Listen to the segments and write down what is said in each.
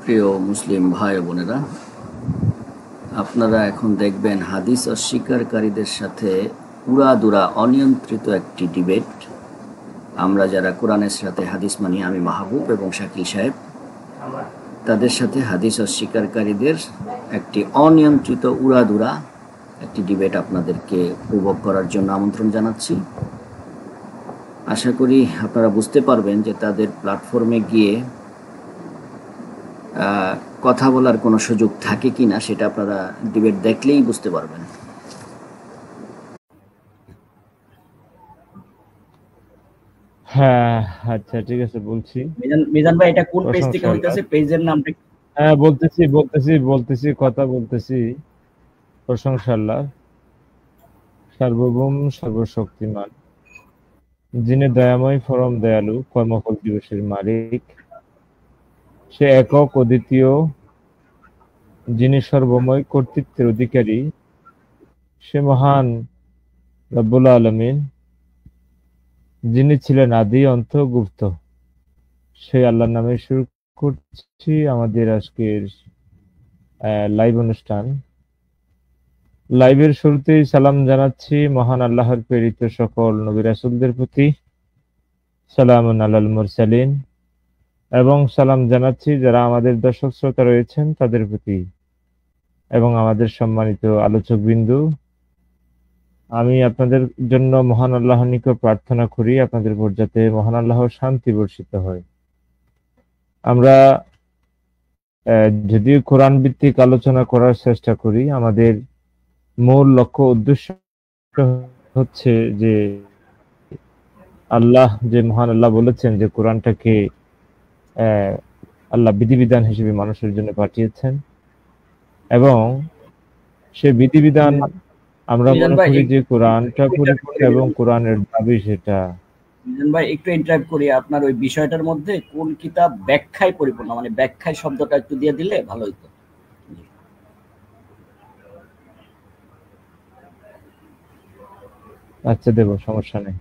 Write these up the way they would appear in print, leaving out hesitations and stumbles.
প্রিয় মুসলিম ভাই ও বোনেরা, আপনারা এখন দেখবেন হাদিস অস্বীকারীদের সাথে উড়াদুরা অনিয়ন্ত্রিত একটি ডিবেট। আমরা যারা কোরআনের সাথে হাদিস মানি, আমি মাহবুব এবং শাকিল সাহেব, তাদের সাথে হাদিস অস্বীকারীদের একটি অনিয়ন্ত্রিত উড়াদুরা একটি ডিবেট আপনাদেরকে উপভোগ করার জন্য আমন্ত্রণ জানাচ্ছি। আশা করি আপনারা বুঝতে পারবেন যে তাদের প্ল্যাটফর্মে গিয়ে কথা বলার কোনো সুযোগ থাকে কিনা, সেটা আপনারা ডিবেট দেখলেই বুঝতে পারবেন। হ্যাঁ, আচ্ছা ঠিক আছে, বলছি। মিজান ভাই, এটা কোন পেজ থেকে হইতেছে? পেজের নামটা? হ্যাঁ, বলতেছি কথা বলতেছি। প্রশংসা আল্লাহ, সার্বভৌম সর্বশক্তিমান, যিনি দয়াময় পরম দয়ালু, কর্মফল দিবসের মালিক। সে একক অদ্বিতীয়, যিনি সর্বময় কর্তৃত্বের অধিকারী। সে মহান রব্বুল আলামিন, যিনি ছিলেন আদি অন্ত গুপ্ত। সেই আল্লাহর নামে শুরু করছি আমাদের আজকের লাইভ অনুষ্ঠান। লাইভের শুরুতেই সালাম জানাচ্ছি মহান আল্লাহর প্রেরিত সকল নবী রাসূলদের প্রতি, সালামুন আলাল মুরসালিন, এবং সালাম জানাচ্ছি যারা আমাদের দর্শক শ্রোতা রয়েছেন তাদের প্রতি, এবং আমাদের সম্মানিত আলোচক বিন্দু। আমি আপনাদের জন্য মহান আল্লাহর নিকট প্রার্থনা করি আপনাদের উপর যাতে মহান আল্লাহর শান্তি বর্ষিত হয়। আমরা যদিও কোরআন ভিত্তিক আলোচনা করার চেষ্টা করি, আমাদের মূল লক্ষ্য উদ্দেশ্য হচ্ছে যে আল্লাহ, যে মহান আল্লাহ বলেছেন যে কোরআনটাকে আল্লাহ বিধিবিধান হিসেবে মানুষের জন্য পাঠিয়েছেন, এবং সে বিধিবিধান আমরা মনে করি যে কোরআনটা পরিপূর্ণ এবং কোরআনের দাবি সেটা। মিজান ভাই, একটু ইন্টারাপ্ট করি। আপনার ওই বিষয়টার মধ্যে কোন কিতাব ব্যাখ্যায় পরিপূর্ণ, মানে ব্যাখ্যায় শব্দটা একটু দিয়ে দিলে ভালো হতো। আচ্ছা, দেব, সমস্যা নেই।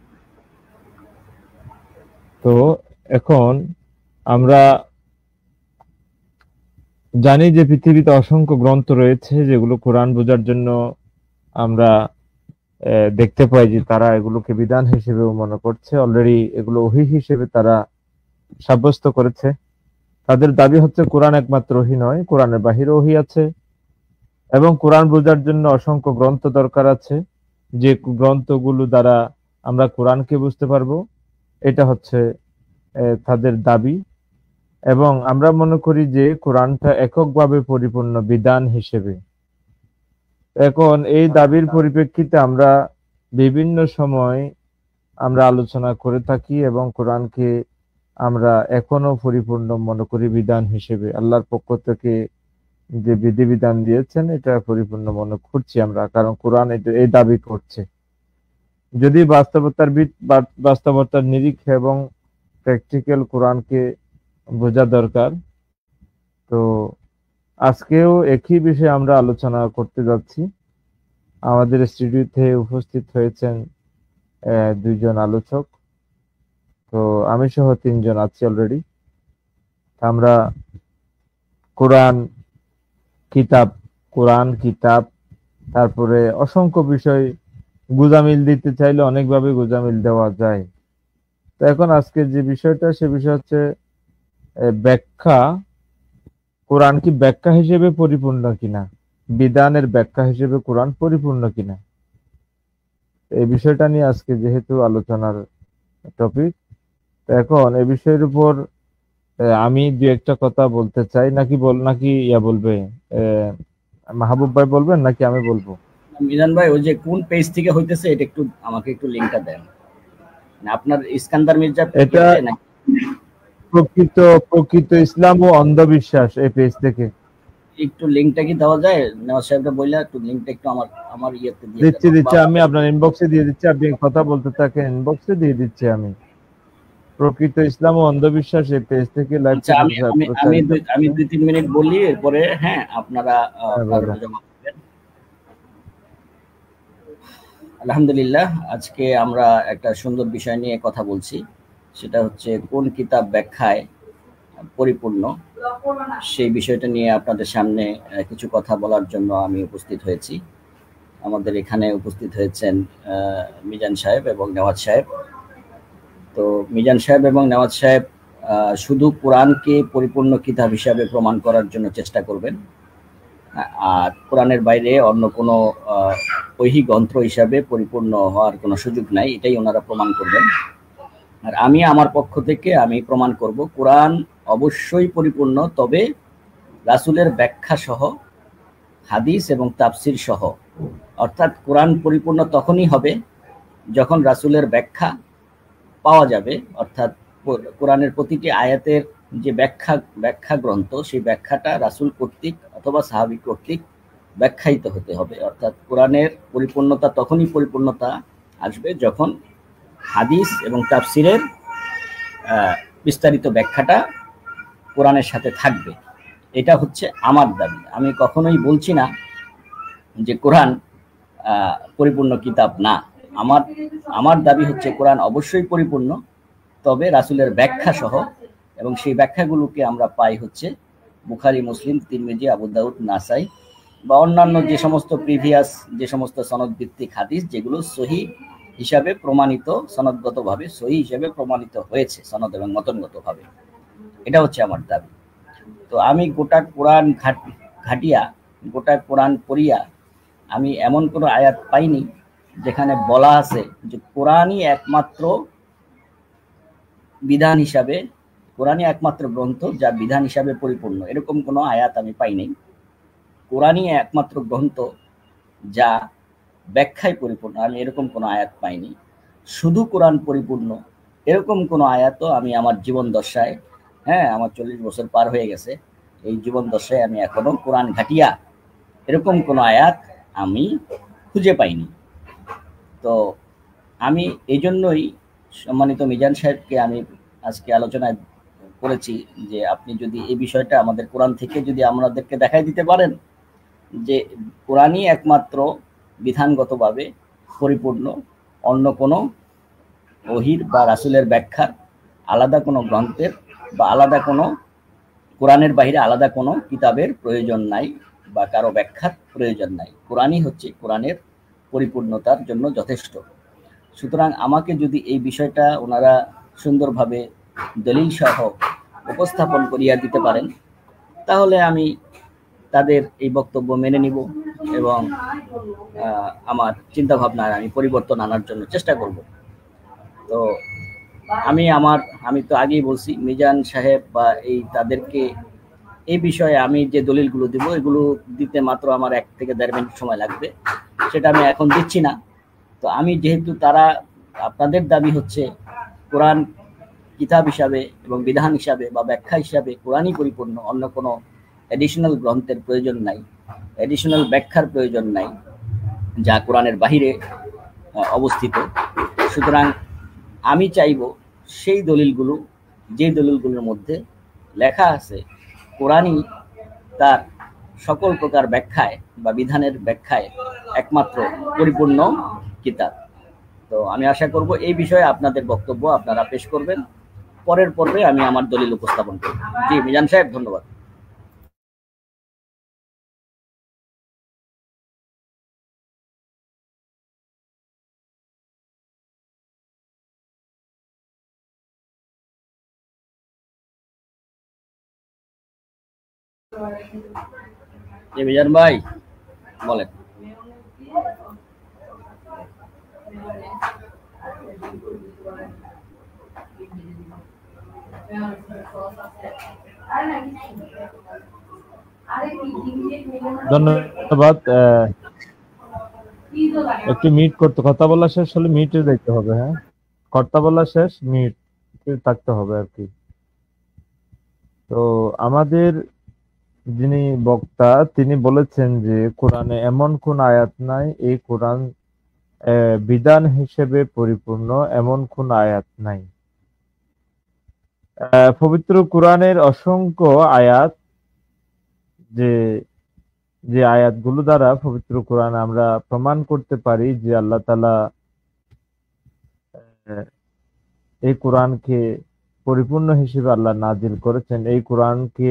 তো এখন আমরা জানি যে পৃথিবীতে অসংখ্য গ্রন্থ রয়েছে যেগুলো কোরআন বোঝার জন্য আমরা দেখতে পাই যে তারা এগুলোকে বিধান হিসেবেও মনে করছে, অলরেডি এগুলো ওহী হিসেবে তারা সাব্যস্ত করেছে। তাদের দাবি হচ্ছে কোরআন একমাত্র ওহী নয়, কোরআনের বাহিরে ওহী আছে, এবং কোরআন বোঝার জন্য অসংখ্য গ্রন্থ দরকার আছে, যে গ্রন্থগুলো দ্বারা আমরা কোরআনকে বুঝতে পারবো। এটা হচ্ছে তাদের দাবি, এবং আমরা মনে করি যে কোরআনটা এককভাবে পরিপূর্ণ বিধান হিসেবে। এখন এই দাবির পরিপ্রেক্ষিতে আমরা বিভিন্ন সময় আমরা আলোচনা করে থাকি, এবং কোরআনকে আমরা এখনো পরিপূর্ণ মনে করি বিধান হিসেবে। আল্লাহর পক্ষ থেকে যে বিধিবিধান দিয়েছেন এটা পরিপূর্ণ মনে করছি আমরা, কারণ কোরআন এই দাবি করছে। যদি বাস্তবতার নিরিখে এবং প্র্যাকটিক্যাল কোরআনকে বোঝা দরকার, তো আজকেও একই বিষয়ে আমরা আলোচনা করতে যাচ্ছি। আমাদের স্টুডিওতে উপস্থিত হয়েছেন দুইজন আলোচক, তো আমি সহ তিনজন আছি অলরেডি। আমরা কোরআন কিতাব তারপরে অসংখ্য বিষয় গুজামিল দিতে চাইলে অনেকভাবে গুজামিল দেওয়া যায়। তো এখন আজকে যে বিষয়টা, সে বিষয় হচ্ছে ব্যাখ্যা। কোরআন কি ব্যাখ্যা হিসেবে পরিপূর্ণ কিনা, বিধানের ব্যাখ্যা হিসেবে কোরআন পরিপূর্ণ কিনা, এই বিষয়টা নিয়ে আজকে যেহেতু আলোচনার টপিক, তো এখন এই বিষয়ের উপর আমি দু একটা কথা বলতে চাই। নাকি বলবে মাহবুব ভাই বলবেন নাকি আমি বলবো? মিজান ভাই, ওই যে কোন পেজ থেকে হইতেছে এটা একটু আমাকে একটু লিংকটা দেন। আপনার ইস্কান্দার মির্জা, এটা প্রকৃত ইসলাম ও অন্ধবিশ্বাস, এই পেজ থেকে। একটু লিংকটা কি দেওয়া যায়? নেওয়াজ সাহেবটা বললা একটু লিংকটা একটু আমার ইয়েতে দিয়ে দিচ্ছি, আমি আপনার ইনবক্সে দিয়ে দিচ্ছি। আপনি কথা বলতে থাকেন, ইনবক্সে দিয়ে দিচ্ছি আমি। প্রকৃত ইসলাম ও অন্ধবিশ্বাস এই পেজ থেকে লাইভ। আমি 2-3 মিনিট বলি, এরপরে হ্যাঁ আপনারা আলহামদুলিল্লাহ, আজকে আমরা একটা সুন্দর বিষয় নিয়ে কথা বলছি। সেটা হচ্ছে কোন কিতাব ব্যাখ্যায় পরিপূর্ণ, সেই বিষয়টা নিয়ে আপনাদের সামনে কিছু কথা বলার জন্য আমি উপস্থিত হয়েছি। আমাদের এখানে উপস্থিত হয়েছেন মিজান সাহেব এবং নেওয়াজ সাহেব। তো মিজান সাহেব এবং নেওয়াজ সাহেব শুধু কোরআনকে পরিপূর্ণ কিতাব হিসাবে প্রমাণ করার জন্য চেষ্টা করবেন, আর কোরআনের বাইরে অন্য কোনো ঐহিক গ্রন্থ হিসাবে পরিপূর্ণ হওয়ার কোনো সুযোগ নাই, এটাই ওনারা প্রমাণ করবেন। আর আমি আমার পক্ষ থেকে আমি প্রমাণ করব কোরআন অবশ্যই পরিপূর্ণ, তবে রাসূলের ব্যাখ্যা সহ, হাদিস এবং তাফসির সহ। অর্থাৎ কোরআন পরিপূর্ণ তখনই হবে যখন রাসূলের ব্যাখ্যা পাওয়া যাবে, অর্থাৎ কোরআনের প্রতিটি আয়াতের যে ব্যাখ্যা গ্রন্থ, সেই ব্যাখ্যাটা রাসূল কর্তৃক অথবা সাহাবী কর্তৃক ব্যাখ্যায়িত হতে হবে। অর্থাৎ কোরআনের পরিপূর্ণতা তখনই পরিপূর্ণতা আসবে যখন হাদিস এবং তাফসিরের বিস্তারিত ব্যাখ্যাটা কোরআনের সাথে থাকবে। এটা হচ্ছে আমার দাবি। আমি কখনোই বলছি না যে কোরআন পরিপূর্ণ কিতাব না। আমার দাবি হচ্ছে কোরআন অবশ্যই পরিপূর্ণ, তবে রাসূলের ব্যাখ্যা সহ, এবং সেই ব্যাখ্যাগুলোকে আমরা পাই হচ্ছে বুখারী, মুসলিম, তিরমিজি, আবু দাউদ, নাসাই বা অন্যান্য যে সমস্ত প্রিভিয়াস যে সমস্ত সনদ ভিত্তিক হাদিস যেগুলো সহিহ হিসাবে প্রমাণিত, সনদগতভাবে সহিহ হিসাবে প্রমাণিত হয়েছে, সনদ এবং মতনগতভাবে। এটা হচ্ছে আমার দাবি। তো আমি গোটা কোরআন ঘাটিয়া, গোটা কোরআন পড়িয়া আমি এমন কোনো আয়াত পাইনি যেখানে বলা আছে যে কোরআনই একমাত্র বিধান হিসাবে, কোরআনই একমাত্র গ্রন্থ যা বিধান হিসাবে পরিপূর্ণ। এরকম কোনো আয়াত আমি পাইনি। কোরআনই একমাত্র গ্রন্থ যা ব্যাখ্যায় পরিপূর্ণ, আমি এরকম কোনো আয়াত পাইনি। শুধু কোরআন পরিপূর্ণ এরকম কোনো আয়াতও আমি আমার জীবন দশায়, আমার 40 বছর পার হয়ে গেছে, এই জীবন দশায় আমি এখনো কোরআন ঘাটিয়া এরকম কোনো আয়াত আমি খুঁজে পাইনি। তো আমি এই জন্যই সম্মানিত মিজান সাহেবকে আমি আজকে আলোচনায় করেছি যে আপনি যদি এই বিষয়টা আমাদের কোরআন থেকে যদি আমাদেরকে দেখাই দিতে পারেন যে কোরআনই একমাত্র বিধানগতভাবে পরিপূর্ণ, অন্য কোনো ওহির বা রাসূলের ব্যাখ্যার, আলাদা কোনো গ্রন্থের বা আলাদা কোনো কোরআনের বাইরে আলাদা কোনো কিতাবের প্রয়োজন নাই বা কারো ব্যাখ্যার প্রয়োজন নাই। কোরআনই হচ্ছে কোরআনের পরিপূর্ণতার জন্য যথেষ্ট। সুতরাং আমাকে যদি এই বিষয়টা ওনারা সুন্দরভাবে দলিল সহ উপস্থাপন করিয়া দিতে পারেন, তাহলে আমি তাদের এই বক্তব্য মেনে নিব এবং আমার চিন্তা ভাবনায় আমি পরিবর্তন আনার জন্য চেষ্টা করব। তো আমি তো আগেই বলছি, মিজান সাহেব বা তাদেরকে এই বিষয়ে আমি যে দলিলগুলো দিব, এগুলো দিতে মাত্র আমার 1 থেকে 1.5 মিনিট সময় লাগবে, সেটা আমি এখন দিচ্ছি না। তো আমি যেহেতু আপনাদের দাবি হচ্ছে কোরআন কিতাব হিসাবে এবং বিধান হিসাবে বা ব্যাখ্যা হিসাবে কোরআনই পরিপূর্ণ, অন্য কোনো এডিশনাল গ্রন্থের প্রয়োজন নাই, এডিশনাল ব্যাখ্যার প্রয়োজন নাই যা কোরআনের বাহিরে অবস্থিত। সুতরাং আমি চাইব সেই দলিলগুলো, যে দলিলগুলোর মধ্যে লেখা আছে কোরআনই তার সকল প্রকার ব্যাখ্যায় বা বিধানের ব্যাখ্যায় একমাত্র পরিপূর্ণ কিতাব। তো আমি আশা করব এই বিষয়ে আপনাদের বক্তব্য আপনারা পেশ করবেন। পরের পর্বে আমি আমার দলিল উপস্থাপন করব। জি মিজান সাহেব, ধন্যবাদ। মিজান ভাই বলেন। ধন্যবাদ। একটু মিট করতে, কথা বলা শেষ হলে মিটে দেখতে হবে। হ্যাঁ, কথা বলা শেষ, মিট থাকতে হবে আর কি। তো আমাদের যিনি বক্তা তিনি বলেছেন যে কোরআনে এমন কোন আয়াত নাই, এই কোরআন বিধান হিসেবে পরিপূর্ণ, এমন কোন আয়াত নাই। পবিত্র কোরআনের অসংখ্য আয়াত, যে আয়াতগুলো দ্বারা পবিত্র কোরআন আমরা প্রমাণ করতে পারি যে আল্লাহ তাআলা এই কোরআনকে পরিপূর্ণ হিসেবে আল্লাহ নাজিল করেছেন। এই কোরআনকে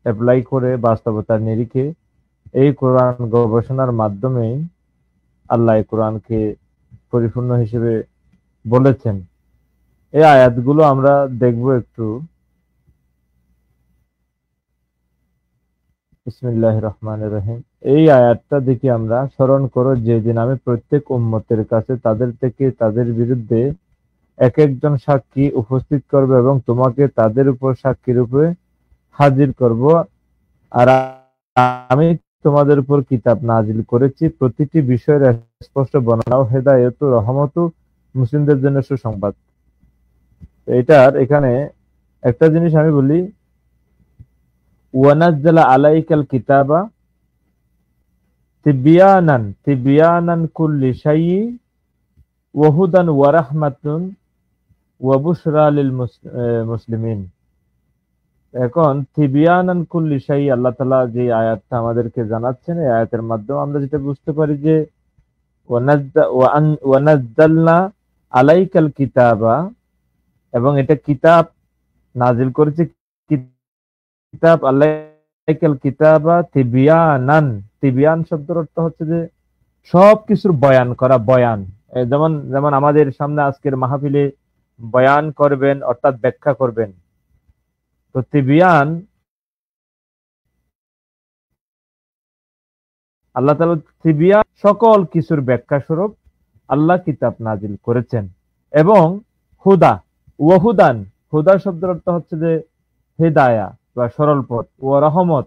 অ্যাপ্লাই করে বাস্তবতার নিরিখে এই কোরআন গবেষণার মাধ্যমে আল্লাহ এই কোরআনকে পরিপূর্ণ হিসেবে বলেছেন। এই আয়াতগুলো আমরা দেখব একটু। বিসমিল্লাহির রহমানির রহিম। এই আয়াতটা দেখি আমরা, স্মরণ করো যেদিন আমি প্রত্যেক উম্মতের কাছে তাদের থেকে তাদের বিরুদ্ধে এক একজন সাক্ষী উপস্থিত করব এবং তোমাকে তাদের উপর সাক্ষী রূপে হাজির করব। আর আমি তোমাদের উপর কিতাব নাজিল করেছি, প্রতিটি বিষয়ের স্পষ্ট বর্ণনা ও হেদায়েত ও রহমত মুসলিমদের জন্য সুসংবাদ। এটার এখানে একটা জিনিস আমি বলি, ওয়ানাজ্জালা আলাইকাল কিতাবা তিবয়ানান কুল্লি শাইই ওয়া হুদান ওয়া রাহমাতুন ওয়া বুশরা লিল মুসলিমিন। এখন তিবয়ানান কুল্লি শাইই আল্লাহ তাআলা যে আয়াতটা আমাদেরকে জানাচ্ছেন, এই আয়াতের মাধ্যমে আমরা যেটা বুঝতে পারি যে ওয়ানাজ্জালনা আলাইকাল কিতাবা, এবং এটা কিতাব নাজিল করেছে, কিতাব আলাইকাল কিতাবা তিবয়ানান। তিবয়ান শব্দের অর্থ হচ্ছে যে সব কিছুর বয়ান করা, বয়ান। যেমন যেমন আমাদের সামনে আজকের মাহফিলে বয়ান করবেন অর্থাৎ ব্যাখ্যা করবেন। তো তিবয়ান, আল্লাহ তাআলা তিবয়ান সকল কিছুর ব্যাখ্যা স্বরূপ আল্লাহ কিতাব নাজিল করেছেন। এবং হুদা ওয়াহুদান, হুদা শব্দের অর্থ হচ্ছে যে হেদায়া বা সরল পথ, ও রহমত,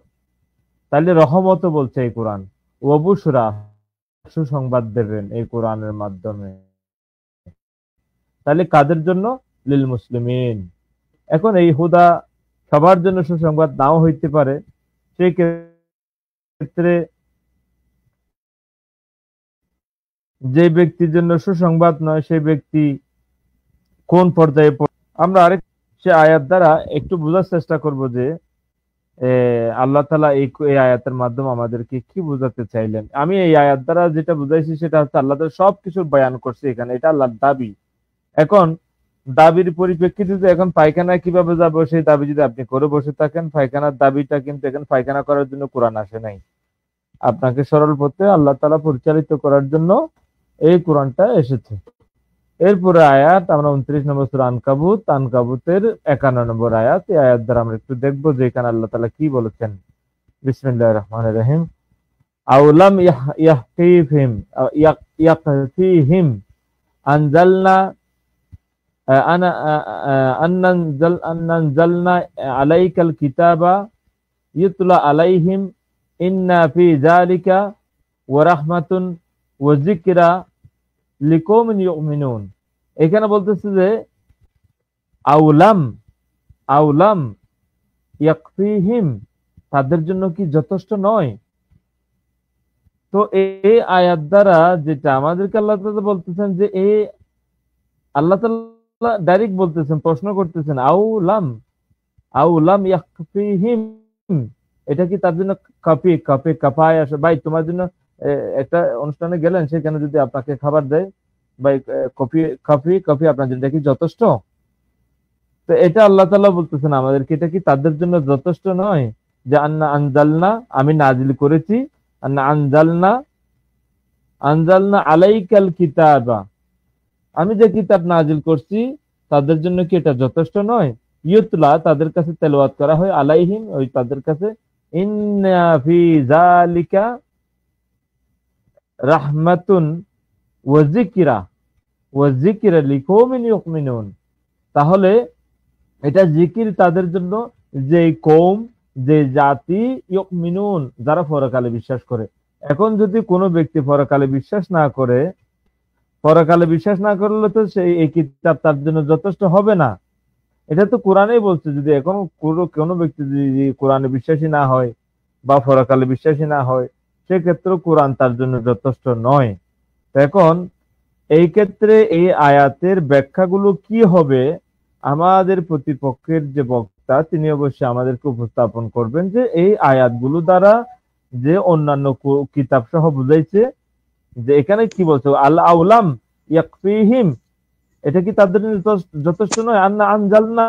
তাহলে রহমতও বলছে এই কোরআন। ও বুশরা, সুসংবাদ দেবেন এই কোরআনের মাধ্যমে। তাহলে কাদের জন্য? লিল মুসলিমিন। এখন এই হুদা সবার জন্য সুসংবাদ নাও হইতে পারে, সেই ক্ষেত্রে যে ব্যক্তির জন্য সুসংবাদ নয় সেই ব্যক্তি কোন পর্যায়ে আমরা আরেক সে আয়াত দ্বারা একটু বোঝার চেষ্টা করব যে আল্লাহ তাআলা এই আয়াতের মাধ্যমে আমাদেরকে কি বোঝাতে চাইলেন। আমি এই আয়াত দ্বারা যেটা বুঝাইছি সেটা হচ্ছে আল্লাহ তাআলা সবকিছুর বয়ান করছে এখানে, এটা আল্লাহর দাবি। এখন দাবির পরিপ্রেক্ষিতে এখন পায়খানায় কিভাবে যাবো সেই দাবি যদি আপনি করে বসে থাকেন, পায়খানার দাবিটা কিন্তু এখন পায়খানা করার জন্য কোরআন আসে নাই, আপনাকে সরল পথে আল্লাহ তাআলা পরিচালিত করার জন্য এই কোরআনটা এসেছে। এরপরে আয়াত আমরা 29 নম্বর সূরা আনকাবুতের 51 নম্বর আয়াত। এই আয়াত দ্বারা আমরা একটু দেখবো যে এখানে আল্লাহ তাআলা কি বলেছেন। বিসমিল্লাহির রহমানির রহিম। আওলাম ইয়াকফিহিম আনজালনা আনজালনা আলাইকাল কিতাবা ইউতলা আলাইহিম ইন্না ফি যালিকা ওয়া রাহমাতুন ওয়া যিকরা লিকৌমিন ইউমিনুন। এখানে বলতেছে যে আউলাম ইয়াকফিহিম, তাদের জন্য কি যথেষ্ট নয়? তো এই আয়াত দ্বারা যেটা আমাদেরকে আল্লাহ তাআলা বলতেছেন যে এই আল্লাহ তাআলা ডাইরেক্ট বলতেছেন, প্রশ্ন করতেছেন আউলাম ইয়াকফিহিম, এটা কি তার জন্য কাফায় আসে? ভাই তোমার জন্য একটা অনুষ্ঠানে গেলেন, সেখানে যদি আপনাকে খাবার দেয় ভাই কফি আপনার জন্য কি যথেষ্ট? তো এটা আল্লাহ তাআলা বলতেছেন আমাদেরকে, এটা কি তাদের জন্য যথেষ্ট নয় যে আন্না আনজালনা, আমি নাজিল করেছি, আন্না আনজালনা আলাইকাল কিতাবা, আমি যে কিতাব নাজিল করছি তাদের জন্য কি এটা যথেষ্ট নয়? ইউতলা, তাদের কাছে তেলাওয়াত করা হয়, আলাইহিম, ওই তাদের কাছে, ইন্না ফি যালিকা রাহমাতুন ওয়া যিকরা লিকৌমিন ইউমিনুন। তাহলে এটা জিকির তাদের জন্য যে কওম, যে জাতি, ইউমিনুন, যারা পরকালে বিশ্বাস করে। এখন যদি কোনো ব্যক্তি পরকালে বিশ্বাস না করলে তো সেই এই কিতাব তার জন্য যথেষ্ট হবে না। এটা তো কোরআনেই বলছে, যদি এখন কোনো ব্যক্তি যদি কোরআনে বিশ্বাসী না হয় বা পরকালে বিশ্বাসী না হয়, সেক্ষেত্রে কোরআন তার জন্য যথেষ্ট নয়। এখন এই ক্ষেত্রে এই আয়াতের ব্যাখ্যাগুলো কি হবে, আমাদের প্রতিপক্ষের যে বক্তা তিনি অবশ্যই আমাদেরকে উপস্থাপন করবেন যে এই আয়াতগুলো দ্বারা যে অন্যান্য কিতাব সহ বুঝাইছে যে এখানে কি বলছে, আল্লাহ আউলাম ইয়াকফিহিম, এটা কি তাদের জন্য যথেষ্ট নয়? আন্না আনজালনা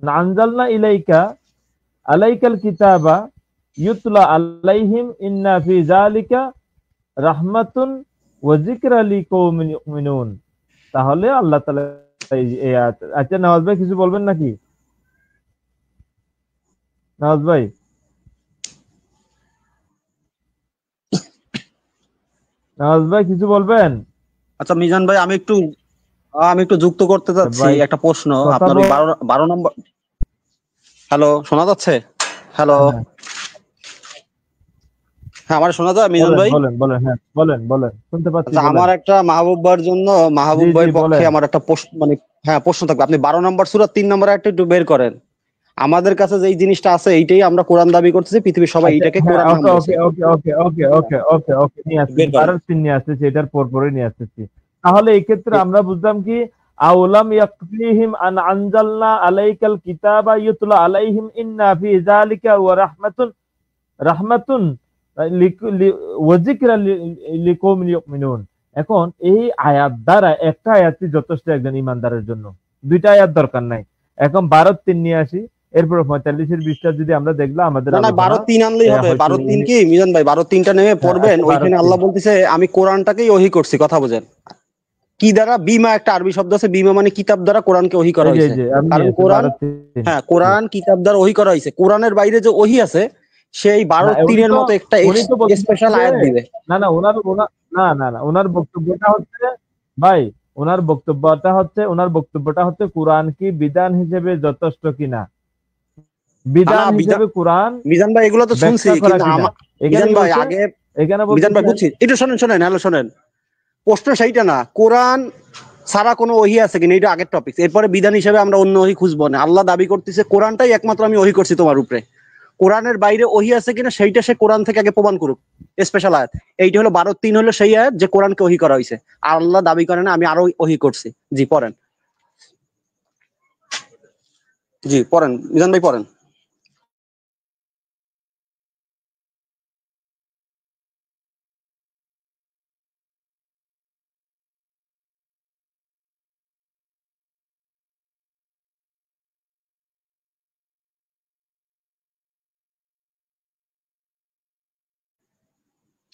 আনজালনা ইলাইকা আলাইকাল কিতাবা ইউতলা আলাইহিম ইন্না ফি যালিকা রাহমাতুন ওয়া যিকরা লিকাওমিন ইউমিনুন। তাহলে আল্লাহ তাআলা এই আয়াত। আচ্ছা নওয়াজ ভাই কিছু বলবেন নাকি? নওয়াজ ভাই কিছু বলবেন? আচ্ছা মিজান ভাই, আমি একটু যুক্ত করতে চাচ্ছি ভাই একটা প্রশ্ন। কথা আপনার ওই 12 নম্বর, হ্যালো শোনা যাচ্ছে? হ্যালো, হ্যাঁ হ্যাঁ আমার শোনা যায় মিজান ভাই? বলেন বলেন, হ্যাঁ বলেন শুনতে পাচ্ছি, আচ্ছা, বলেন। আমার একটা মাহবুব ভাইয়ের জন্য, মাহবুব জি ভাইয়ের পক্ষে বলেন। আমার একটা প্রশ্ন, মানে হ্যাঁ প্রশ্ন থাকবে। আপনি 12 নম্বর সূরা 3 নম্বর আয়াতটা একটু বের করেন। আমাদের কাছে যে এই জিনিসটা আছে এইটাই আমরা কোরআন দাবি করতেছি, পৃথিবীর সবাই আচ্ছা এইটাকে হ্যাঁ, কোরআন নাম ওকে বলছে। ওকে ওকে ওকে ওকে ওকে ওকে নিয়ে আসতেছি, বের করেন। 12 নিয়ে আসতেছি, এটার পরে নিয়ে আসতেছি। তাহলে এই ক্ষেত্রে আমরা বুঝলাম কি, আওলাম ইয়াকফিহিম আন আনজালনা আলাইকাল কিতাবা ইউতলা আলাইহিম ইন্না ফি যালিকা ওয়া রাহমাতুন ওয়া যিকরা লিকাওমিন ইউমিনুন। এখন এই আয়াত দ্বারা একটা আয়াতই যথেষ্ট একজন ইমানদারের জন্য, দুইটা আয়াত দরকার নাই। এখন 12 নিয়ে আসি, এরপর 45-এর 20টা যদি আমরা দেখলাম আমাদের না 12-3 আনলেই হবে। 12-3 কি মিজান ভাই, 12-3টা নেমে পড়বেন। ওইখানে আল্লাহ বলতেছে আমি কোরআনটাকেই ওহী করছি। কথা বুঝেন কি দ্বারা? বিমা একটা আরবি শব্দ আছে, বিমা মানে কিতাব দ্বারা কোরআনকে ওহী করা হয়েছে। কারণ কোরআন, হ্যাঁ কোরআন কিতাব দ্বারা ওহী করা হয়েছে। কোরআনের বাইরে যে ওহী আছে সেই 12-3-এর মতো একটা স্পেশাল আয়াত দিবে। না ওনার বক্তব্যটা হচ্ছে ভাই, ওনার বক্তব্যটা হচ্ছে কোরআন কি বিধান হিসেবে যথেষ্ট কিনা, বিধান হিসেবে কোরআন। মিজান ভাই এগুলো তো শুনছি, কিন্তু মিজান ভাই আগে, মিজান ভাই বুঝছি, একটু শোনেন হ্যালো শোনেন, প্রশ্ন সেইটা না কোরআন সারা কোনো ওহী আছে কিনা, এটা আগের টপিক। এরপরে বিধান হিসেবে আমরা অন্য ওহী খুঁজবো না। আল্লাহ দাবি করতেছে কোরআনটাই একমাত্র আমি ওহী করছি তোমার উপরে। কোরআনের বাইরে ওহী আছে কিনা সেইটা সে কোরআন থেকে আগে প্রমাণ করুক। স্পেশাল আয়াত এইটা হলো 12-3 হলো সেই আয়াত যে কোরআনকে ওহী করা হয়েছে। আর আল্লাহ দাবি করে না আমি আরো ওহী করছি। জি পড়েন, জি পড়েন মিজান ভাই পড়েন।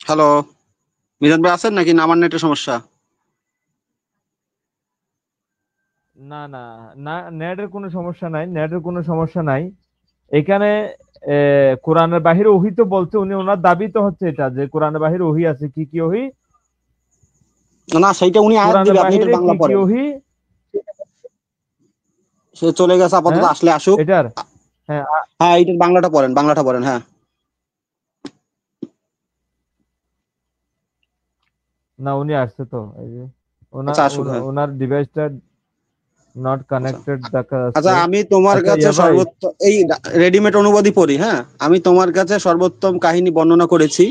হ্যালো মিজান ভাই আছেন নাকি? না আমার নেটের সমস্যা? না নেটের কোনো সমস্যা নাই, এখানে কোরআনের বাহিরে ওহী তো বলছে, উনি ওনার দাবি তো হচ্ছে এটা যে কোরআনের বাহিরে ওহী আছে। কি কি ওহী? না সেইটা উনি আয়াত দিবে, আপনি এটা বাংলা পড়েন। ওহী সে চলে গেছে আপাতত, আসলে আসুক। এটার হ্যাঁ এইটার বাংলাটা পড়েন হ্যাঁ। না উনি আসছে তো, এই যে ওনার ডিভাইসটা নট কানেক্টেড দেখা যাচ্ছে। আচ্ছা আমি তোমার কাছে সর্বোত্তম এই রেডিমেড অনুবাদই পড়ি। হ্যাঁ আমি তোমার কাছে সর্বোত্তম কাহিনী বর্ণনা করেছি।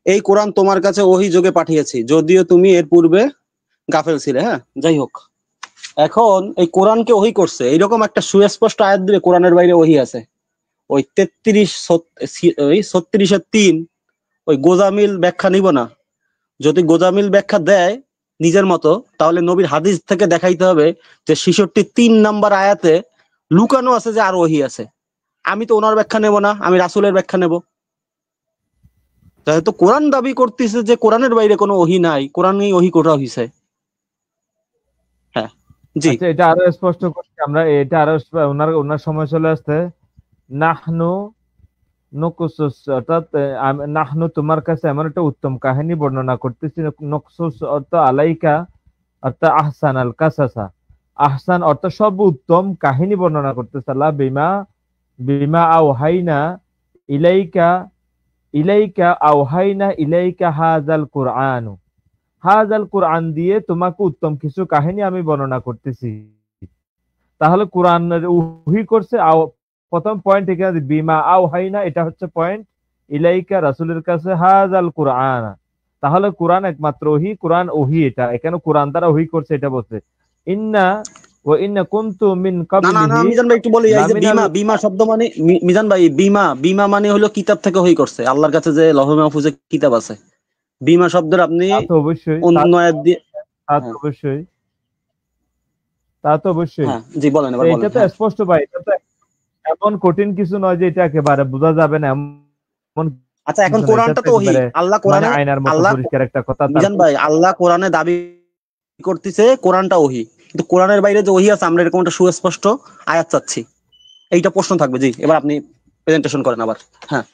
এই কোরআন তোমার কাছে ওহী যোগে পাঠিয়েছি, যদিও তুমি এর পূর্বে গাফেল ছিলে। হ্যাঁ যাই হোক, এখন এই কোরআনকে ওহী করছে এইরকম একটা সুস্পষ্ট আয়াত দিবে কোরআনের বাইরে ওহী আছে। ওই 36-36-3 ওই গোজামিল ব্যাখ্যা নিব না। যদি গোজামিল ব্যাখ্যা দেয় নিজের মতো, তাহলে নবীর হাদিস থেকে দেখাইতে হবে যে 66-3 নাম্বার আয়াতে লুকানো আছে যে আর ওহী আছে। আমি তো ওনার ব্যাখ্যা নেব না, আমি রাসূলের ব্যাখ্যা নেব। যেহেতু কোরআন দাবি করতেছে যে কোরআনের বাইরে কোনো ওহী নাই, কোরআনেই ওহী করা হইছে। হ্যাঁ জি আচ্ছা এটা আরো স্পষ্ট করছি আমরা, এটা আরো ওনার সময় চলে আসছে। নাহনু নকুসুস, অর্থাৎ নাহনু তোমার কাছে এমন একটা উত্তম কাহিনী বর্ণনা করতেছি। নকসুস অর্থ আলাইকা অর্থাৎ আহসান আল কাসাসা, আহসান অর্থ সব উত্তম কাহিনী বর্ণনা করতেছে আল্লাহ। বিমা আওহাইনা ইলাইকা আওহাইনা ইলাইকা হাযাল কুরআন দিয়ে তোমাকে উত্তম কিছু কাহিনী আমি বর্ণনা করতেছি। তাহলে কোরআন ওহী করছে। প্রথম পয়েন্ট এখানে বিমা আওহাইনা, এটা হচ্ছে পয়েন্ট। ইলাইকা রাসূলের কাছে হাযাল কুরআন, তাহলে কোরআন একমাত্র ওহী, কোরআন ওহী। এটা এখানে কোরআন দ্বারা ওহী করছে এটা বলছে। ইন্না কুনতুম মিন কাবলিহি। না মিজান ভাই একটু বলি, এই যে বিমা শব্দ মানে মিজান ভাই বিমা মানে হলো কিতাব থেকে ওহী করছে। আল্লাহর কাছে যে লৌহ মাহফুজে কিতাব আছে, বিমা শব্দের আপনি অবশ্যই অন্য আয়াত দিয়ে অবশ্যই তা তো অবশ্যই। হ্যাঁ জি বলেন, এবার বলেন। এটা তো স্পষ্ট ভাই, এটা তো এমন কঠিন কিছু নয় যে এটা একেবারে বোঝা যাবে না এমন। আচ্ছা এখন কোরআনটা তো ওহী, আল্লাহ কোরআনে, আয়নার মতো আল্লাহ পরিষ্কার একটা কথা। মিজান ভাই, আল্লাহ কোরআনে দাবি করতেছে কোরআনটা ওহী, কিন্তু কোরআনের বাইরে যে ওহী আছে আমরা এরকম একটা সুস্পষ্ট আয়াত চাচ্ছি। এইটা প্রশ্ন থাকবে। জি এবার আপনি প্রেজেন্টেশন করেন আবার। হ্যাঁ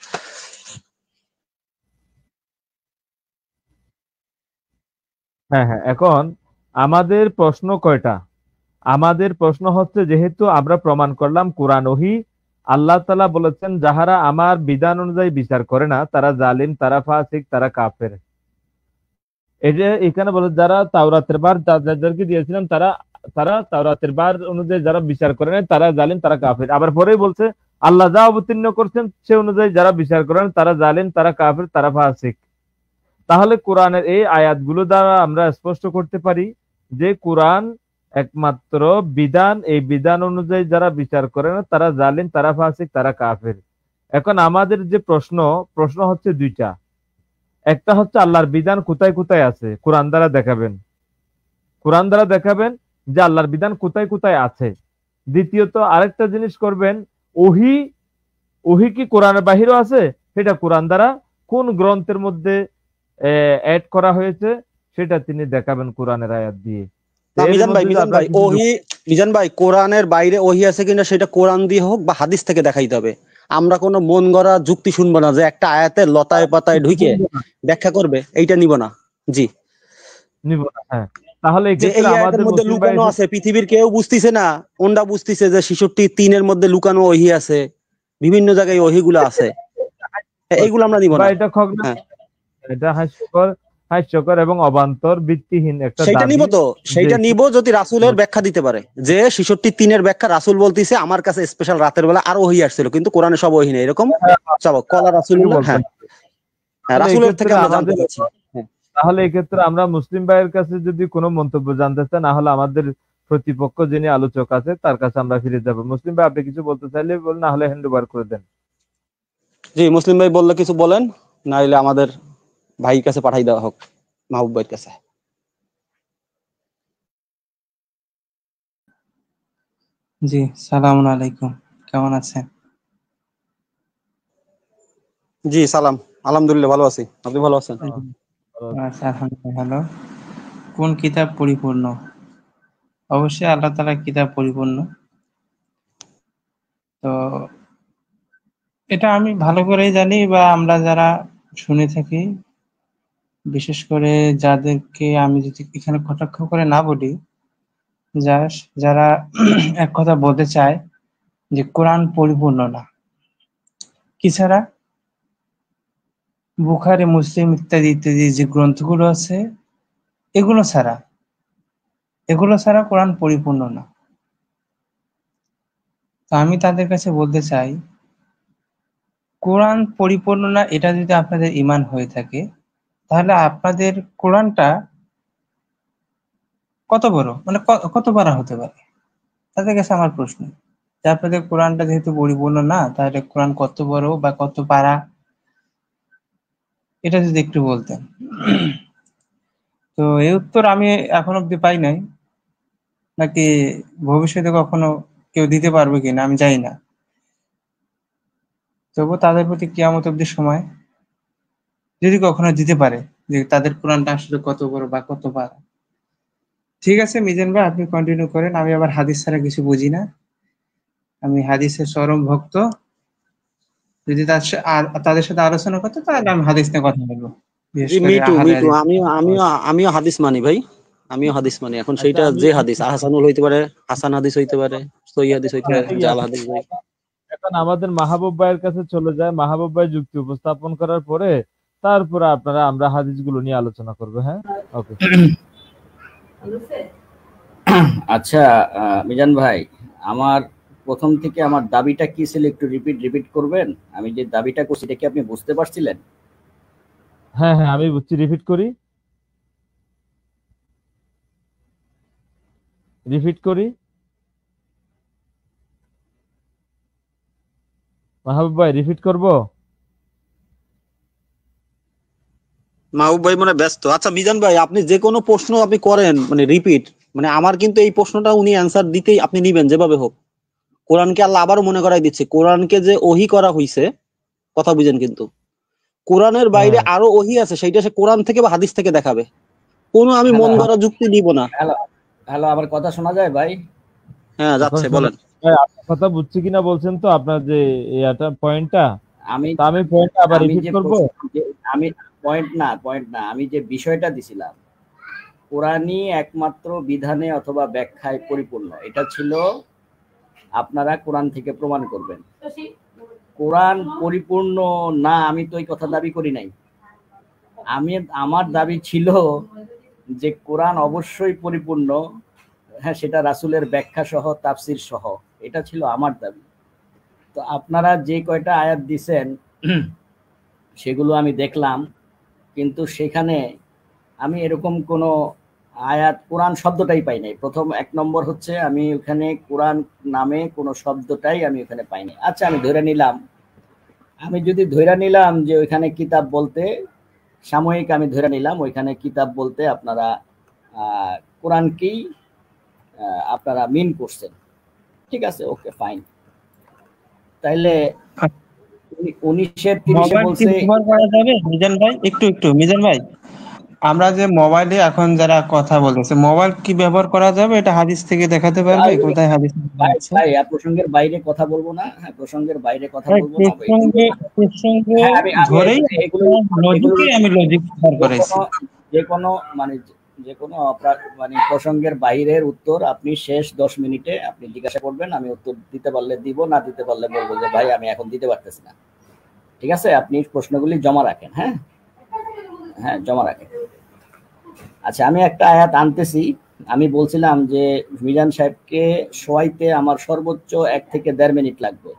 হ্যাঁ হ্যাঁ, এখন আমাদের প্রশ্ন কয়টা? আমাদের প্রশ্ন হচ্ছে, যেহেতু আমরা প্রমাণ করলাম কোরআন ওহী, আল্লাহ তাআলা বলেছেন যাহারা আমার বিধান অনুযায়ী বিচার করে না তারা জালিম, তারা ফাসিক, তারা কাফের। এই যে এখানে বলে যারা তাওরাতের বার যাদেরকে দিয়েছিলাম তারা তারা তাওরাতের বার অনুযায়ী যারা বিচার করে না তারা জালিম, তারা কাফের। আবার পরেই বলছে আল্লাহ যা অবতীর্ণ করছেন সে অনুযায়ী যারা বিচার করেন তারা জালিম, তারা কাফের, তারা ফাসিক। তাহলে কোরআনের এই আয়াতগুলো দ্বারা আমরা স্পষ্ট করতে পারি যে কোরআন একমাত্র বিধান, এই বিধান অনুযায়ী যারা বিচার করে না তারা জালিম, তারা ফাসিক, তারা কাফের। এখন আমাদের যে প্রশ্ন হচ্ছে দুইটা। একটা হচ্ছে আল্লাহর বিধান কোথায় কোথায় আছে, কোরআন দ্বারা দেখাবেন। কোরআন দ্বারা দেখাবেন যে আল্লাহর বিধান কোথায় কোথায় আছে। দ্বিতীয়ত আরেকটা জিনিস করবেন, ওহী ওহী কি কোরআনের বাহিরেও আছে, সেটা কোরআন দ্বারা কোন গ্রন্থের মধ্যে অ্যাড করা হয়েছে সেটা তিনি দেখাবেন কোরআনের আয়াত দিয়ে। মিজান ভাই কোরআনের বাইরে ওহী আছে কিনা সেটা কোরআন দিয়ে হোক বা হাদিস থেকে দেখাইতে হবে। আমরা কোনো মন গড়া যুক্তি শুনবো না যে একটা আয়াতে লতায় পাতায় ঢুকে ব্যাখ্যা করবে, এইটা নিব না। জি নিব না। হ্যাঁ, তাহলে যে এই আয়াতের মধ্যে লুকানো আছে পৃথিবীর কেউ বুঝতিছে না, ওনটা বুঝতিছে যে 66:3 মধ্যে লুকানো ওহী আছে, বিভিন্ন জায়গায় ওহীগুলো আছে, এইগুলো আমরা নিব না। এটা খগনা, এটা হাস্যকর এবং অবান্তর ভিত্তিহীন একটা দাবি। সেটা নিব তো, সেটা নিব যদি রাসূলের ব্যাখ্যা দিতে পারে যে 66:3 ব্যাখ্যা রাসূল বলতিছে আমার কাছে স্পেশাল রাতের বেলা আরো ওহী আসছিল কিন্তু কোরআনে সব ওহী নেই, এরকম সব কলা রাসূলুল্লাহ। হ্যাঁ রাসূলের থেকে আমরা জানতে পারছি। তাহলে এই ক্ষেত্রে আমরা মুসলিম ভাইয়ের কাছে যদি কোনো মন্তব্য জানতে চাই, না হলে আমাদের প্রতিপক্ষ যিনি আলোচক আছে তার কাছে আমরা ফিরে যাব। মুসলিম ভাই আপনি কিছু বলতে চাইলে বল, না হলে হ্যান্ড ওভার করে দেন। জি মুসলিম ভাই বললে কিছু বলেন, না হলে আমাদের ভাইয়ের কাছে পাঠাই দেওয়া হোক, মাহবুব ভাইয়ের কাছে। জি সালামুন আলাইকুম, কেমন আছেন? জি সালাম, আলহামদুলিল্লাহ ভালো আছি, আপনি ভালো আছেন? আচ্ছা আলহামদুলিল্লাহ ভালো। কোন কিতাব পরিপূর্ণ? অবশ্যই আল্লাহ তাআলার কিতাব পরিপূর্ণ। তো এটা আমি ভালো করেই জানি, বা আমরা যারা শুনে থাকি, বিশেষ করে যাদেরকে আমি যদি এখানে কটাক্ষ করে না বলি, যারা এক কথা বলতে চায় যে কোরআন পরিপূর্ণ না, কি ছাড়া? বুখারী, মুসলিম ইত্যাদি ইত্যাদি যে গ্রন্থগুলো আছে এগুলো ছাড়া কোরআন পরিপূর্ণ না। তো আমি তাদের কাছে বলতে চাই, কোরআন পরিপূর্ণ না এটা যদি আপনাদের ঈমান হয়ে থাকে, তাহলে আপনাদের কোরআনটা কত বড়, মানে কত পারা হতে পারে? তাদের কাছে আমার প্রশ্ন যে আপনাদের কোরআনটা যেহেতু পরিপূর্ণ না, তাহলে কোরআন কত বড় বা কত পারা, এটা যদি একটু বলতেন। তো এই উত্তর আমি এখন অব্দি পাই নাই, নাকি ভবিষ্যতে কখনো কেউ দিতে পারবে কিনা আমি জানি না। তবু তাদের প্রতি কিয়ামত অব্দি সময়, যদি কখনো দিতে পারে যে তাদের কোরআনটা আসলে কত বড় বা কত পারা। ঠিক আছে মিজান ভাই, আপনি কন্টিনিউ করেন। আমি আবার হাদিস ছাড়া কিছু বুঝি না, আমি হাদিসের চরম ভক্ত। যদি তাদের সাথে আলোচনা করতে, তাহলে আমি হাদিস নিয়ে কথা বলবো। আমিও হাদিস মানি ভাই, আমিও হাদিস মানি। এখন সেইটা যে হাদিস আহসানুল হইতে পারে, হাসান হাদিস হইতে পারে, সহিহ হাদিস হইতে পারে, জাল হাদিস ভাই। এখন আমাদের মাহবুব ভাইয়ের কাছে চলে যায়, মাহবুব ভাই যুক্তি উপস্থাপন করার পরে তারপরে আমরা হাদিসগুলো নিয়ে আলোচনা করব। হ্যাঁ ওকে। আচ্ছা মিজান ভাই, আমার প্রথম থেকে আমার দাবিটা কি ছিল একটু রিপিট করবেন? আমি যে দাবিটা করছি এটা কি আপনি বুঝতে পারছিলেন? হ্যাঁ হ্যাঁ আমি বুঝছি, রিপিট করি। মাহবুব ভাই রিপিট করব? মাহবুব ভাই মানে ব্যস্ত। আচ্ছা মিজান ভাই, আপনি যে কোনো প্রশ্ন আপনি করেন মানে রিপিট, মানে আমার কিন্তু এই প্রশ্নটা উনি অ্যান্সার দিতেই আপনি নিবেন যেভাবে হোক। কোরআনকে আল্লাহ আবারও মনে করাই দিচ্ছে, কোরআনকে যে ওহী করা হইছে, কথা বুঝেন কিন্তু কোরআনের বাইরে হ্যাঁ আরো ওহী আছে, সেইটা সে কোরআন থেকে বা হাদিস থেকে দেখাবে। কোনো আমি হ্যালো মন গড়া যুক্তি দিব না। হ্যালো হ্যালো, আমার কথা শোনা যায় ভাই? হ্যাঁ এখন যাচ্ছে, শোনেন বলেন। ভাই, আপনার কথা বুঝছি কিনা বলছেন তো, আপনার যে এটা পয়েন্টটা, আমি তা আমি পয়েন্টটা আবার আমি রিপিট যে করব। আমি পয়েন্ট না, আমি যে বিষয়টা দিছিলাম, কোরআনই একমাত্র বিধানে অথবা ব্যাখ্যায় পরিপূর্ণ, এটা ছিল। আপনারা কোরআন থেকে প্রমাণ করবেন। কোরআন পরিপূর্ণ না, আমি তো এই কথা দাবি করি নাই। আমার দাবি ছিল যে কোরআন অবশ্যই পরিপূর্ণ, হ্যাঁ, সেটা রাসূলের ব্যাখ্যা সহ তাফসির সহ, এটা ছিল আমার দাবি। তো আপনারা যে কয়টা আয়াত দিছেন সেগুলো আমি দেখলাম, কিন্তু সেখানে আমি এরকম কোনো আয়াত, কোরআন শব্দটাই পাই নাই। প্রথম এক নম্বর হচ্ছে আমি ওখানে কোরআন নামে কোনো শব্দটাই আমি ওখানে পাই নাই। আচ্ছা, আমি যদি ধরে নিলাম যে ওইখানে কিতাব বলতে সাময়িক, আমি ধরে নিলাম ওইখানে কিতাব বলতে আপনারা কোরআনকেই আপনারা মিন করছেন, ঠিক আছে, ওকে ফাইন। তাইলে 19-30 মোবাইল কি বলছে। ব্যবহার করা যাবে মিজান ভাই? একটু মিজান ভাই, আমরা যে মোবাইলে এখন যারা কথা বলতেছে, মোবাইল কি ব্যবহার করা যাবে? এটা হাদিস থেকে দেখাতে পারবে? ভাই কোথায় হাদিস ভাই আছে? ভাই, আর প্রসঙ্গের বাইরে কথা বলবো না, হ্যাঁ, প্রসঙ্গের বাইরে কথা ভাই বলবো না ভাই। প্রসঙ্গ হ্যাঁ, আমি আমি ধরেই এগুলো এগুলো লজিকে আমি লজিক ব্যবহার যে করাইছি। কোনো যে কোনো মানে যে কোনো মানে প্রসঙ্গের বাইরের উত্তর আপনি শেষ 10 মিনিটে আপনি জিজ্ঞাসা করবেন, আমি উত্তর দিতে পারলে দিব, না দিতে পারলে বলবো যে ভাই আমি এখন দিতে পারতেছি না। ঠিক আছে, আপনি প্রশ্নগুলি জমা রাখেন। হ্যাঁ হ্যাঁ, জমা রাখেন। আচ্ছা, আমি একটা আয়াত আনতেছি। আমি বলছিলাম যে মিজান সাহেবকে শোয়াইতে আমার সর্বোচ্চ 1 থেকে 1.5 মিনিট লাগবে।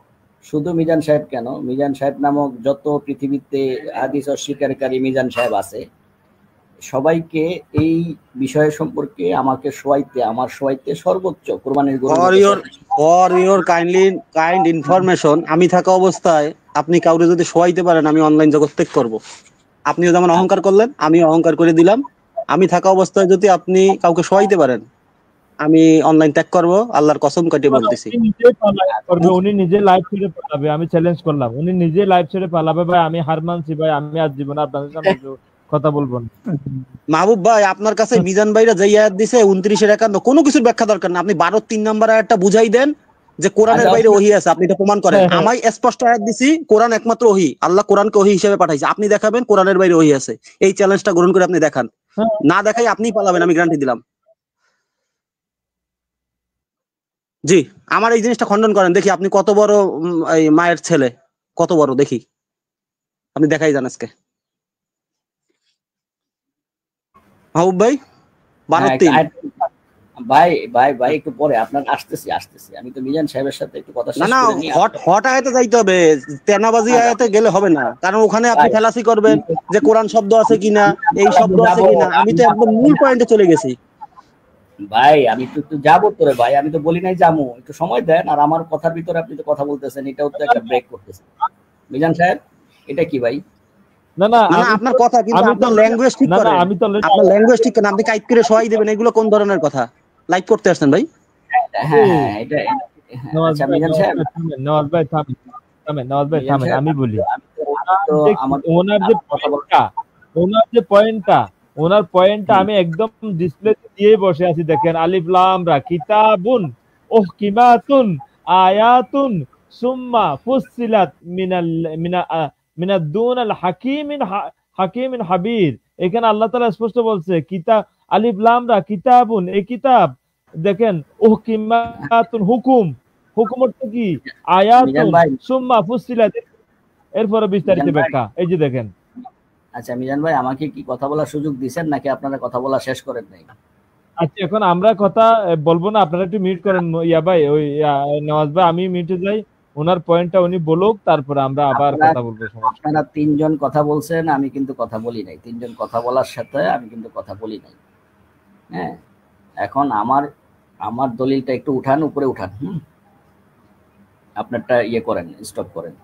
শুধু মিজান সাহেব কেন, মিজান সাহেব নামক যত পৃথিবীতে হাদিস অস্বীকারী মিজান সাহেব আছে, সবাইকে এই বিষয় সম্পর্কে আমার শোয়াইতে সর্বোচ্চ কোরবানির গরুর ফর মতো your for your kind information, আমি থাকা অবস্থায় আপনি কাউরে যদি শোয়াইতে পারেন, আমি অনলাইন জগৎ ত্যাগ করবো। আপনিও যেমন অহংকার করলেন, আমি অহংকার করে দিলাম। আমি থাকা অবস্থায় যদি আপনি কাউকে শোয়াইতে পারেন, আমি অনলাইন ত্যাগ করবো, আল্লাহর কসম কাটিয়ে বলতেছি। উনি নিজে পালায় করবে, উনি নিজে লাইভ ছেড়ে পালাবে, আমি চ্যালেঞ্জ করলাম, উনি নিজে লাইভ ছেড়ে পালাবে। ভাই আমি হার মানছি ভাই, আমি আজ জীবনে আপনাদের সামনে কথা বলবো না। মাহবুব ভাই, আপনার কাছে মিজান ভাইরা যেই আয়াত দিছে 29-51, কোনো কিছুর ব্যাখ্যা দরকার না, আপনি 12-3 নম্বর আয়াতটা বুঝাই দেন যে কোরআনের বাইরে ওহী আছে, আপনি এটা প্রমাণ করেন। হ্যাঁ হ্যাঁ আমায় স্পষ্ট আয়াত দিছি, কোরআন একমাত্র ওহী, আল্লাহ কোরআনকে ওহী হিসেবে পাঠাইছে, আপনি দেখাবেন কোরআনের বাইরে ওহী আছে। এই চ্যালেঞ্জটা গ্রহণ করে আপনি দেখান, হ্যাঁ। না দেখাই আপনিই পালাবেন, আমি গ্যারান্টি দিলাম। জি, আমার এই জিনিসটা খণ্ডন করেন, দেখি আপনি কত বড় এই মায়ের ছেলে, কত বড় দেখি, আপনি দেখাই যান আজকে। মাহবুব ভাই, হ্যাঁ, 12-3। ভাই ভাই ভাই, একটু পরে আপনার আসতেছি। আমি তো মিজান সাহেবের সাথে একটু কথা না শেষ না, করে নিই। হট হট আয়াতে যাইতে হবে, তেনাবাজি আয়াতে গেলে হবে না, কারণ ওখানে আপনি ভাই, ফেলাসি করবেন যে কোরআন শব্দ আছে কিনা, এই শব্দ আছে যাবো, কিনা। আমি তো একদম মূল পয়েন্টে চলে গেছি। ভাই আমি তো একটু যাবো তোরে ভাই, আমি তো বলি নাই যাবো, একটু সময় দেন। আর আমার কথার ভিতরে আপনি তো কথা বলতেছেন, এটাও তো একটা ব্রেক করতেছেন। মিজান সাহেব, এটা কি ভাই? না না না না, আমি আপনার কথা কিন্তু, আমি তো আপনার ল্যাঙ্গুয়েজ ঠিক না না করেন। আমি তো আপনার ল্যাঙ্গুয়েজ ঠিক করেন, আপনি কাইট করে সহাই দেবেন, এগুলো কোন ধরনের কথা? লাইক করতে আসছেন ভাই? হ্যাঁ হ্যাঁ, এটা নওয়াজ আচ্ছা ভাই, মিজান সাহেব, নওয়াজ ভাই থামেন, নওয়াজ ভাই মিজান থামেন, সাহেব, আমি বলি। আমি তো আমার ওনার যে কথা বল। পয়েন্টটা ওনার পয়েন্টটা আমি একদম ডিসপ্লে দিয়ে বসে আছি, দেখেন, আলিফ লাম রা কিতাবুন উহকিমাতুন আয়াতুন সুম্মা ফুসসিলাত মিনাদ দুনাল হাকিমিন হাবির। এখানে আল্লাহ তাআলা স্পষ্ট বলছে কিতাব, আলিফ লাম রা কিতাবুন, এই কিতাব দেখেন, উহকিমাতুন হুকুম অর্থ কি, মিজান আয়াতুন ভাই, সুম্মা ফুসসিলাত, এরপরে বিস্তারিত মিজান ভাই, ব্যাখ্যা, এই যে দেখেন। আচ্ছা মিজান ভাই, আমাকে কি কথা বলার সুযোগ দিছেন নাকি আপনারা কথা বলা শেষ করেন নাই? আচ্ছা এখন আমরা কথা বলবো না, আপনারা একটু মিউট করেন। ইয়া ভাই, ওই নওয়াজ ভাই, আমি মিউটে যাই, ওনার পয়েন্টটা উনি বলুক, তারপরে আমরা আবার আপনারা কথা বলবো, সমস্যা আপনারা 3 জন কথা বলছেন, আমি কিন্তু কথা বলি নাই। 3 জন কথা বলার সাথে আমি কিন্তু কথা বলি নাই। হ্যাঁ, এখন আমার আমার দলিলটা একটু উঠান, উপরে উঠান। আপনারটা ইয়ে করেন, স্টপ করেন।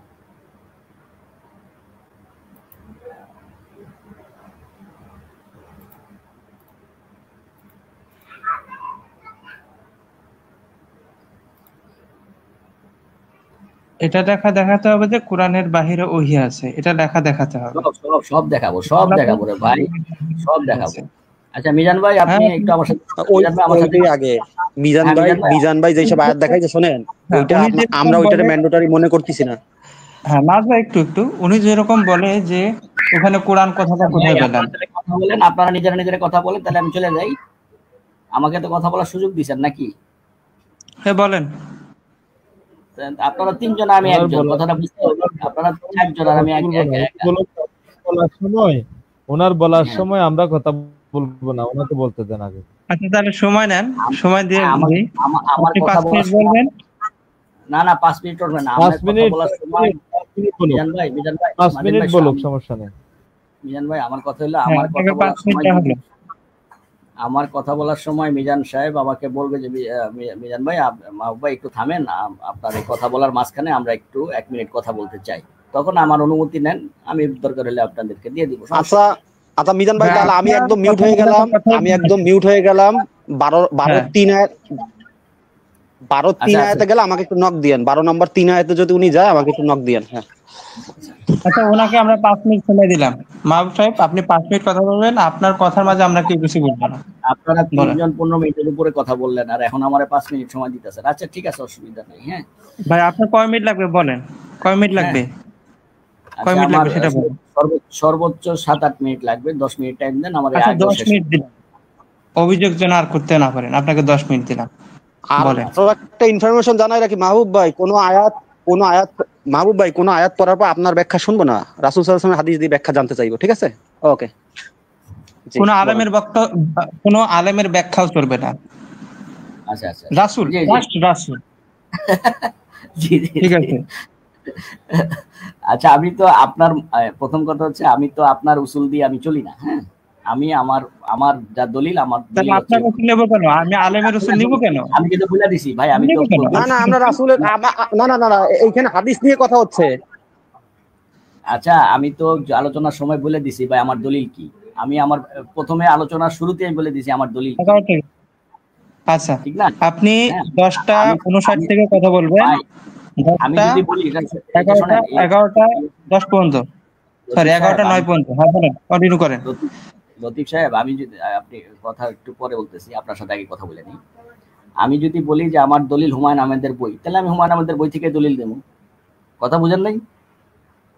এটা দেখাতে হবে যে কোরআনের বাহিরে ওহী আছে, এটা দেখাতে হবে। সব দেখাবো রে ভাই, সব দেখাবো। আচ্ছা মিজান ভাই, আপনি একটু আমার সাথে ওইটাই আগে মিজান ভাই যেসব আয়াত দেখাইছে শোনেন, ওইটা আমরা ওইটারে ম্যান্ডেটরি মনে করতেছি না। হ্যাঁ নাজ ভাই একটু উনি যেরকম বলে যে ওখানে কোরআন কথাটা কোথায় পেলেন, কথা বলেন, আপনারা নিজেরা কথা বলেন, তাহলে আমি চলে যাই। আমাকে তো কথা বলার সুযোগ দিচ্ছেন নাকি? হ্যাঁ বলেন। আপনারা তিনজন, আমি একজন, কথাটা বুঝতে হবে। আপনারা চারজন আর আমি ওনার বলার সময় আমরা কথা বলবো না, ওনাকে বলতে দেন আগে। আচ্ছা তাহলে সময় নেন, সময় দিয়ে আমার কথা বলবেন। না 5 মিনিট করবে না, 5 মিনিট বলার সময় মিজান ভাই 5 মিনিট বলুক, সমস্যা নেই। মিজান ভাই আমার কথা হলো, আমার কথা বলার সময় আমার কথা বলার সময় মিজান সাহেব আমাকে বলবে যে মিজান ভাই, মাহবুব ভাই একটু থামেন, আপনার এই কথা বলার মাঝখানে আমরা একটু 1 মিনিট কথা বলতে চাই। তখন আমার অনুমতি নেন, আমি দরকার হলে আপনাদেরকে দিয়ে দিব। আচ্ছা মিজান ভাই, তাহলে আমি একদম মিউট হয়ে গেলাম। 12-3 আয়াতে গেলে আমাকে একটু নক দিয়েন। 12 নম্বর 3 আয়াতে যদি উনি যায় আমাকে একটু নক দিয়েন। হ্যাঁ আচ্ছা, ওনাকে আমরা 5 মিনিট সময় দিলাম। মাহবুব সাহেব আপনি 5 মিনিট কথা বলবেন, আপনার কথার মাঝে আমরা কেউ কিছু বলবো না। আপনারা তিনজন 15 মিনিটের উপরে কথা বললেন, আর এখন আমারে 5 মিনিট সময় দিতেছেন। আচ্ছা ঠিক আছে, অসুবিধা নেই। হ্যাঁ ভাই, আপনার কয় মিনিট লাগবে বলেন, কয় মিনিট লাগবে? কয় মিনিট লাগবে সেটা বলুন। সর্বোচ্চ 7-8 মিনিট লাগবে, 10 মিনিট টাইম দেন আমাদের। আচ্ছা 10 মিনিট দিন, অভিযোগ যেন আর করতে না পারেন, আপনাকে 10 মিনিট দিলাম। বলেন। একটা ইনফরমেশন জানাই রাখি, মাহবুব ভাই মাহবুব ভাই কোন আয়াত পড়ার পর আপনার ব্যাখ্যা শুনবো না, রাসূল সাল্লাল্লাহু আলাইহি ওয়াসাল্লামের হাদিস দিয়ে ব্যাখ্যা জানতে চাইবো। ঠিক আছে? ওকে। কোন আলেমের ব্যাখ্যাও চলবে না। আচ্ছা রাসূল, রাসূল। জি ঠিক আছে। আচ্ছা, আমি তো আপনার প্রথম কথা হচ্ছে, আমি তো আপনার উসুল দিয়ে আমি চলি না। হ্যাঁ, আমি আমার যা দলিল, আমার দলিল আপনার উসুল নেব কেন? আমি আলেমের উসুল নিব কেন? আমি কিন্তু বলে দিছি ভাই, আমি তো না আমরা রাসূলের না এইখানে হাদিস নিয়ে কথা হচ্ছে। আচ্ছা, আমি তো আলোচনার সময় বলে দিছি ভাই আমার দলিল কি। আমি আমার প্রথমে আলোচনার শুরুতেই বলে দিছি আমার দলিল। আচ্ছা ঠিক না? আপনি 10:59 থেকে কথা বলবেন, আমি যদি বলি 11টা 10 পর্যন্ত, সরি 11টা 9 পর্যন্ত। হ্যাঁ বলেন, কন্টিনিউ করেন। লতিফ সাহেব, আমি যদি আপনি কথা একটু পরে বলতেছি, আপনার সাথে আগে কথা বলে নিই। আমি যদি বলি যে আমার দলিল হুমায়ুন আহমেদের বই, তাহলে আমি হুমায়ুন আহমেদের বই থেকে দলিল দেব। কথা বুঝেন নাই?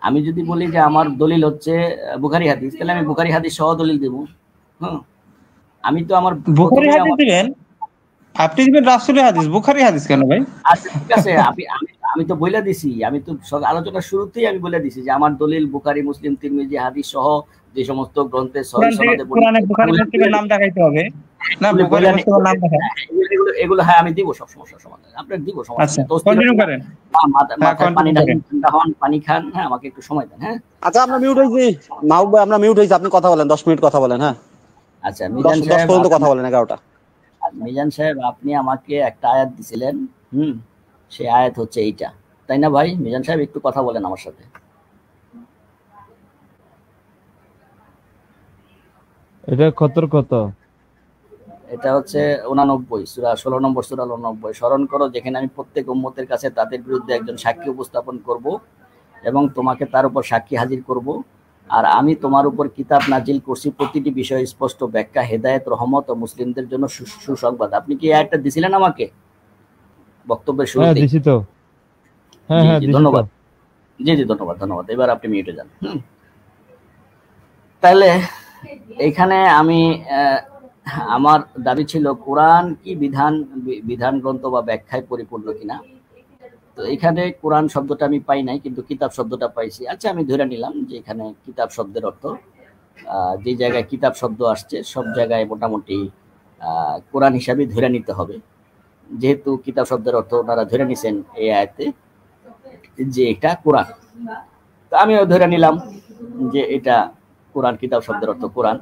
আমি যদি বলি যে আমার দলিল হচ্ছে বুখারী হাদিস, তাহলে আমি বুখারী হাদিস সহ দলিল দেব। আমি তো আমার বুখারী হাদিস দিবেন, আপনি দিবেন রাসূলের হাদিস, বুখারী হাদিস কেন ভাই? আচ্ছা ঠিক আছে, আমি তো বলে দিছি, আমি তো আলোচনার শুরুতেই আমি বলে দিছি যে আমার দলিল বুখারী, মুসলিম, তিরমিজি হাদিস সহ যে সমস্ত গ্রন্থে সহিহ সনদে কোরআনে বুখারী মুসলিমের নাম দেখাইতে হবে না, বুখারী মুসলিমের নাম দেখান। এগুলো হ্যাঁ আমি দিব, সব সমস্যার সমাধান আপনাকে দিব। সমস্যা তো কন্টিনিউ করেন। পানি খান। হ্যাঁ, আমাকে একটু সময় দেন। হ্যাঁ আচ্ছা, আমরা মিউট হইছি। মাহবুব ভাই আমরা মিউট হইছি, আপনি কথা বলেন, 10 মিনিট কথা বলেন। হ্যাঁ আচ্ছা মিজান সাহেব 10 পর্যন্ত কথা বলেন, 11টা। মিজান সাহেব, আপনি আমাকে একটা আয়াত দিছিলেন, সেই আয়াত হচ্ছে এইটা, তাই না ভাই? মিজান সাহেব একটু কথা বলেন আমার সাথে। এটা কত? এটা হচ্ছে 89 সূরা 16 নম্বর সূরা 89। স্মরণ করো, যেখানে আমি প্রত্যেক উম্মতের কাছে তাদের বিরুদ্ধে একজন সাক্ষী উপস্থাপন করব এবং তোমাকে তার উপর সাক্ষী হাজির করব, আর আমি তোমার উপর কিতাব নাজিল করছি প্রতিটি বিষয়ে স্পষ্ট ব্যাখ্যা, হেদায়েত, রহমত ও মুসলিমদের জন্য সুসংবাদ। আপনি কি এই আয়াতটা দিছিলেন আমাকে বক্তব্যের শুরুতে? হ্যাঁ দিছি তো। হ্যাঁ ধন্যবাদ। জি ধন্যবাদ। এবার আপনি মিউটে যান। তাহলে এখানে আমি আমার দাবি ছিল কোরআন কি বিধান গ্রন্থ বা ব্যাখ্যায় পরিপূর্ণ কিনা। তো এখানে কোরআন শব্দটা আমি পাই নাই, কিন্তু কিতাব শব্দটা পাইছি। আচ্ছা, আমি ধরে নিলাম যে এখানে কিতাব শব্দের অর্থ, যে জায়গায় কিতাব শব্দ আসছে সব জায়গায় মোটামুটি কোরআন হিসাবে ধরে নিতে হবে। যেহেতু কিতাব শব্দের অর্থ ওনারা ধরে নিছেন এই আয়াতে যে এটা কোরআন, তো আমিও ধরে নিলাম যে এটা কোরআন, কিতাব শব্দের অর্থ কোরআন।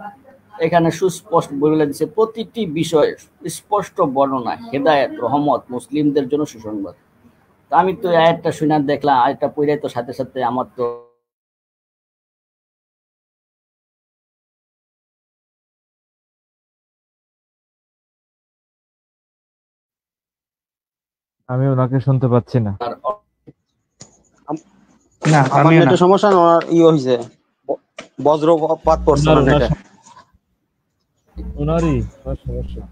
এখানে সুস্পষ্ট বলে দিচ্ছে প্রতিটি বিষয়ে স্পষ্ট বর্ণনা, হেদায়েত, রহমত, মুসলিমদের জন্য সুসংবাদ। তো আমি তো আয়াতটা শুনে দেখলাম, আয়াতটা পড়ে তো সাথে সাথে আমার তো আমি ওনাকে শুনতে পাচ্ছি না। না আমার আমিও না। নেটের সমস্যা না, ওনার হইছে বজ্রপাত পড়ছে ওনার না নেটে। ওনারই সমস্যা।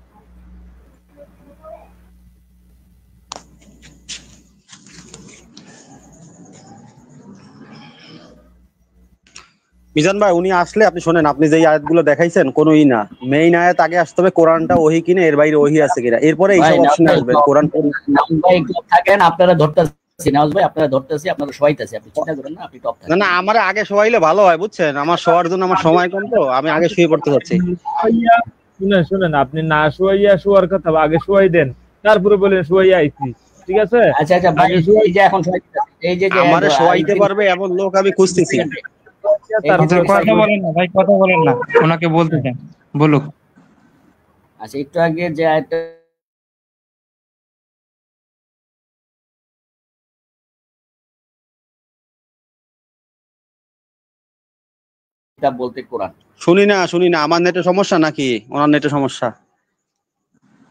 মিজান ভাই উনি আসলে আপনি শোনেন, আপনি যে আয়াতগুলো দেখাইছেন কোনো না, মেইন আয়াত আগে আসতে হবে কোরআনটা ওহি কিনা, এর বাইরে ওহি আছে কিনা, এরপরে এইসব অপশনে আসবেন। কোরআন নাম ভাই একটু থাকেন, আপনারা ধরতেছি নাওজ ভাই, আপনারা ধরতেছি, আপনারা শোয়াইতেছি, আপনি চিন্তা করেন না, আপনি টপ থাকেন। না না, আমার আগে শোয়াইলে ভালো হয় বুঝছেন, আমার শোয়ার জন্য আমার সময় কম, তো আমি আগে শুয়ে পড়তে যাচ্ছি। শুনেন, আপনি না শোয়াইয়া শোয়ার কথা আগে শোয়াই দেন, তারপরে বলেন শোয়াইয়া আইছি, ঠিক আছে? আচ্ছা আচ্ছা ভাই, এই যে এখন এই যে আমারে শোয়াইতে পারবে এমন লোক আমি খুঁজতেছি। কথা বলেন না ভাই, কথা বলেন না, ওনাকে বলতে দেন, বলুক। আচ্ছা, একটু আগে যে আয়াতটা কিতাব বলতে কোরআন। শুনি না, আমার নেটের সমস্যা নাকি ওনার নেটের সমস্যা?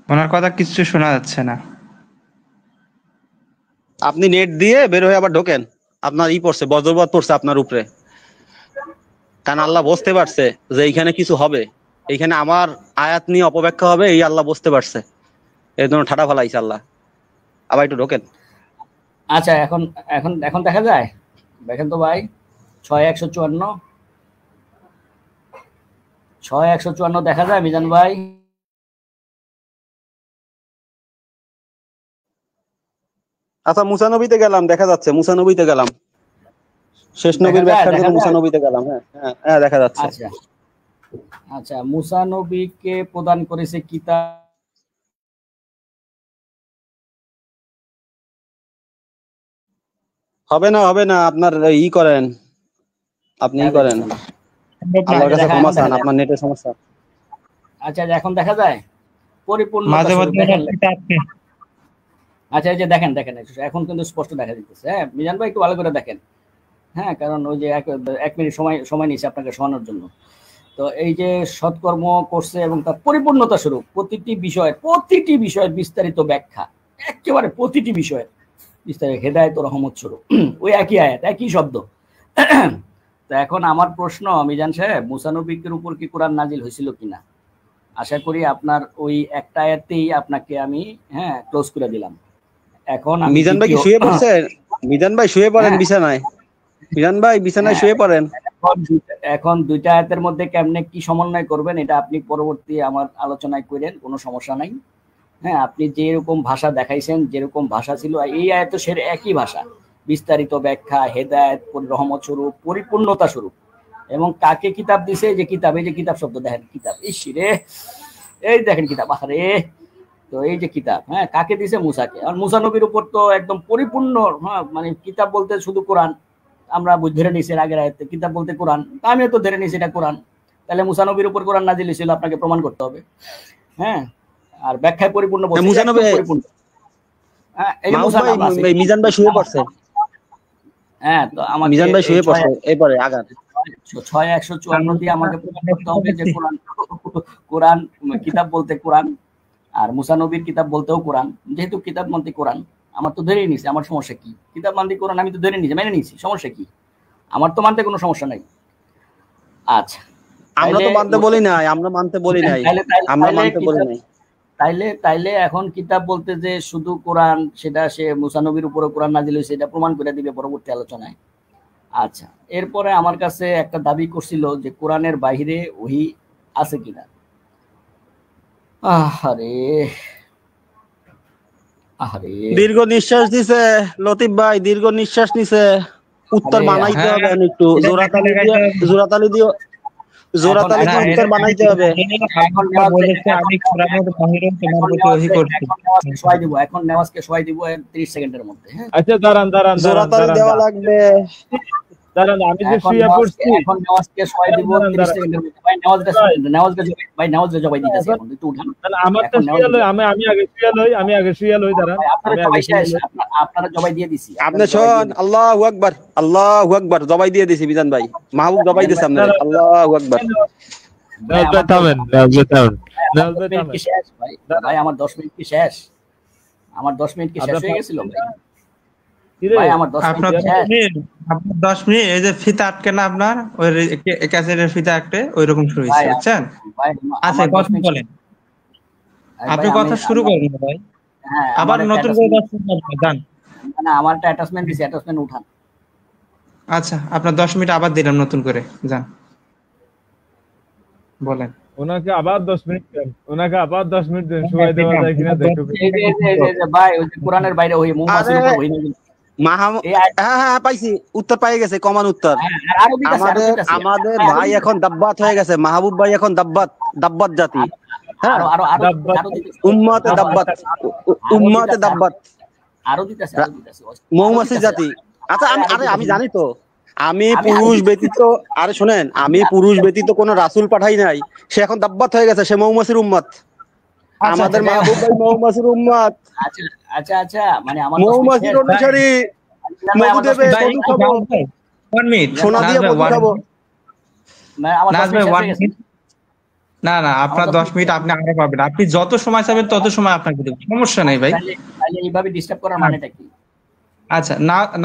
ওনার কথা কিছু শোনা যাচ্ছে না। আপনি নেট দিয়ে বের হয়ে আবার ঢোকেন, আপনার পড়ছে, বজ্রপাত পড়ছে আপনার উপরে, কারণ আল্লাহ বুঝতে পারছে যে এইখানে কিছু হবে, এইখানে আমার আয়াত নিয়ে অপব্যাখ্যা হবে, এই আল্লাহ বুঝতে পারছে, এর জন্য ঠাডা ফালাইছে আল্লাহ। আবার একটু ঢোকেন। আচ্ছা, এখন এখন এখন দেখা যায়, দেখেন তো ভাই, 6154 6154 দেখা যায় মিজান ভাই? আচ্ছা, মুসা নবীতে গেলাম, দেখা যাচ্ছে মুসা নবীতে গেলাম, শেষ নবীর ব্যাখ্যার জন্য মুসা নবীতে গেলাম। হ্যাঁ হ্যাঁ হ্যাঁ, দেখা যাচ্ছে। আচ্ছা আচ্ছা, মুসা নবীকে প্রদান করেছে কিতাব, হবে না, আপনার করেন, আপনি করেন, আল্লাহর কাছে ক্ষমা চান, আপনার নেটের সমস্যা। আচ্ছা, এখন দেখা যায় পরিপূর্ণ। মাঝে মধ্যে আচ্ছা, এই যে দেখেন এখন কিন্তু স্পষ্ট দেখা যাচ্ছে। হ্যাঁ মিজান ভাই, একটু ভালো করে দেখেন। হ্যাঁ, কারণ ওই যে এক মিনিট সময় নিয়েছে আপনাকে শোনানোর জন্য। তো এই যে সৎকর্ম করছে এবং তার পরিপূর্ণতা স্বরূপ প্রতিটি বিষয়ের বিস্তারিত ব্যাখ্যা, একেবারে প্রতিটি বিষয়ের বিস্তারিত হেদায়েত ও রহমত স্বরূপ, ওই একই আয়াত, একই শব্দ। তো এখন আমার প্রশ্ন, মিজান সাহেব, মুসা নবীর উপর কি কোরআন নাজিল হয়েছিল কিনা? আশা করি আপনার ওই একটা আয়াতেই আপনাকে আমি ক্লোজ করে দিলাম। এখন মিজান ভাই কি শুয়ে পড়ছেন? মিজান ভাই শুয়ে পড়েন বিছানায়, মিজান ভাই বিছানায় শুয়ে পড়েন। এখন দুইটা আয়াতের মধ্যে কেমনে কি সমন্বয় করবেন, এটা আপনি পরবর্তী আমার আলোচনায় করেন, কোনো সমস্যা নাই। হ্যাঁ, আপনি যেরকম ভাষা দেখাইছেন, যেরকম ভাষা ছিল এই আয়াত সের একই ভাষা, বিস্তারিত ব্যাখ্যা, হেদায়েত, রহমত স্বরূপ, পরিপূর্ণতা স্বরূপ। এবং কাকে কিতাব দিছে, যে কিতাব, এই যে কিতাব শব্দ দেখেন, কিতাব, ইসিরে এই দেখেন কিতাব, আরে তো এই যে কিতাব, হ্যাঁ, কাকে দিছে? মুসাকে। আর মুসা নবীর উপর তো একদম পরিপূর্ণ, হ্যাঁ, মানে কিতাব বলতে শুধু কোরআন, আমরা ধরে নিয়েছি আগের আয়াতে কিতাব বলতে কোরআন, আমিও তো ধরে নিয়েছি এটা কোরআন। তাহলে মুসা নবীর উপর কোরআন নাজিল হয়েছিল, আপনাকে প্রমাণ করতে হবে। হ্যাঁ, আর ব্যাখ্যায় পরিপূর্ণ বলতে মুসা নবী পরিপূর্ণ। হ্যাঁ, এই যে মুসা নাম আছে, মিজান ভাই শুয়ে পড়ছে। হ্যাঁ, তো আমাকে মিজান ভাই শুয়ে পড়ছে, এরপরে আগান। 6154 দিয়ে আমাকে প্রমাণ করতে হবে যে কোরআন কিতাব বলতে কোরআন, আর মুসা নবীর কিতাব বলতেও কোরআন। যেহেতু কিতাব মানতে কোরআন, আমার তো ধরে নিয়েছি, আমার সমস্যা কি? কিতাব মানতে কোরআন আমি তো ধরে নিয়েছি, মেনে নিয়েছি, সমস্যা কি? আমার তো মানতে কোনো সমস্যা নাই। আচ্ছা, আমরা তো মানতে বলি নাই, আমরা মানতে বলি নাই, আমরা মানতে বলি নাই। তাইলে এখন কিতাব বলতে যে শুধু কোরআন, সেটা সে মুসা নবীর উপরে কোরআন নাজিল হয়েছে, এটা প্রমাণ করে দিবে পরবর্তী আলোচনায়। আচ্ছা, এরপরে আমার কাছে একটা দাবি করছিল যে কোরআনের বাইরে ওহী আছে কিনা। আহারে দীর্ঘ নিঃশ্বাস দিছে লতিফ ভাই, দীর্ঘ নিঃশ্বাস নিছে। উত্তর বানাইতে হবে, একটু জোরাতালি দিয়ে উত্তর বানাইতে হবে। এখন নেওয়াজকে শোয়াই দিব 30 সেকেন্ডের মধ্যে। আচ্ছা, দাঁড়ান, জোরাতালি দেওয়া লাগবে। দাঁড়ান, আমি যে শুয়ে পড়ছি, এখন নেওয়াজকে শোয়াই দিব 30 সেকেন্ডের মধ্যে। ভাই নেওয়াজকে জবাই দিতেছি, এখন একটু উঠান। তাহলে আমারটা শুয়ে লই, আমি আগে শুয়ে লই, দাঁড়ান। আপনারা জবাই দিয়ে দিছি। আপনি শোন, আল্লাহু আকবার, আল্লাহু আকবার, জবাই দিয়ে দিছি মিজান ভাই, মাহবুব জবাই দিছে আপনারা, আল্লাহু আকবার। ভাই আমার 10 মিনিট কি শেষ? আমার 10 মিনিট কি শেষ হয়ে গেছিল ভাই? ভাই আমার 10 আপনার মিনিট 10 মিনিট, আপনার 10 মিনিট এই যে ফিতা আটকে না আপনার ওই ক্যাসেটের ফিতা আটকে ওইরকম শুরু ভাই হয়েছে, বুঝছেন? ভাই আচ্ছা, আমার 10 কথা মিনিট বলেন, ভাই আপনি আমি কথা শুরু করেন না ভাই, হ্যাঁ আবার আমার একটা নতুন করে 10 মিনিট যান। না আমার একটা অ্যাটাচমেন্ট দিছি, অ্যাটাচমেন্ট উঠান। আচ্ছা, আপনার 10 মিনিট আবার দিলাম নতুন করে, যান বলেন। ওনাকে আবার 10 মিনিট দেন, ওনাকে আবার 10 মিনিট দেন, সময় দেওয়া যায় কিনা দেখো। এই যে ভাই ওই যে কোরআনের বাইরে ওই মৌমাছির উপর হই না কিন্তু। এই হ্যাঁ পাইছি, উত্তর পাই গেছে, কমান উত্তর। আরো দিতাছে, আরো আমাদের দিতাছে। আমাদের ভাই এখন দাব্বাত হয়ে গেছে, মাহবুব ভাই এখন দাব্বাত জাতি। হ্যাঁ, আরো আরো আরো আরো দিতাছে। উম্মতে দাব্বাত, উম্মতে দাব্বাত, আরো দিতাছে, আরো দিতাছে। মৌমাছি জাতি। আচ্ছা আমি জানি তো, আমি পুরুষ ব্যতীত, আরে শোনেন, আমি পুরুষ ব্যতীত কোনো রাসূল পাঠাই নাই, সে এখন দাব্বাত হয়ে গেছে, সে মৌমাছির উম্মত। আমাদের মাহবুব ভাই মৌমাছির উম্মত। আচ্ছা আচ্ছা আচ্ছা, মানে আমার মৌমাছির অনুসারী, মধু দেবে, মধু খাবো, 1 মিনিট, সোনা দিয়ে মধু খাবো। নাজ ভাই 1 মিনিট। না না, আপনার 10 মিনিট আপনি আগে পাবেন, আপনি যত সময় চাইবেন তত সময় আপনাকে দেব, সমস্যা নেই ভাই। তাহলে এইভাবে ডিস্টার্ব করার মানেটা কি? আচ্ছা,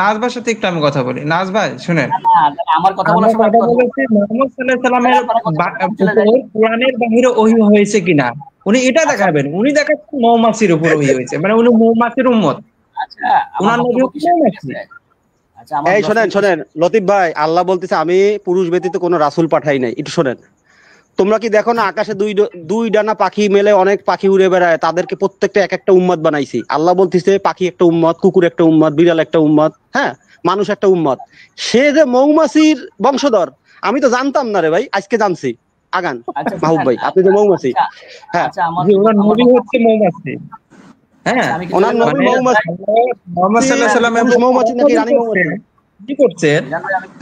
নাজ ভাইয়ের সাথে একটু আমি কথা বলি। নাজ ভাই শুনেন, আমার কথা বলার সময় মুহাম্মদ সাল্লাল্লাহু আলাইহি ওয়াসাল্লামের কোরআনের বাহিরে ওহী হয়েছে কিনা উনি এটা দেখাবেন। উনি দেখাচ্ছেন মৌমাছির উপর ওহী হয়েছে, মানে উনি মৌমাছির উম্মত। আচ্ছা উনার নবী মৌমাছি। আচ্ছা আমার এই শোনেন লতিফ ভাই, আল্লাহ বলতেছে আমি পুরুষ ব্যতীত কোনো রাসূল পাঠাই নাই। একটু শোনেন, তোমরা কি দেখো না আকাশে দুই ডানা পাখি মেলে অনেক পাখি উড়ে বেড়ায়, তাদেরকে প্রত্যেকটা এক একটা উম্মত বানাইছি। আল্লাহ বলতেছে পাখি একটা উম্মত, কুকুর একটা উম্মত, বিড়াল একটা উম্মত, হ্যাঁ, মানুষ একটা উম্মত। সে যে মৌমাছির বংশধর আমি তো জানতাম না রে ভাই, আজকে জানছি। আগান মাহবুব ভাই, আপনি যে মৌমাছি। হ্যাঁ, আচ্ছা আমার ওনার নবী হচ্ছে মৌমাছি। হ্যাঁ, ওনার নবী মৌমাছি। মুহাম্মদ সাল্লাল্লাহু আলাইহি ওয়াসাল্লাম পুরুষ মৌমাছি নাকি রানী মৌমাছি? কি করছেন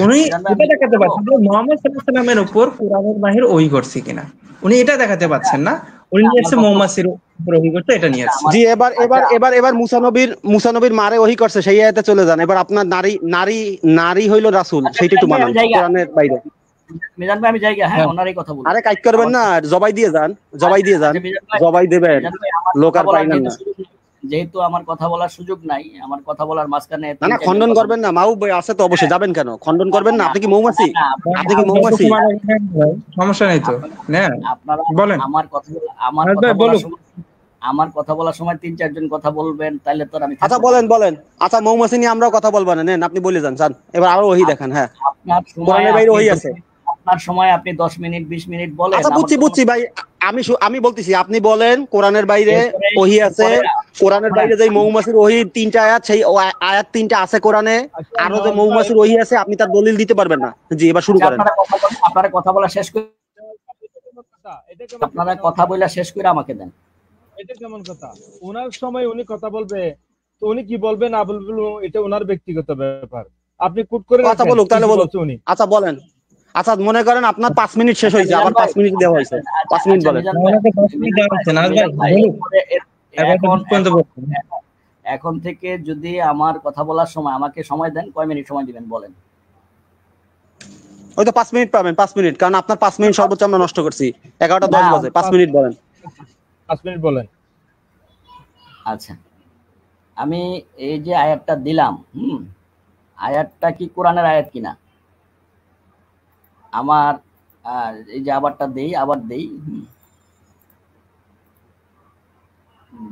উনি এটা দেখাতে পারছেন যে মুহাম্মদ সাল্লাল্লাহু আলাইহি ওয়াসাল্লামের উপর কোরআনের বাহির ওহী করছে কিনা, উনি এটা দেখাতে পারছেন না। উনি নিয়ে এসে মৌমাছির উপর ওহী করতে, এটা নিয়ে আসছে। জি, এবার মুসা নবীর মারে ওহী করছে, সেই আয়াতে চলে যান। এবার আপনার নারী হইল রাসূল, সেইটা একটু মানান কোরআনের বাইরে। মিজান ভাই আমি জায়গা, হ্যাঁ ওনারই কথা বলবো। আরে কাজ করবেন না, জবাই দিয়ে যান, জবাই দেবেন, লোক আর পাইলেন না। যেহেতু আমার কথা বলার সুযোগ নাই, আমার কথা বলার মাঝখানে না খণ্ডন করবেন না, মাহবুব ভাই আছে তো অবশ্যই, যাবেন কেন? খণ্ডন করবেন না। আপনি কি মৌমাছি? আপনি কি মৌমাছি? সমস্যা নেই তো, না বলেন। আমার কথা বলার সময় 3-4 জন কথা বলবেন, তাহলে তো আমি আচ্ছা বলেন। আচ্ছা, মৌমাছি নিয়ে আমরাও কথা বলবো না, নেন আপনি বলে যান। এবার আরো ওহী দেখান। হ্যাঁ, কোরআনের বাইরে ওহী আছে। আপনার সময় আপনি 10 মিনিট 20 মিনিট বলেন। আচ্ছা বুঝছি ভাই, আমি বলতেছি, আপনি বলেন কোরআনের বাইরে ওহী আছে। কোরআনের বাইরে যে মৌমাছির ওহী 3টা আয়াত, সেই আয়াত 3টা আছে কোরআনে। আরো যে মৌমাছির ওহী আছে, আপনি তার দলিল দিতে পারবেন না। জি, এবার শুরু করেন। আপনারা কথা বলা শেষ করে, আপনারা কথা বলা শেষ করে আমাকে দেন। এটা কেমন কথা? ওনার সময় উনি কথা বলবে, তো উনি কি বলবে না বলবে এটা ওনার ব্যক্তিগত ব্যাপার। আপনি কুট করে কথা বলুক, তাহলে বলুক। আচ্ছা বলেন। আচ্ছা মনে করেন আপনার 5 মিনিট শেষ হয়েছে, আবার 5 মিনিট দেওয়া হয়েছে। 5 মিনিট বলেন। এখন থেকে যদি আমার কথা বলার সময় আমাকে সময় দেন, কয় মিনিট সময় দিবেন বলেন? ওই তো 5 মিনিট পাবেন, 5 মিনিট, কারণ আপনার 5 মিনিট সর্বোচ্চ আমরা নষ্ট করছি। 11টা 10 বাজে। 5 মিনিট বলেন। 5 মিনিট বলেন। আচ্ছা, আমি এই যে আয়াতটা দিলাম, আয়াতটা কি কোরআনের আয়াত কিনা? আমার এই যে আবার দেই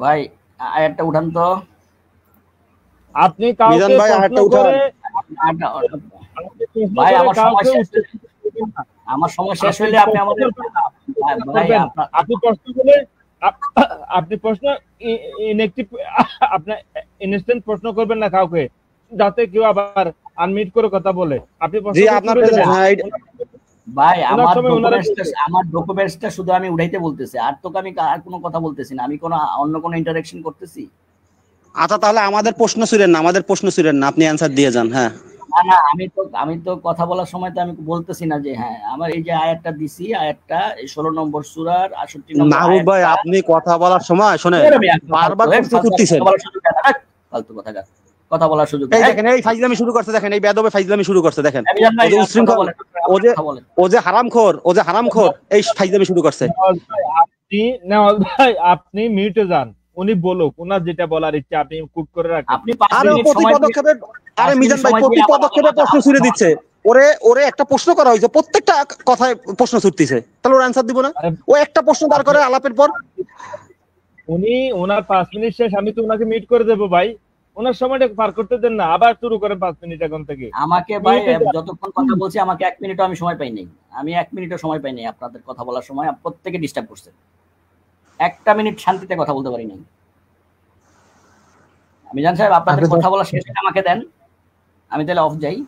ভাই, আয়াতটা উঠান তো। আপনি কাউকে ভাই আয়াতটা উঠান। ভাই আমার সময় শেষ হইলে আপনি আমাদের আপনি প্রশ্ন বলে আপনি প্রশ্ন ইনএক্টিভ, আপনি ইনস্ট্যান্ট প্রশ্ন করবেন না কাউকে, যাতে কেউ আবার আনমিউট করে কথা বলে। আপনি জি, আপনার ভাই আমার ডকুমেন্টসটা শুধু আমি উঠাইতে বলতেছি, আর তো আমি আর কোনো কথা বলতেছি না, আমি কোনো অন্য কোনো ইন্টারঅ্যাকশন করতেছি। আচ্ছা তাহলে আমাদের প্রশ্ন ছিলেন না, আপনি অ্যানসার দিয়ে যান। হ্যাঁ না, আমি তো কথা বলার সময় তো আমি বলতেছি না যে হ্যাঁ আমার এই যে আয়াতটা দিছি, আয়াতটা 16 নম্বর সূরার 68 নম্বর। মাহবুব ভাই আপনি কথা বলার সময় শুনেন, বারবার প্রশ্ন করতেছেন, ফালতু কথা বলার সুযোগ। এই দেখেন, এই ফাইজলামি শুরু করছে, দেখেন এই বেয়াদবে ফাইজলামি শুরু করছে, দেখেন ও যে হারামখোর, এই ফাইজলামি শুরু করছে। আপনি মিউটে যান, উনি বলুক, ওনার যেটা বলার ইচ্ছা আপনি কুট করে রাখেন। আপনি 5 আরে মিনিট প্রতি সময় পদক্ষেপে, আরে মিজান ভাই সময় প্রতি দিয়ে পদক্ষেপে প্রশ্ন ছুড়ে দিচ্ছে। ওরে একটা প্রশ্ন করা হয়েছে, প্রত্যেকটা কথায় প্রশ্ন ছুটতেছে, তাহলে ওর অ্যান্সার দিব না? আরে ও একটা প্রশ্ন দাঁড় করে আলাপের পর। উনি ওনার 5 মিনিট শেষ, আমি তো ওনাকে মিট করে দেবো ভাই। ওনার সময়টা পার করতে দেন না, আবার শুরু করেন 5 মিনিট এখন থেকে। আমাকে ভাই যতক্ষণ কথা বলছি আমাকে 1 মিনিটও আমি সময় পাই নাই। আমি 1 মিনিটও সময় পাই নাই আপনাদের কথা বলার সময়। প্রত্যেকে ডিস্টার্ব করছে। 1টা মিনিট শান্তিতে কথা বলতে পারি নাই। মিজান সাহেব আপনাদের কথা বলা শেষ আমাকে দেন, আমি তাহলে অফ যাই।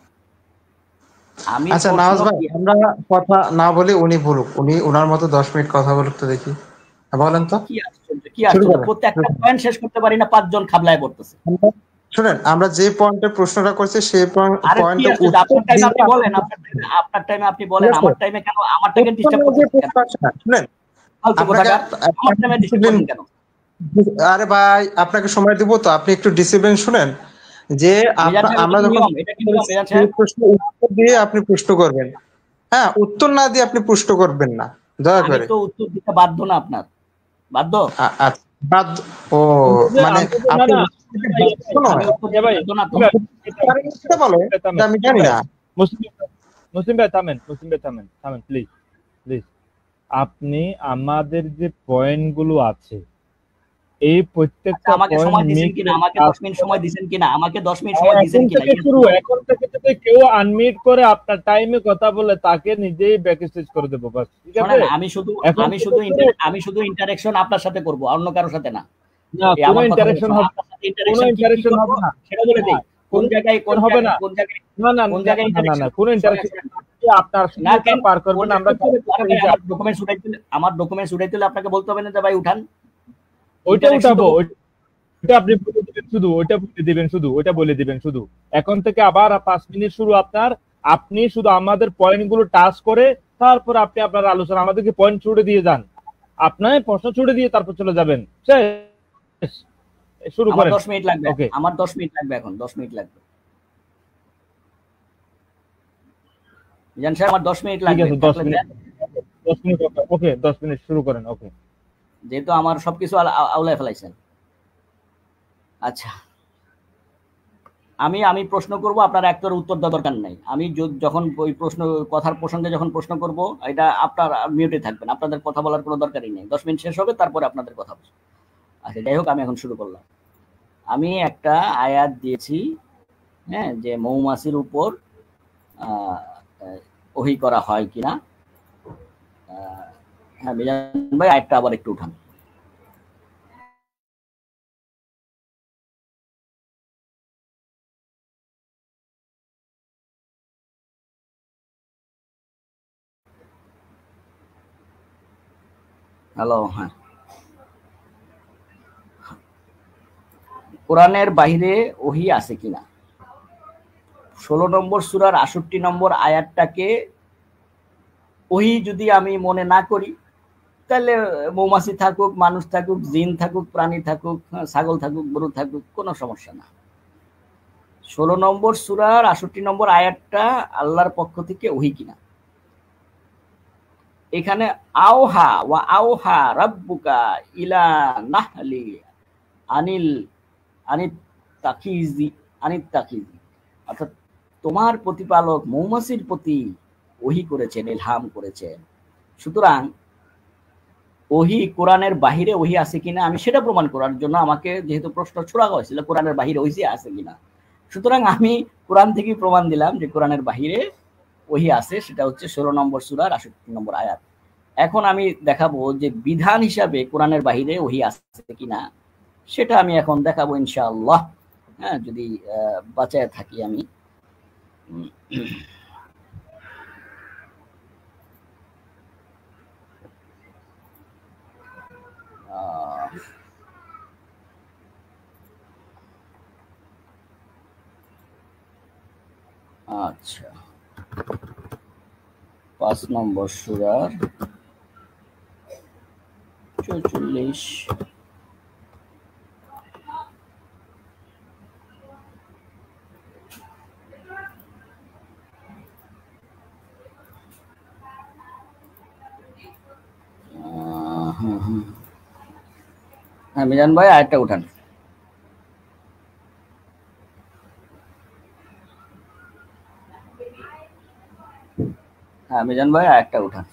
আমি আচ্ছা নওয়াজ ভাই, আমরা কথা না বলে উনি বলুক, উনি ওনার মতো 10 মিনিট কথা বলুক তো দেখি। বলেন তো কি আশ্চর্য, প্রত্যেকটা পয়েন্ট শেষ করতে পারি না, 5 জন খাবলায় পড়তেছে। শুনেন, আমরা যে পয়েন্টে প্রশ্নটা করছি সেই পয়েন্টে আপনি বলেন, আপনার টাইমে আপনি বলেন, আমার টাইমে কেন আমারটাকে ডিস্টার্ব করতেছেন? শুনেন, আরে ভাই আপনাকে সময় দিব তো, আপনি একটু ডিসিপ্লিন শুনেন যে আমরা যখন উত্তর দিয়ে আপনি প্রশ্ন করবেন, হ্যাঁ উত্তর না দিয়ে আপনি প্রশ্ন করবেন না দয়া করে। আমি তো উত্তর দিতে বাধ্য না, আপনার বাধ্য? বাধ্য? ও মানে আমি জানি না। মুসলিম ভাই থামেন, প্লিজ প্লিজ। আপনি আমাদের যে পয়েন্ট গুলো আছে এই প্রত্যেকটা আমাকে সময় দিবেন কিনা, আমাকে 10 মিনিট সময় দিবেন কিনা, আমাকে 10 মিনিট সময় দিবেন কিনা? এখন থেকে যদি কেউ আনমিউট করে আপনার টাইমে কথা বলে তাকে নিজেই ব্যাকস্টেজ করে দেব, বাস। ঠিক আছে? আমি শুধু ইন্টারেকশন আপনার সাথে করব, অন্য কারোর সাথে না। না, কোনো ইন্টারেকশন হবে না, কোনো ইন্টারেকশন হবে না, সেটা বলে দেই। কোন জায়গায় কোন হবে না, কোন জায়গায় না, কোনো ইন্টারেকশন আপনার সাথে পার করবেন। আমরা আমার ডকুমেন্টস উঠাইতে হলে আপনাকে বলতে হবে না যে ভাই উঠান, ওইটা উঠাবো, ওইটা আপনি বলে দিবেন শুধু, ওইটা বলে দিবেন শুধু। এখন থেকে আবার 5 মিনিট শুরু আপনার। আপনি শুধু আমাদের পয়েন্ট গুলো টাচ করে তারপর আপনি আপনার আলোচনা আমাদেরকে পয়েন্ট ছুড়ে দিয়ে যান, আপনার প্রশ্ন ছুড়ে দিয়ে তারপর চলে যাবেন। শুরু করেন। 10 মিনিট লাগবে, আমার 10 মিনিট লাগবে, এখন 10 মিনিট লাগবে। মিজান সাহেব আমার 10 মিনিট লাগবে। 10 মিনিট ওকে, 10 মিনিট শুরু করেন। ওকে, যেহেতু আমার সবকিছু আউলায় ফেলাইছেন। আচ্ছা, আমি প্রশ্ন করব, আপনার একটার উত্তর দেওয়ার দরকার নাই। আমি যখন ওই প্রশ্ন কথার প্রসঙ্গে যখন প্রশ্ন করব, এটা আপনার মিউটে থাকবেন, আপনাদের কথা বলার কোনো দরকারই নেই। 10 মিনিট শেষ হবে, তারপরে আপনাদের কথা বলবো। আচ্ছা যাই হোক, আমি এখন শুরু করলাম। আমি একটা আয়াত দিয়েছি, হ্যাঁ, যে মৌমাছির উপর ওহী করা হয় কিনা। হ্যাঁ মিজান ভাই, আয়াতটা আবার একটু উঠান। হ্যালো, হ্যাঁ। কোরআনের বাইরে ওহী আছে কিনা? 16 নম্বর সূরার 68 নম্বর আয়াতটাকে ওহী যদি আমি মনে না করি, তাহলে মৌমাছি থাকুক, মানুষ থাকুক, জিন থাকুক, প্রাণী থাকুক, ছাগল থাকুক, গরু থাকুক, কোনো সমস্যা না। 16 নম্বর সূরার 68 নম্বর আয়াতটা আল্লাহর পক্ষ থেকে ওহী কিনা। এখানে আওহা ওয়া আওহা রাব্বুকা ইলা নাহলি আনিত তাকিজি, অর্থাৎ তোমার প্রতিপালক মৌমাছির প্রতি ওহী করেছেন, ইলহাম করেছেন। সুতরাং ওহী কোরআনের বাহিরে ওহী আছে কিনা, আমি সেটা প্রমাণ করার জন্য আমাকে যেহেতু প্রশ্ন ছোড়া হয়েছিল কোরআনের বাহিরে ওহী আছে কিনা, সুতরাং আমি কোরআন থেকে প্রমাণ দিলাম যে কোরআনের বাহিরে ওহী আছে। সেটা হচ্ছে 16 নম্বর সূরার 68 নম্বর আয়াত। এখন আমি দেখাবো যে বিধান হিসাবে কোরআনের বাহিরে ওহী আছে কিনা, সেটা আমি এখন দেখাবো ইনশাআল্লাহ। হ্যাঁ, যদি বাঁচায় থাকি আমি। আচ্ছা, 5 নম্বর সূরার 44। হ্যাঁ মিজান ভাই আরেকটা উঠান। হ্যাঁ মিজান ভাই আরেকটা উঠান।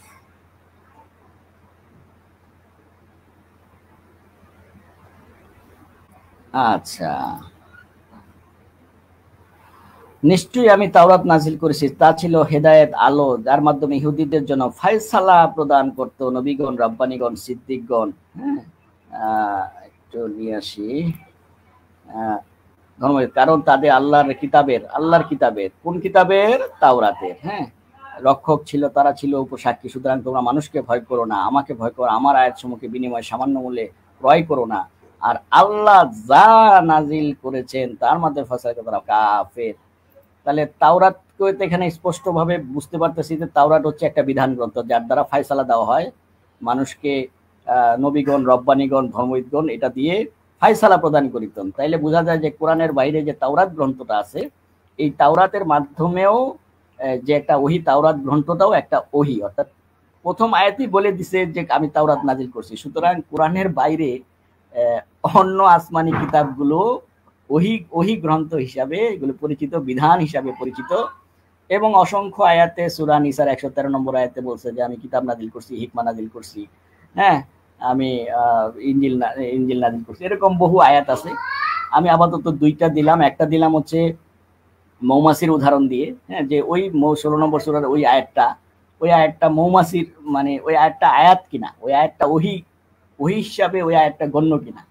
আচ্ছা, নিশ্চয়ই আমি তাওরাত নাজিল করেছি, তা ছিল হেদায়েত আলো, যার মাধ্যমে ইহুদিদের জন্য ফায়সালা প্রদান করত নবীগণ, রব্বানীগণ, সিদ্দিকগণ। হ্যাঁ, একটু নিয়ে আসি। কারণ তাদের আল্লাহর কিতাবের কোন কিতাবের? তাওরাতের। হ্যাঁ, রক্ষক ছিল, তারা ছিল উপসাক্ষী। সুতরাং তোমরা মানুষকে ভয় করো না, আমাকে ভয় করো, আমার আয়াতসমূহকে বিনিময়ে সামান্য মূল্যে ক্রয় করো না। আর আল্লাহ যা নাজিল করেছেন তার মধ্যে ফসল তারা কাফের। তাহলে তাওরাত এখানে স্পষ্ট ভাবে বুঝতে পারতেছি যে তাওরাত হচ্ছে একটা বিধান গ্রন্থ, যার দ্বারা ফায়সালা দেওয়া হয় মানুষকে। নবীগণ, রব্বানীগণ, ধর্মবিদগণ এটা দিয়ে ফায়সালা প্রদান করিতেন। তাইলে বোঝা যায় যে কোরআনের বাইরে যে তাওরাত গ্রন্থটা আছে, এই তাওরাতের মাধ্যমেও যে একটা ওহি, তাওরাত গ্রন্থটাও একটা ওহি। অর্থাৎ প্রথম আয়াতই বলে দিছে যে আমি তাওরাত নাজিল করছি। সুতরাং কোরআনের বাইরে অন্য আসমানি কিতাবগুলো ওহি গ্রন্থ হিসাবে এগুলো পরিচিত, বিধান হিসাবে পরিচিত। এবং অসংখ্য আয়াতে, সূরা নিসার 113 নম্বর আয়াতে বলছে যে আমি কিতাব নাজিল করছি, হিকমা নাজিল করছি, হ্যাঁ আমি ইনজিল নাজিল করছি। এরকম বহু আয়াত আছে। আমি আপাতত দুইটা দিলাম। একটা দিলাম হচ্ছে মৌমাছির উদাহরণ দিয়ে, হ্যাঁ, যে ওই 16 নম্বর সূরার ওই আয়াতটা মৌমাছির, মানে ওই আয়াতটা আয়াত কিনা, ওই আয়াতটা ওহি হিসাবে ওই আয়াতটা গণ্য কিনা।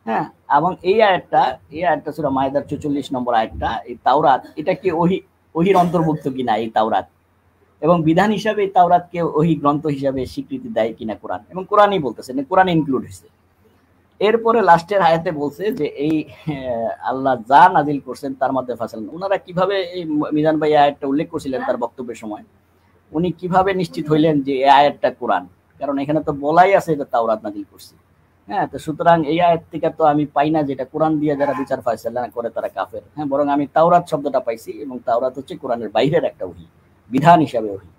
হ্যাঁ, এবং এই আয়াতটা সূরা মায়েদার 44 নম্বর আয়াতটা, এই তাওরাত, এটা কি ওহির অন্তর্ভুক্ত কিনা এই তাওরাত, এবং বিধান হিসাবে এই তাওরাতকে ওহি গ্রন্থ হিসাবে স্বীকৃতি দেয় কিনা কোরআন। এবং কোরআনই বলতেছে, কোরআন ইনক্লুড হয়েছে। এরপরে লাস্টের আয়াতে বলছে যে এই আল্লাহ যা নাজিল করছেন তার মধ্যে ফাসাল। ওনারা কিভাবে, এই মিজান ভাই আয়াতটা উল্লেখ করছিলেন তার বক্তব্যের সময়, উনি কিভাবে নিশ্চিত হইলেন যে এই আয়াতটা কোরআন? কারণ এখানে তো বলাই আছে এটা তাওরাত নাজিল করছে। হ্যাঁ, তো সুতরাং এই আয়াত থেকে তো আমি পাই না যেটা কোরআন দিয়ে যারা বিচার ফায়সালা করে তারা কাফের। হ্যাঁ, বরং আমি তাওরাত শব্দটা পাইছি, এবং তাওরাত হচ্ছে কোরআনের বাইরের একটা ওহি, বিধান হিসাবে ওহি।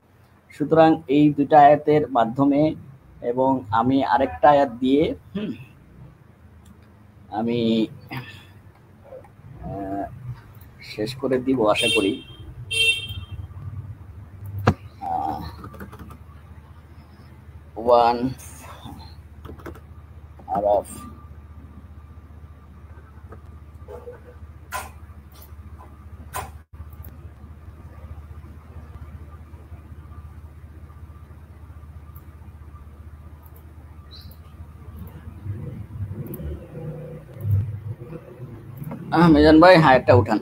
সুতরাং এই দুইটা আয়াতের মাধ্যমে, এবং আমি আরেকটা আয়াত দিয়ে আমি শেষ করে দিব আশা করি। ওয়ান আরাফ মিজান ভাই হ্যাঁ একটা উঠান।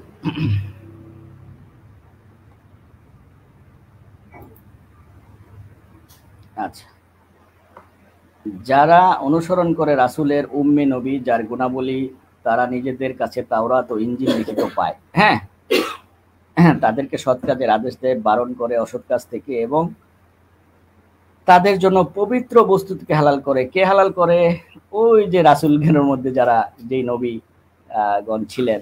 আচ্ছা, যারা অনুসরণ করে রাসূলের উম্মে নবী, যার গুণাবলী তারা নিজেদের কাছে তাওরাত ও ইনজিল লিখিত পায়, হ্যাঁ, তাদেরকে সৎ কাজের আদেশ দেয়, বারণ করে অসৎ কাজ থেকে, এবং তাদের জন্য পবিত্র বস্তু থেকে হালাল করে। কে হালাল করে? ওই যে রাসূলগণের মধ্যে যারা, যেই নবী গণ ছিলেন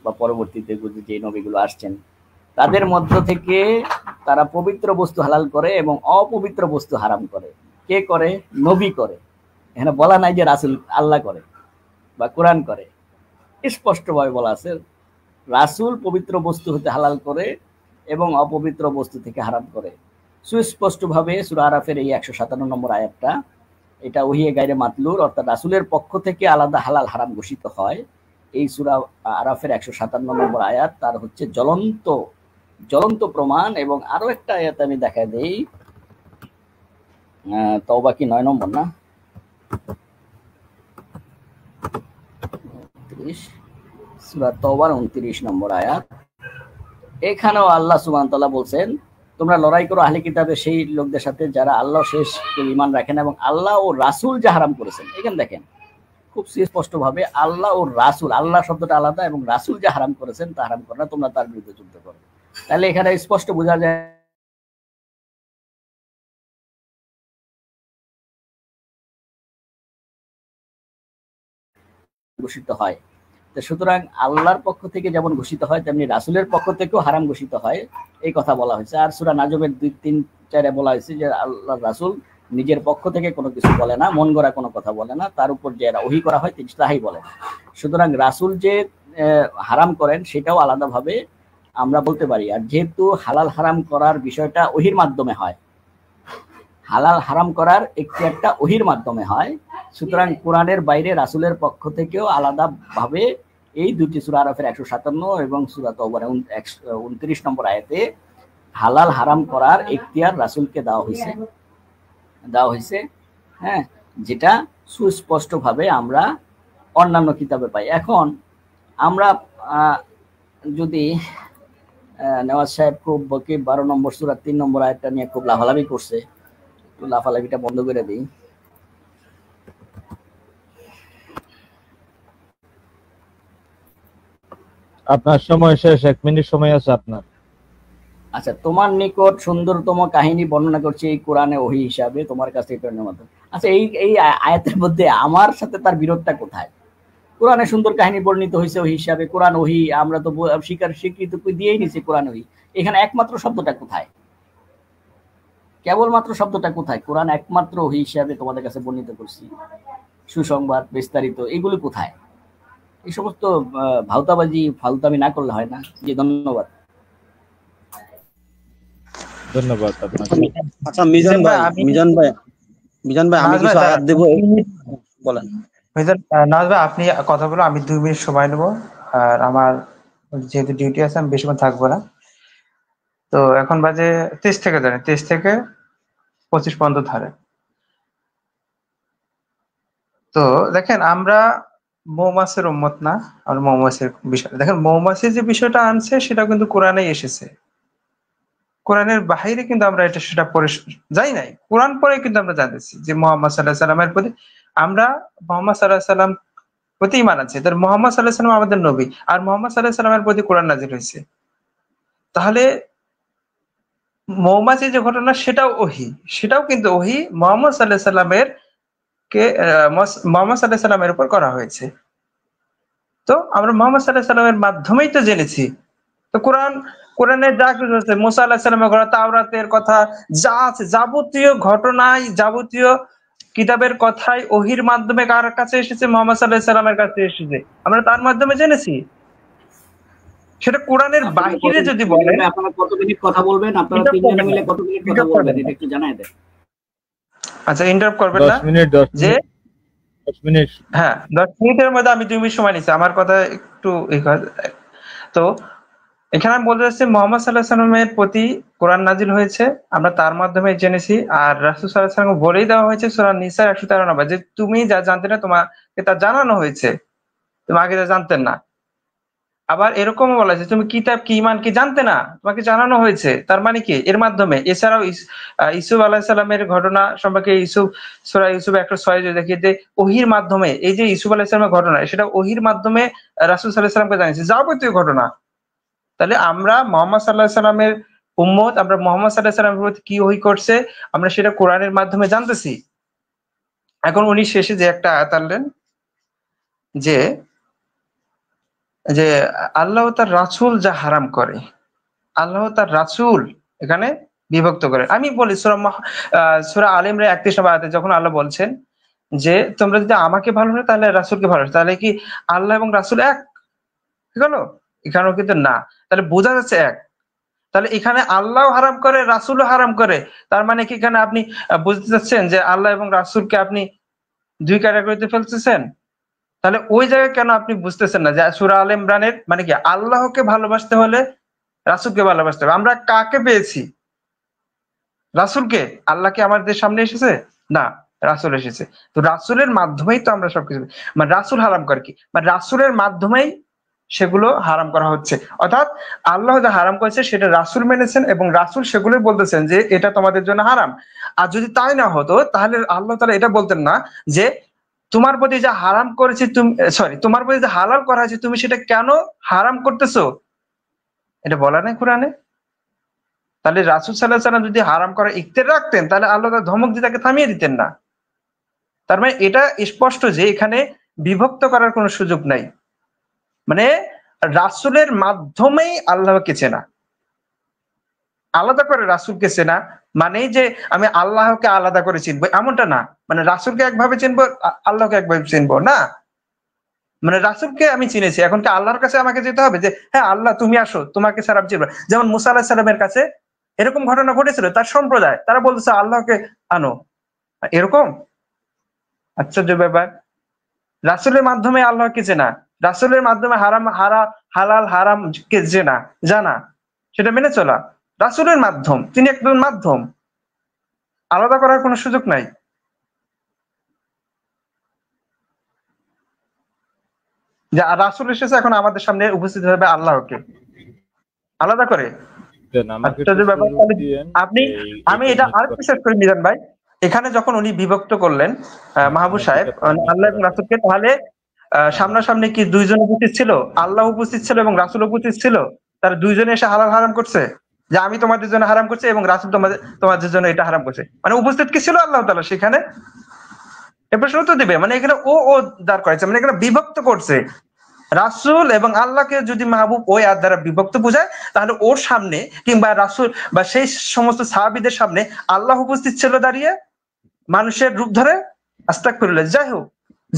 বা পরবর্তীতে যে নবীগুলো আসছেন, তাদের মধ্য থেকে তারা পবিত্র বস্তু হালাল করে এবং অপবিত্র বস্তু হারাম করে। কে করে? নবী করে। এখানে বলা নাই যে রাসূল, আল্লাহ করে বা কোরআন করে। স্পষ্টভাবে বলা আছে রাসূল পবিত্র বস্তু হতে হালাল করে এবং অপবিত্র বস্তু থেকে হারাম করে। সুস্পষ্টভাবে সূরা আরাফের এই 157 নম্বর আয়াতটা, এটা ওহিয়ে গায়রে মাতলুর, অর্থাৎ রাসূলের পক্ষ থেকে আলাদা হালাল হারাম ঘোষিত হয়। এই সূরা আরাফের 157 নম্বর আয়াত তার হচ্ছে জ্বলন্ত প্রমাণ। এবং আরো একটা আয়াত আমি দেখাই দেই, তওবা কি 9 নম্বর না, সূরা তওবার 29 নম্বর আয়াত। এখানেও আল্লাহ সুবহানাহু ওয়া তাআলা বলছেন, তোমরা লড়াই করো আহলে কিতাবের সেই লোকদের সাথে যারা আল্লাহ শেষ ঈমান রাখেন এবং আল্লাহ ও রাসূল যা হারাম করেছেন। এখানে দেখেন খুব স্পষ্ট ভাবে আল্লাহ ও রাসূল, আল্লাহ শব্দটা আলাদা, এবং রাসূল যা হারাম করেছেন তা হারাম করো না, তোমরা তার বিরুদ্ধে যুদ্ধ করো। তাহলে এখানে স্পষ্ট বোঝা যায় ঘোষিত হয়। তো সুতরাং আল্লাহর পক্ষ থেকে যেমন ঘোষিত হয়, তেমনি রাসূলের পক্ষ থেকেও হারাম ঘোষিত হয়, এই কথা বলা হয়েছে। আর সূরা নাজমের 2, 3, 4 বলা হয়েছে যে আল্লাহ রাসূল নিজের পক্ষ থেকে কোনো কিছু বলে না, মন গড়া কোনো কথা বলে না, তার উপর যে ওহী করা হয় তিনি তাই বলেন। সুতরাং রাসূল যে হারাম করেন সেটাও আলাদাভাবে আমরা বলতে পারি। আর যেহেতু হালাল হারাম করার বিষয়টা ওহীর মাধ্যমে হয়, হালাল হারাম করার একটা ওহীর মাধ্যমে হয়, সুতরাং কোরআনের বাইরে রাসূলের পক্ষ থেকেও আলাদাভাবে এই দুটি সূরা আরাফের 157 এবং সূরা তাওবার 29 নম্বর আয়াতে হালাল হারাম করার এখতিয়ার রাসূলকে দেওয়া হয়েছে, হ্যাঁ, যেটা সুস্পষ্টভাবে আমরা অন্যান্য কিতাবে পাই। এখন আমরা যদি নেওয়াজ সাহেব খুব 12 নম্বর সূরা 3 নম্বর আয়াতটা নিয়ে খুব লাফালাফি করছে, একটু লাফালাফিটা বন্ধ করে দিই। আপনার সময় শেষ, 1 মিনিট সময় আছে আপনার। আচ্ছা, তোমার নিকট সুন্দরতম কাহিনী বর্ণনা করছে এই কোরআনে ওহী হিসাবে, তোমার কাছে প্রেরণের মাধ্যমে। আচ্ছা, এই আয়াতের মধ্যে আমার সাথে তার বিরোধটা কোথায়? কোরআনে সুন্দর কাহিনী বর্ণিত হয়েছে ওহী হিসাবে, কোরআন ওহী, আমরা তো স্বীকৃতি দিয়েই নিছি কোরআন ওহী। এখানে একমাত্র শব্দটা কোথায়? কেবলমাত্র শব্দটা কোথায়? কোরআন একমাত্র ওহী হিসাবে তোমাদের কাছে বর্ণিত করছি, সুসংবাদ বিস্তারিত, এগুলো কোথায়? এই সমস্ত ভাউতাবাজি ফালতামি না করলে হয় না। জি, ধন্যবাদ। ধন্যবাদ আপনাকে। আচ্ছা মিজান ভাই আমি কিছু আয়াত দেব, বলেন। নাজ ভাই আপনি কথা বলো, আমি 2 মিনিট সময় নেব। আর আমার যেহেতু ডিউটি আছে আমি বেশিক্ষণ থাকবো না। তো এখন বাজে 23 থেকে ধরে 23 থেকে 25 পর্যন্ত ধরে। তো দেখেন, আমরা মৌমাছির উম্মত না, আমরা মৌমাছির বিষয় দেখেন, মৌমাছির যে বিষয়টা আনছে সেটা কিন্তু কোরআনে এসেছে। কোরআনের বাহিরে কিন্তু আমরা সেটা পড়ে যাই নাই, কোরআন পড়ে কিন্তু আমরা জানতেছি যে মুহাম্মদ সাল্লাল্লাহু আলাইহি সাল্লামের প্রতি আমরা মুহাম্মদ সাল্লাল্লাহু আলাইহি সাল্লাম প্রতি ঈমান আছে। তার মুহাম্মদ সাল্লাল্লাহু আলাইহি সাল্লাম আমাদের নবী, আর মুহাম্মদ সাল্লাল্লাহু আলাইহি সাল্লামের প্রতি কোরআন নাযিল হয়েছে। তাহলে মৌমাছির যে ঘটনা সেটাও ওহী, সেটাও কিন্তু ওহী মুহাম্মদ সাল্লাল্লাহু আলাইহি সাল্লামের কে মুহাম্মদ সাল্লাল্লাহু আলাইহি সাল্লামের উপর করা হয়েছে। তো আমরা মুহাম্মদ সাল্লাল্লাহু আলাইহি সাল্লামের মাধ্যমেই তো জেনেছি। তো কোরআনে যা কিছু আছে, মুসা আলাইহিস সালামের কথা, তাওরাতের কথা, যা আছে যাবতীয় ঘটনায়, যাবতীয় কিতাবের কথাই ওহীর মাধ্যমে কার কাছে এসেছে? মুহাম্মদ সাল্লাল্লাহু আলাইহি সাল্লামের কাছে এসেছে, আমরা তার মাধ্যমে জেনেছি। সেটা কোরআনের বাহিরে যদি বলেন। আপনারা কত মিনিট কথা বলবেন? আপনারা তিনজনে মিলে কত মিনিট কথা বলবেন এটা একটু জানাই দেন। আচ্ছা, ইন্টারাপ্ট করবেন না। 10 মিনিট যে 10 মিনিট, হ্যাঁ 10 মিনিটের মধ্যে আমি 2 মিনিট সময় নিছি, আমার কথা একটু তো এখানে আমি বলতে চাচ্ছি মুহাম্মদ সাল্লাল্লাহু আলাইহি সাল্লামের প্রতি কোরআন নাজিল হয়েছে, আমরা তার মাধ্যমে জেনেছি। আর রাসূল সাল্লাল্লাহু আলাইহি সাল্লামকে বলেই দেওয়া হয়েছে সূরা নিসা 113 নম্বর, যে তুমি যা জানতে না তোমাকে তা জানানো হয়েছে, তুমি আগে যা জানতেন না। আবার এরকমও বলা হয়েছে তুমি কিতাব কি ঈমান কি জানতে না, তোমাকে জানানো হয়েছে। তার মানে কি? এর মাধ্যমে। এছাড়াও ইউসুফ আলাইহিস সালামের ঘটনা সম্পর্কে সূরা ইউসুফ 106 দেখিয়ে যে ওহীর মাধ্যমে, এই যে ইউসুফ আলাইহিস সালামের ঘটনা, সেটা ওহীর মাধ্যমে রাসূল সাল্লাল্লাহু আলাইহি সাল্লামকে জানিয়েছে যাবতীয় ঘটনা। তাহলে আমরা মুহাম্মদ সাল্লাল্লাহু আলাইহি সাল্লামের উম্মত, আমরা মুহাম্মদ সাল্লাল্লাহু আলাইহি সাল্লামের প্রতি কি ওহী করছে আমরা সেটা কোরআনের মাধ্যমে জানতেছি। এখন উনি শেষে যে একটা আয়াত আনলেন যে আল্লাহ তার রাসূল যা হারাম করে, আল্লাহ তার রাসূল এখানে বিভক্ত করে। আমি বলি সূরা আলে ইমরান 31 নম্বর আয়াতে যখন আল্লাহ বলছেন যে তোমরা যদি আমাকে ভালোবাসো তাহলে রাসূলকে ভালোবাসো, তাহলে কি আল্লাহ এবং রাসূল এক ঠিক হলো? এখানেও কিন্তু না। তাহলে বোঝা যাচ্ছে এক। তাহলে এখানে আল্লাহ হারাম করে, রাসূলও হারাম করে। তার মানে কি এখানে আপনি বুঝতে চাচ্ছেন যে আল্লাহ এবং রাসূলকে আপনি 2 ক্যাটাগরিতে ফেলতেছেন? তাহলে ওই জায়গায় কেন আপনি বুঝতেছেন না যে সূরা আলে ইমরানের মানে কি? আল্লাহকে ভালোবাসতে হলে রাসূলকে ভালোবাসতে হবে। আমরা কাকে পেয়েছি? রাসূলকে। আল্লাহ কি আমাদের সামনে এসেছে? না, রাসূল এসেছে। তো রাসূলের মাধ্যমেই তো আমরা সবকিছু, মানে রাসূল হারাম করে কি? মানে রাসূলের মাধ্যমেই সেগুলো হারাম করা হচ্ছে। অর্থাৎ আল্লাহ যা হারাম করেছে সেটা রাসূল মেনেছেন এবং রাসূল সেগুলোই বলতেছেন যে এটা তোমাদের জন্য হারাম। আর যদি তাই না হতো তাহলে আল্লাহ তাআলা এটা বলতেন না যে তোমার প্রতি যা হারাম করেছি তুমি, তোমার প্রতি যা হালাল করা হয়েছে তুমি সেটা কেন হারাম করতেছো, এটা বলা নেই কোরআনে। তাহলে রাসূল সাল্লাল্লাহু আলাইহি ওয়াসাল্লাম যদি হারাম করা ইখতিয়ার রাখতেন তাহলে আল্লাহ তাআলা ধমক দিয়ে তাকে থামিয়ে দিতেন না। তার মানে এটা স্পষ্ট যে এখানে বিভক্ত করার কোনো সুযোগ নাই। মানে রাসূলের মাধ্যমেই আল্লাহকে চেনা। আলাদা করে রাসূলকে চেনা মানে যে আমি আল্লাহকে আলাদা করে চিনবো এমনটা না, মানে রাসূলকে একভাবে চিনবো আল্লাহকে একভাবে চিনবো না, মানে রাসূলকে আমি চিনেছি, এখন কি আল্লাহর কাছে আমাকে যেতে হবে যে হ্যাঁ আল্লাহ তুমি আসো, তোমাকে ছাড়া আমি চিনবো না। যেমন মুসা আলাইহিস সালামের কাছে এরকম ঘটনা ঘটেছিল, তার সম্প্রদায় তারা বলতেছে আল্লাহকে আনো, এরকম আশ্চর্য ব্যাপার। রাসূলের মাধ্যমে আল্লাহকে চেনা, রাসূলের মাধ্যমে হালাল হারাম কে জানা, সেটা মেনে চলা রাসূলের মাধ্যম, তিনি একজন মাধ্যম, আলাদা করার কোনো সুযোগ নাই। যে রাসূল এসেছে এখন আমাদের সামনে উপস্থিত হবে আল্লাহকে আলাদা করে। আপনি আমি এটা আরেকটু শেষ করি মিজান ভাই, এখানে যখন উনি বিভক্ত করলেন মাহবুব সাহেব আল্লাহ এবং রাসূলকে, তাহলে সামনাসামনি কি দুইজন উপস্থিত ছিল? আল্লাহ উপস্থিত ছিল এবং রাসূল উপস্থিত ছিল, তারা দুইজনে এসে হালাল হারাম করছে যে আমি তোমাদের জন্য হারাম করছি এবং রাসূল তোমাদের জন্য এটা হারাম করছে, মানে উপস্থিত কি ছিল আল্লাহ তাআলা সেখানে? এ প্রশ্ন তো দিবে, মানে এখানে ও দাঁড় করাইছে, মানে এখানে বিভক্ত করছে। রাসূল এবং আল্লাহকে যদি মাহবুব ওই আয়াত দ্বারা বিভক্ত বোঝায়, তাহলে ওর সামনে কিংবা রাসূল বা সেই সমস্ত সাহাবীদের সামনে আল্লাহ উপস্থিত ছিল দাঁড়িয়ে মানুষের রূপ ধরে। আস্তাগফিরুল্লাহ। যাই হোক,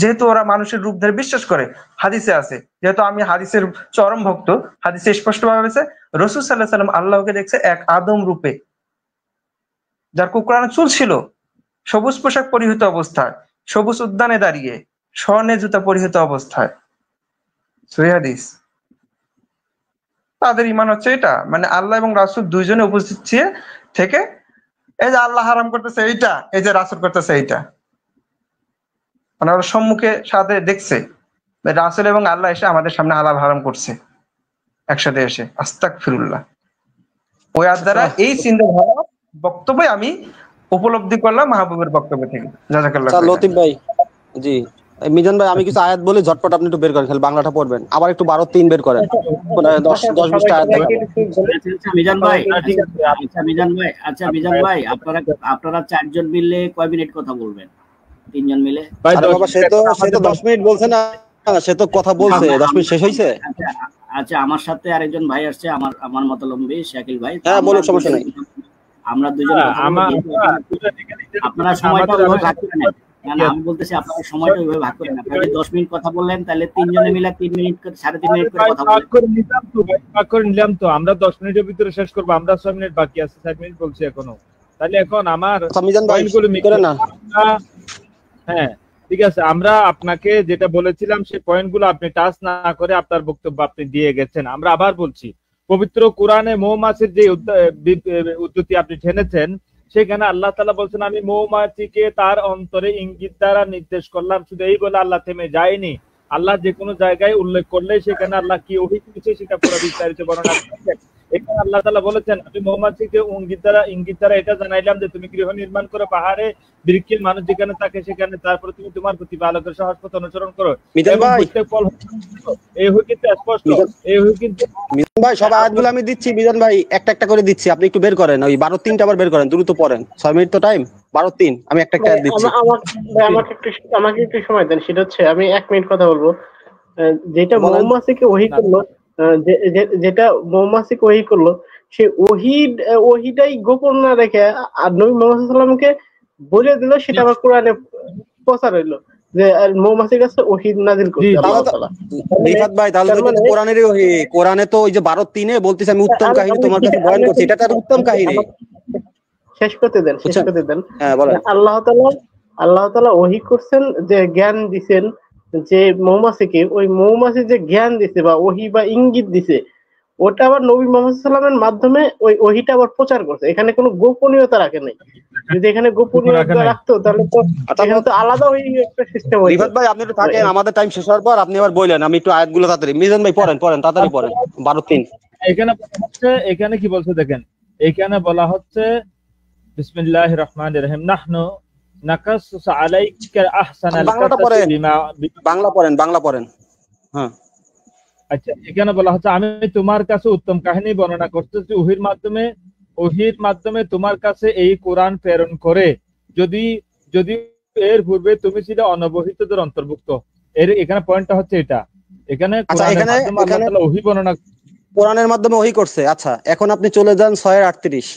যেহেতু ওরা মানুষের রূপ ধরে বিশ্বাস করে, হাদিসে আছে, যেহেতু আমি হাদিসের চরম ভক্ত, হাদিসে স্পষ্ট ভাবে আছে রাসূল সাল্লাল্লাহু আলাইহি ওয়াসাল্লাম আল্লাহকে দেখছে এক আদম রূপে, যার কোকড়ানো চুল ছিল, সবুজ পোশাক পরিহিত অবস্থায়, সবুজ উদ্যানে দাঁড়িয়ে, স্বর্ণের জুতা পরিহিত অবস্থায়। সহিহ হাদিস। তাদের ঈমান হচ্ছে এটা, মানে আল্লাহ এবং রাসূল দুইজনে উপস্থিত থেকে এই যে আল্লাহ হারাম করতেছে এইটা, এই যে রাসূল করতেছে এইটা, মানে ওরা সম্মুখে সাথে দেখছে রাসূল এবং আল্লাহ এসে আমাদের সামনে হালাল হারাম করছে একসাথে এসে। আস্তাগফিরুল্লাহ। ওই আয়াত দ্বারা এই চিন্তাধারা বক্তব্য আমি উপলব্ধি করলাম মাহবুবের বক্তব্য থেকে। জাযাকাল্লাহ। লতিফ ভাই, জি মিজান ভাই, আমি কিছু আয়াত বলি, ঝটপট আপনি একটু বের করেন, খালি বাংলাটা পড়বেন, আবার একটু 12-3 বের করেন, 10-20টা আয়াত দেখাবেন। মিজান ভাই, মিজান ভাই আপনারা চারজন মিলে কয় মিনিট কথা বলবেন? তিনজন মিলে? আরে বাবা, সে তো 10 মিনিট বলছে না, সে তো কথা বলছে, 10 মিনিট শেষ হইছে। আচ্ছা, আমার সাথে আরেকজন ভাই আসছে, আমার মতলম্বী শাকিল ভাই। হ্যাঁ বলুন, সমস্যা নাই। আমরা দুজন আপনারা সময়টা ওইভাবে ভাগ করে নেন। না, আমি বলতেছি আপনারা সময়টা ওইভাবে ভাগ করে নেন। আপনি 10 মিনিট কথা বললেন, তাহলে তিনজনে মিলে 3 মিনিট করে 3.5 মিনিট করে কথা বলবেন। ভাগ করে নিলাম তো, আমরা 10 মিনিটের ভিতরে শেষ করব, আমরা 6 মিনিট বাকি আছে, 7 মিনিট বলছি এখনো। তাহলে এখন আমার পয়েন্টগুলো মিলে না। হ্যাঁ ঠিক আছে, আমরা আপনাকে যেটা বলেছিলাম সেই পয়েন্টগুলো আপনি টাচ না করে আপনার বক্তব্য আপনি দিয়ে গেছেন। আমরা আবার বলছি, পবিত্র কোরআনে মৌমাছির যে উদ্ধৃতি আপনি টেনেছেন, সেখানে আল্লাহ তাআলা বলছেন আমি মৌমাছিকে তার অন্তরে ইঙ্গিত দ্বারা নির্দেশ করলাম। শুধু এই বলে আল্লাহ থেমে যায়নি, আল্লাহ যে কোনো জায়গায় উল্লেখ করলে সেখানে আল্লাহ কি অভিজ্ঞতা সেটা পুরো বিস্তারিত বর্ণনা করেছেন। এখানে আল্লাহ তাআলা বলেছেন আমি মৌমাছিকে ইঙ্গিত দ্বারা এটা জানাইলাম যে তুমি গৃহ নির্মাণ করো পাহাড়ে, বৃক্ষের মানুষ যেখানে থাকে সেখানে, তারপরে তুমি তোমার প্রতিপালকের সহজ পথ অনুসরণ করো। এই হই কিন্তু স্পষ্ট, এই হই কিন্তু। মিজান ভাই, সব আয়াতগুলো আমি দিচ্ছি, মিজান ভাই একটা একটা করে দিচ্ছি, আপনি একটু বের করেন, ওই 12-3টা আবার বের করেন, দ্রুত পড়েন, 6 মিনিট তো টাইম, 12-3 আমি একটা একটা দিচ্ছি। আমাকে একটু সময় দেন, সেটা হচ্ছে আমি 1 মিনিট কথা বলবো। যেটা মৌমাছিকে ওহী করলো, যেটা মৌমাছিকে ওহী করলো, সে ওহীটাই গোপন না রেখে আর নবী মুহাম্মদ সাল্লাল্লাহু আলাইহি ওয়াসাল্লামকে বলে দিল, সেটা আবার কোরআনে প্রচার হইলো যে মৌমাছির কাছে ওহী নাযিল করছে আল্লাহ তাআলা। রিফাত ভাই, তাহলে তো কোরআনেরই ওহী, কোরআনে তো ওই যে 12-3-এ বলতেছে আমি উত্তম কাহিনী তোমার কাছে বয়ান করছি, এটা তার উত্তম কাহিনী। শেষ করতে দেন। হ্যাঁ বলেন। আল্লাহ তাআলা ওহী করছেন, যে জ্ঞান দিবেন যে মৌমাছিকে, ওই মৌমাছি যে জ্ঞান দিছে বা ওহী বা ইঙ্গিত দিছে, ওটা আবার নবী মুহাম্মদ সাল্লাল্লাহু আলাইহি ওয়াসাল্লামের মাধ্যমে ওই ওহীটা আবার প্রচার করছে। এখানে কোনো গোপনীয়তা রাখে নাই। যদি এখানে গোপনীয়তা রাখতো তাহলে তো এখানে তো আলাদা ওই একটা সিস্টেম হইতো। রিফাত ভাই, আপনি একটু থাকেন, আমাদের টাইম শেষ হওয়ার পর আপনি আবার বললেন, আমি একটু আয়াতগুলো তাড়াতাড়ি। মিজান ভাই পড়েন তাড়াতাড়ি পড়েন, 12-3। এখানে কি বলছে দেখেন, এখানে বলা হচ্ছে বিসমিল্লাহির রহমানির রহিম নাহনু নাকাসসু আলাইকা আহসানাল কাসাসি বিমা। বাংলা পড়েন। হ্যাঁ আচ্ছা, এখানে বলা হচ্ছে আমি তোমার কাছে উত্তম কাহিনী বর্ণনা করতেছি ওহির মাধ্যমে তোমার কাছে এই কোরআন প্রেরণ করে, যদি এর পূর্বে তুমি ছিলে অনবহিতদের অন্তর্ভুক্ত। এখানে পয়েন্টটা হচ্ছে এটা, এখানে ওহি বর্ণনা কোরআনের মাধ্যমে ওহী করছে। আচ্ছা, এখন আপনি চলে যান 6:38।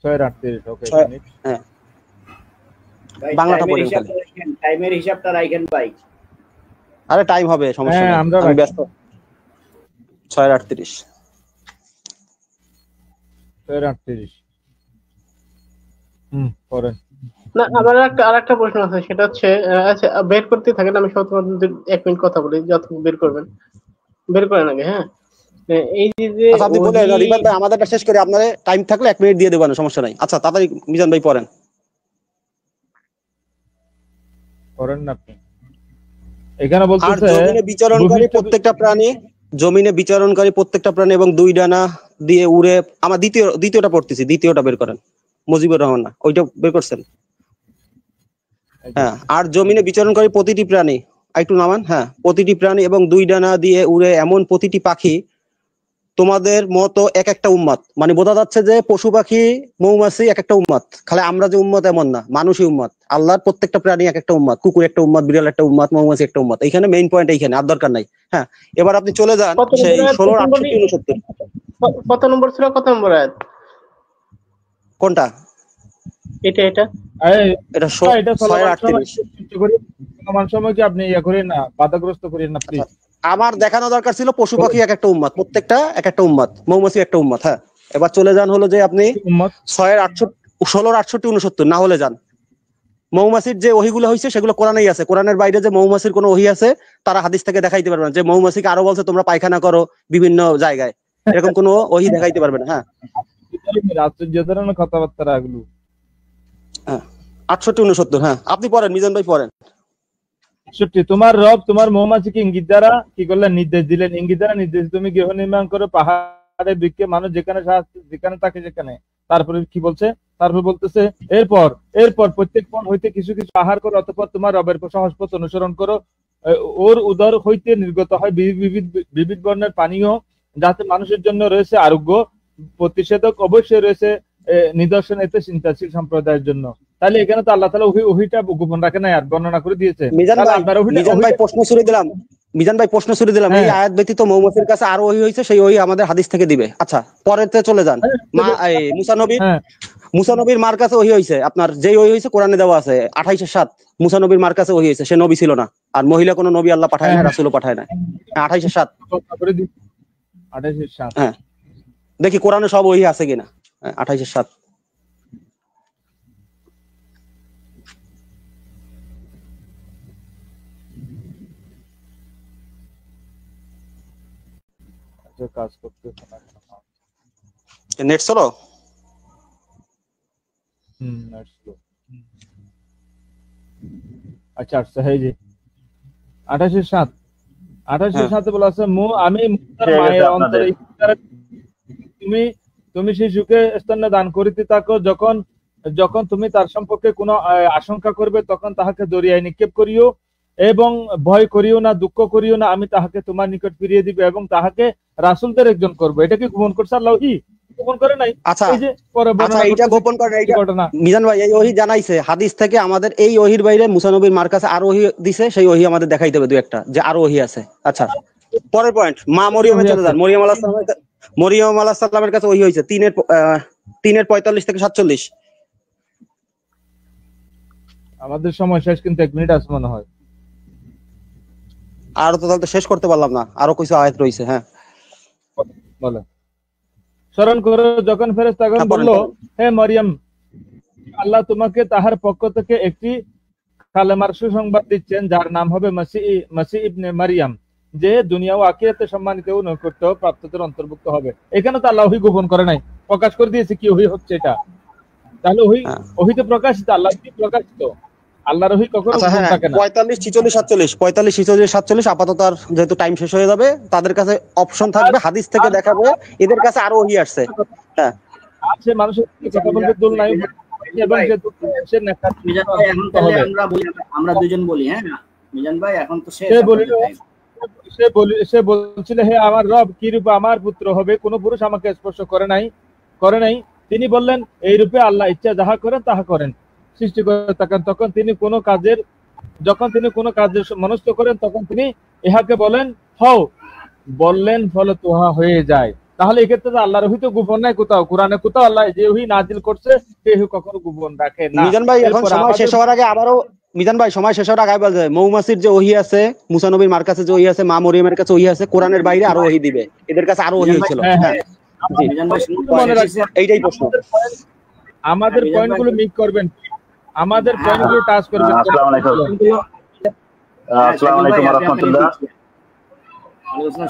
6:38। ওকে, হ্যাঁ, বাংলাটা পড়েন খালি। টাইমের হিসাবটা রাখেন ভাই। আরে টাইম হবে, সমস্যা নেই, আমি ব্যস্ত। 6:38। 6:38। পড়েন। না, আমার আরেকটা প্রশ্ন আছে, সেটা হচ্ছে আচ্ছা বের করতে থাকেন, আমি সব 1 মিনিট কথা বলি, যত বের করবেন বের করেন আগে। হ্যাঁ, এই যে আচ্ছা, আপনি বলেন রিবাদ ভাই, আমাদেরটা শেষ করে আপনারে টাইম থাকলে 1 মিনিট দিয়ে দেব, না সমস্যা নাই। আচ্ছা, তাড়াতাড়ি মিজান ভাই পড়েন। পড়েন না আপনি। এখানে বলতেছে জমিনে বিচরণকারী প্রত্যেকটা প্রাণী, জমিনে বিচরণকারী প্রত্যেকটা প্রাণী এবং 2 ডানা দিয়ে উড়ে, আমার দ্বিতীয়টা পড়তেছি, দ্বিতীয়টা বের করেন। মুজিবুর রহমান না, ওইটা বের করছেন? হ্যাঁ, আর জমিনে বিচরণকারী প্রতিটি প্রাণী, একটু নামান। হ্যাঁ, প্রতিটি প্রাণী এবং 2 ডানা দিয়ে উড়ে এমন প্রতিটি পাখি তোমাদের মতো এক একটা উম্মত। মানে বোঝা যাচ্ছে যে পশু পাখি মৌমাছি এক একটা উম্মত, খালি আমরা যে উম্মত এমন না, মানুষই উম্মত। আল্লাহর প্রত্যেকটা প্রাণী এক একটা উম্মত, কুকুর একটা উম্মত, বিড়াল একটা উম্মত, মৌমাছি একটা উম্মত। এখানে মেইন পয়েন্ট এইখানে, আর দরকার নাই। হ্যাঁ, এবার আপনি চলে যান সেই 16:68-69। কত নম্বর ছিল, কত নম্বর আয়াত? কোনটা? এটা 6:38। আমার সময় কি আপনি ইয়া করেন না, বাধাগ্রস্ত করেন না প্লিজ। আমার দেখানো দরকার ছিল পশু পাখি এক একটা উম্মত, প্রত্যেকটা এক একটা উম্মত, মৌমাছি একটা উম্মত। হ্যাঁ, এবার চলে যান হলো যে আপনি 16:68-69 না হলে যান। মৌমাছির যে ওহিগুলো হয়েছে সেগুলো কোরআনেই আছে। কোরআনের বাইরে যে মৌমাছির কোনো ওহি আছে তারা হাদিস থেকে দেখাইতে পারবে না। যে মৌমাছিকে আরো বলছে তোমরা পায়খানা করো বিভিন্ন জায়গায়, এরকম কোনো ওহি দেখাইতে পারবে না। হ্যাঁ, কথাবার্তা এগুলো। 68-69। হ্যাঁ, আপনি পড়েন, মিজান ভাই পড়েন। তোমার রব তোমার মৌমাছিকে ইঙ্গিত দ্বারা কি করলেন? নির্দেশ দিলেন। ইঙ্গিত দ্বারা নির্দেশ, তুমি গৃহ নির্মাণ করো পাহাড়ে বৃক্ষে, মানুষ যেখানে থাকে সেখানে। তারপরে কি বলছে? তারপর বলতেছে এরপর প্রত্যেক পণ হইতে কিছু কিছু আহার করো, অতঃপর তোমার রবের সহজ পথ অনুসরণ করো। ওর উদর হইতে নির্গত হয় বিবিধ বর্ণের পানীয়, যাতে মানুষের জন্য রয়েছে আরোগ্য, প্রতিষেধক অবশ্যই রয়েছে নিদর্শন এতে চিন্তাশীল সম্প্রদায়ের জন্য। তাহলে এখানে তো আল্লাহ তাআলা ওহিটা গোপন রাখে নাই, আর বর্ণনা করে দিয়েছে। মিজান ভাই প্রশ্ন ছুড়ে দিলাম, এই আয়াত ব্যতীত মৌমাছির কাছে আরো ওহি হয়েছে, সেই ওহি আমাদের হাদিস থেকে দিবে। আচ্ছা, পরেরতে চলে যান। মুসা নবীর মার কাছে ওহি হয়েছে, আপনার যেই ওহি হয়েছে কোরআনে দেওয়া আছে 28:7। মুসা নবীর মার কাছে ওহি হয়েছে, সে নবী ছিল না, আর মহিলা কোনো নবী আল্লাহ পাঠায় না, রাসূলও পাঠায় না। 28:7। হ্যাঁ, দেখি কোরআনে সব ওহি আছে কিনা। 28:7। কাজ করতে নেট চলো। Net slow. আচ্ছা, এই যে 28:7 বলা আছে, আমি মুসার মায়ের অন্তরে তুমি শিশুকে স্তন্য দান করিতে থাকো, যখন তুমি তার সম্পর্কে কোনো আশঙ্কা করবে তখন তাহাকে দরিয়ায় নিক্ষেপ করিও এবং ভয় করিও না, দুঃখ করিও না, আমি তাহাকে তোমার নিকট ফিরিয়ে দিব এবং তাহাকে রাসূলদের একজন করব। এটা কি গোপন করছে আল্লাহ? কি গোপন করে নাই? আচ্ছা, এই যে পরে এটা গোপন করে না। মিজান ভাই এই ওহি জানাইছে হাদিস থেকে আমাদের, এই ওহির বাইরে মুসা নবীর মার কাছে আরো ওহি দিছে, সেই ওহি আমাদের দেখাই দেবে দুই একটা যে আরো ওহি আছে। আচ্ছা, পরের পয়েন্ট, মা মরিয়মে চলে যান। মরিয়ম আলাইহিস সালামের কাছে ওহি হয়েছে 3:45-47। আমাদের সময় শেষ, কিন্তু 1 মিনিট আছে মনে হয়। আর তো তাহলে শেষ করতে পারলাম না, আরো কিছু আয়াত রয়েছে। হ্যাঁ, বলে স্মরণ করো যখন ফেরেশতাগণ বলল, হে মরিয়ম, আল্লাহ তোমাকে তাহার পক্ষ থেকে একটি কালেমার সুসংবাদ দিচ্ছেন, যার নাম হবে মসিহ ইবনে মারিয়াম, যে দুনিয়া ও আখিরাতে সম্মানিত ও নৈকট্য প্রাপ্তদের অন্তর্ভুক্ত হবে। এখানে তো আল্লাহ ওহী গোপন করে নাই, প্রকাশ করে দিয়েছে কি ওহী হচ্ছে এটা। তাহলে ওহীতে প্রকাশিত, আল্লাহ কি প্রকাশিত, আল্লাহর ওহী কখনো গোপন থাকে না। 45-46 আপাতত আর যেহেতু টাইম শেষ হয়ে যাবে, তাদের কাছে অপশন থাকবে, হাদিস থেকে দেখাবে এদের কাছে আরো ওহী আসছে। হ্যাঁ, আছে মানুষের কথা বলতে দল নাই, এবং সে নেতা। এখন তাহলে আমরা দুজন বলি। হ্যাঁ মিজান ভাই, এখন তো সে বলছিল, হে আমার রব, কি রূপে আমার পুত্র হবে? কোন পুরুষ আমাকে স্পর্শ করে নাই। তিনি বললেন, এই রূপে আল্লাহ ইচ্ছা যাহা করেন তাহা করেন, সৃষ্টি করে থাকেন। যখন তিনি কোনো কাজের মনস্থ করেন তখন তিনি ইহাকে বলেন হও বললেন ফলে তোহা হয়ে যায়, তাহলে এক্ষেত্রে তো আল্লাহর ওহী তো গোপন নাই কোথাও, কোরআনে কোথাও আল্লাহ যে ওহী নাজিল করছে সেই ওহী কখনো গোপন রাখে না। মিজান ভাই এখন সময় শেষ হওয়ার আগে আবারও মিজান ভাই সময় শেষ হওয়ার আগে বলতে মৌমাছির যে ওহী আছে, মুসা নবীর মার কাছে যে ওহী আছে, মা মরিয়মের কাছে ওহী আছে, কোরআনের বাইরে আরো ওহী দিবে, এদের কাছে আরো ওহী হয়েছিল। এইটাই প্রশ্ন। আমাদের পয়েন্টগুলো মিক করবেন, আমাদের পয়েন্টগুলো টাচ করবেন। আসসালামু আলাইকুম। আসসালামু আলাইকুম ওয়া রাহমাতুল্লাহ।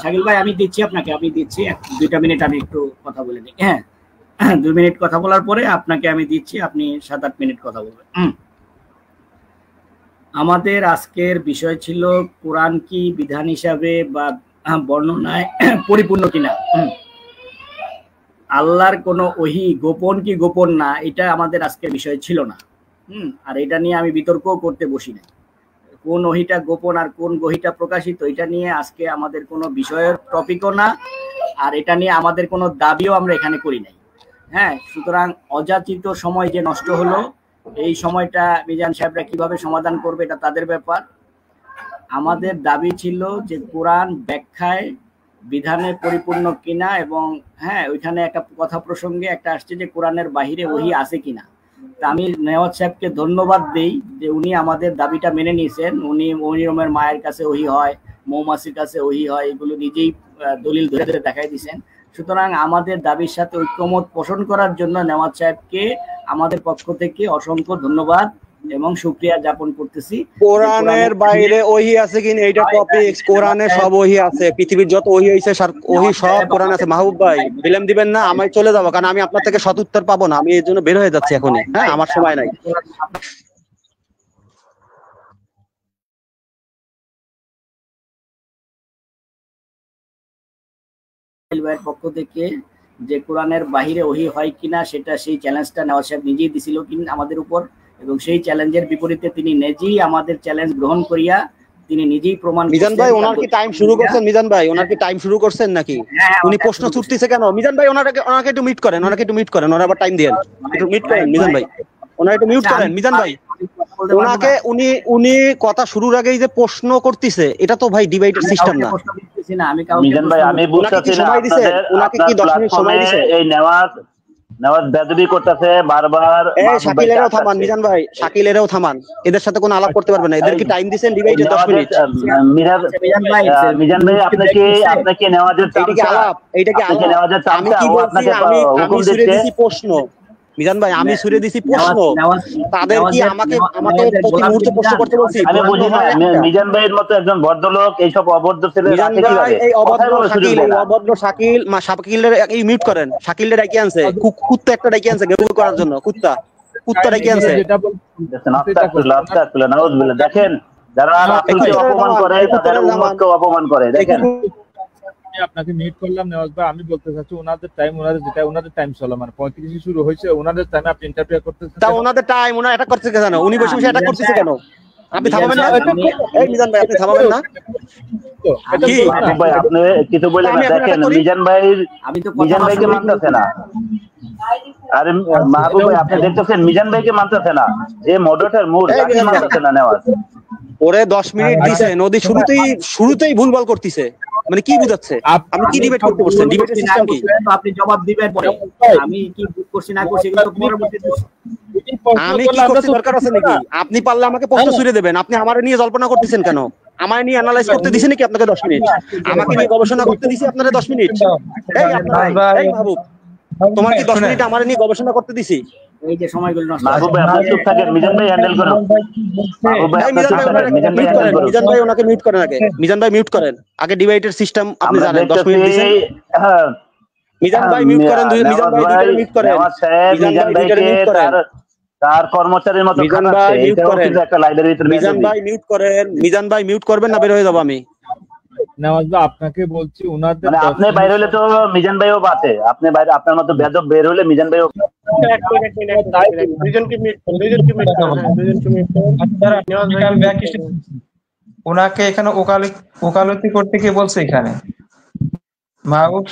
শাকিল ভাই আমি দিচ্ছি আপনাকে, আমি দিচ্ছি 2 মিনিট আমি একটু কথা বলে নিই। হ্যাঁ 2 মিনিট কথা বলার পরে আপনাকে আমি দিচ্ছি, আপনি 7-8 মিনিট কথা বলবেন। আমাদের আজকের বিষয় ছিল কোরআন কি বিধান হিসাবে বা বর্ণনায় পরিপূর্ণ কিনা, আল্লাহর কোনো ওহী গোপন কি গোপন না, এটা আমাদের আজকের বিষয় ছিল না। আর এটা নিয়ে আমি বিতর্কও করতে বসি না, কোন ওহীটা গোপন আর কোন ওহীটা প্রকাশিত, এটা নিয়ে আজকে আমাদের কোনো বিষয়ের টপিকও না, আর এটা নিয়ে আমাদের কোনো দাবিও আমরা এখানে করি নাই। হ্যাঁ, সুতরাং অযাচিত সময় যে নষ্ট হলো, এই সময়টা মিজান সাহেবরা কিভাবে সমাধান করবে এটা তাদের ব্যাপার। আমাদের দাবি ছিল যে কোরআন ব্যাখ্যায় বিধানে পরিপূর্ণ কিনা, এবং হ্যাঁ ওইখানে একটা কথা প্রসঙ্গে একটা আসছে যে কোরআনের বাহিরে ওহী আছে কিনা। তা আমি নেওয়াজ সাহেবকে ধন্যবাদ দেই যে উনি আমাদের দাবিটা মেনে নিয়েছেন। উনি মরিয়মের মায়ের কাছে ওহী হয়, মৌমাছির কাছে ওহী হয়, এগুলো নিজেই দলিল ধরে ধরে দেখাই দিয়েছেন। সুতরাং আমাদের দাবির সাথে ঐক্যমত পোষণ করার জন্য নেওয়াজ সাহেবকে আমাদের পক্ষ থেকে অসংখ্য ধন্যবাদ এবং শুকরিয়া জ্ঞাপন করতেছি। কোরআনের বাইরে ওহী আছে কিনা এইটা টপিক, কোরআনে সব ওহী আছে, পৃথিবীর যত ওহী হইছে ওহী সব কোরআনে আছে। মাহবুব ভাই বিলেম দিবেন না, আমি চলে যাবো, কারণ আমি আপনার থেকে সৎ উত্তর পাবো না, আমি এর জন্য বের হয়ে যাচ্ছি এখনই। হ্যাঁ আমার সময় নাই। পক্ষ থেকে যে কোরআনের বাহিরে ওহী হয় কিনা সেটা, সেই চ্যালেঞ্জটা নেওয়াজ সাহেব নিজেই দিছিল কিনা আমাদের উপর, এবং সেই চ্যালেঞ্জের বিপরীতে তিনি নিজেই আমাদের চ্যালেঞ্জ গ্রহণ করিয়া তিনি নিজেই প্রমাণ। মিজান ভাই ওনার কি টাইম শুরু করছেন? মিজান ভাই ওনার কি টাইম শুরু করছেন নাকি? উনি প্রশ্ন ছুটতেছে কেন? মিজান ভাই ওনাকে একটু মিট করেন, ওনাকে একটু মিট করেন, ওনার আবার টাইম দেন, একটু মিট করেন মিজান ভাই, ওনাকে একটু মিউট করেন। মিজান ভাই ওনাকে উনি কথা শুরুর আগেই যে প্রশ্ন করতেছে, এটা তো ভাই ডিবেটের সিস্টেম না। মিজান ভাই আমি বুঝতেছি না ওনাকে কি 10 মিনিট সময় দিয়েছে? এই নেওয়াজ বেদবি করতেছে বারবার। শাকিলেরও থামান মিজান ভাই, শাকিলেরও থামান, এদের সাথে কোনো আলাপ করতে পারবে না, এদের কি টাইম দিবেন ডিবেটে 10 মিনিট? মিজান ভাই আপনাকে নেওয়াজের এইটা কি আলাপ? আমি কি বলছি, আমি ছুড়ে দিছি প্রশ্ন। মিজান ভাই আমি ছুড়ে দিছি প্রশ্ন, তাদের কি আমাকে প্রতি মুহূর্তে প্রশ্ন করতে বলছি? আমি বুঝি না মিজান ভাইয়ের মতো একজন ভদ্রলোক এইসব অভদ্র ছেলে রাখে কিভাবে? এই অভদ্র শাকিলের এই মিউট করেন। শাকিলের ডাকি আনছে, কুত্তা একটা ডাকি আনছে গেবুল করার জন্য, কুত্তা ডাকি আনছে। দেখেন যারা রাসূলকে অপমান করে তাদের উম্মতকে অপমান করে। দেখেন আপনাকে মিট করলাম নেওয়াজ ভাই, আমি বলতে চাচ্ছি ওনাদের টাইম, ওনাদের টাইম চলো, মানে 35 শুরু হয়েছে, ওনাদের টাইমে আপনি ইন্টারফেয়ার করতেছেন। তা ওনাদের টাইম ওনা অ্যাটাক করতেছে কেন? উনি বসে বসে অ্যাটাক করতেছে কেন? আপনি থামাবেন না? এই মিজান ভাই আপনি থামাবেন না? কি ভাই আপনি কিছু বলেন না? দেখেন মিজান ভাইকে মানতেছে না। আরে মাহবুব ভাই আপনি দেখতেছেন মিজান ভাইকে মানতেছে না, যে মডারেটর মোড তাকে মানতেছে না নেওয়াজ। ওরে 10 মিনিট দিছে, নদী শুরুতেই ভুলভাল করতেছে, মানে কি বুঝাচ্ছে? আপনি কি ডিবেট করতে বসছেন? ডিবেটের সিস্টেম কি? আপনি জবাব দিবেন পরে, আমি কি করছি না করছি কিন্তু পরবর্তীতে আমি কি করতে দরকার আছে নাকি? আপনি পারলে আমাকে প্রশ্ন ছুড়ে দেবেন। আপনি আমারে নিয়ে জল্পনা করতেছেন কেন? আমারে নিয়ে অ্যানালাইজ করতে দিছি নাকি আপনাকে 10 মিনিট? আমাকে নিয়ে গবেষণা করতে দিছি আপনারা 10 মিনিট? এই মাহবুব তোমার কি 10 মিনিট আমারে নিয়ে গবেষণা করতে দিছি? এই যে সময়গুলো নষ্ট। মাহবুব ভাই আপনি চুপ থাকেন, মিজান ভাই হ্যান্ডেল করুন। মাহবুব ভাই আপনি চুপ থাকেন, মিজান ভাই হ্যান্ডেল করুন। মিজান ভাই ওনাকে মিউট করেন আগে। মিজান ভাই মিউট করেন আগে, ডিবেটের সিস্টেম আপনি জানেন। 10 মিনিট দিছেন। হ্যাঁ মিজান ভাই মিউট করেন, মিজান ভাই মিউট করেন। মিজান ভাই মিউট করেন, তার কর্মচারীর মতো মিজান ভাই মিউট করেন। একটা লাইব্রেরিতে মিজান ভাই মিউট করেন, মিজান ভাই মিউট করবেন না বের হয়ে যাব আমি। নেওয়াজ ভাই আপনাকে বলছি ওনাদের মানে আপনি বাইরে হলে তো মিজান ভাইও বাঁচে, আপনি বাইরে আপনার মতো বেদব বের হলে মিজান ভাইও। ওনাকে এখানে ওকালতি করতে কে বলছে এখানে? মাহবুব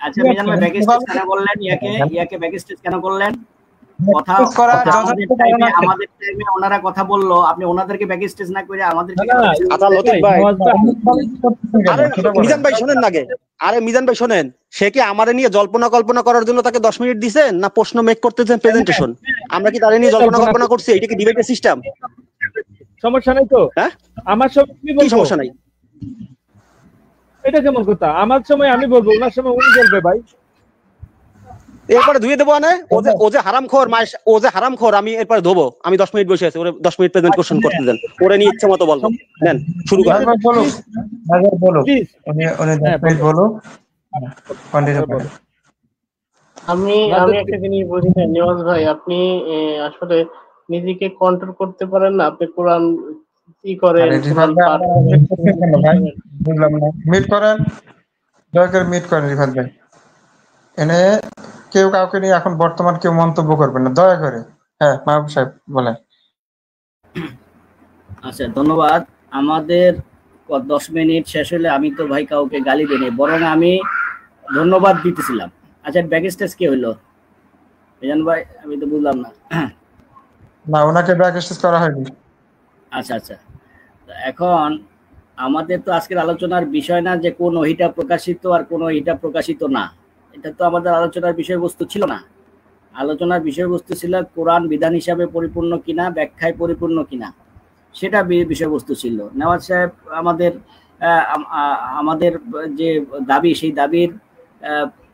আচ্ছা মিজান ভাই ব্যাক স্টেজ কেন করলেন? ইয়াকে ব্যাক স্টেজ কেন করলেন? কথা আমাদের টাইমে ওনারা কথা বললো, আপনি ওনাদেরকে ব্যাক স্টেজ না করে আমাদেরকে। আচ্ছা লতিফ ভাই, আরে মিজান ভাই শোনেন আগে, আরে মিজান ভাই শোনেন, সে কি আমারে নিয়ে জল্পনা কল্পনা করার জন্য তাকে 10 মিনিট দিবেন, না প্রশ্ন মেক করতেছেন প্রেজেন্টেশন? আমরা কি তারে নিয়ে জল্পনা কল্পনা করছি? এটা কি ডিবেটের সিস্টেম? সমস্যা নাই তো? হ্যাঁ, আমার সময় কি বলবো? সমস্যা নাই, এটা কেমন কথা? আমার সময় আমি বলবো, ওনার সময় উনি বলবে ভাই। এরপরে ধুয়ে দেবো না, ও যে হারামখোর, ও যে হারামখোর, আমি এরপরে ধোবো। আমি 10 মিনিট বসে আছি, ওরে 10 মিনিট প্রেজেন্ট কোশ্চেন করতে দেন, ওরে নিয়ে ইচ্ছা মতো বলবো। নেন শুরু করেন। বলো বলো, উনি 10 মিনিট বলো, কন্টিনিউ করো। আমি একটা জিনিস বুঝি না নিয়াজ ভাই, আপনি আসলে নিজেকে কন্ট্রোল করতে পারেন না? আপনি কোরআন কি করেন, কোরআন পাঠ বুঝলাম না, মিট করেন, দয়া করে মিট করেন রিফাত ভাই। এনে কেউ কাউকে নিয়ে এখন বর্তমান কেউ মন্তব্য করবেন না, দয়া করে। হ্যাঁ মাহবুব সাহেব বলেন। আচ্ছা ধন্যবাদ। আমাদের 10 মিনিট শেষ হলে আমি তো ভাই কাউকে গালি দিইনি, বরং আমি ধন্যবাদ দিতেছিলাম। আচ্ছা ব্যাক স্টেজ কে হইলো মিজান ভাই? আমি তো বুঝলাম না। না, ওনাকে ব্যাক স্টেজ করা হয়নি। আচ্ছা আচ্ছা, এখন আমাদের তো আজকের আলোচনার বিষয় না যে কোন ওহীটা প্রকাশিত আর কোন ওহীটা প্রকাশিত না, এটা তো আমাদের আলোচনার বিষয়বস্তু ছিল না। আলোচনার বিষয়বস্তু ছিল কোরআন বিধান হিসাবে পরিপূর্ণ কিনা, ব্যাখ্যায় পরিপূর্ণ কিনা, সেটা বিষয়বস্তু ছিল। নেওয়াজ সাহেব আমাদের যে দাবি, সেই দাবির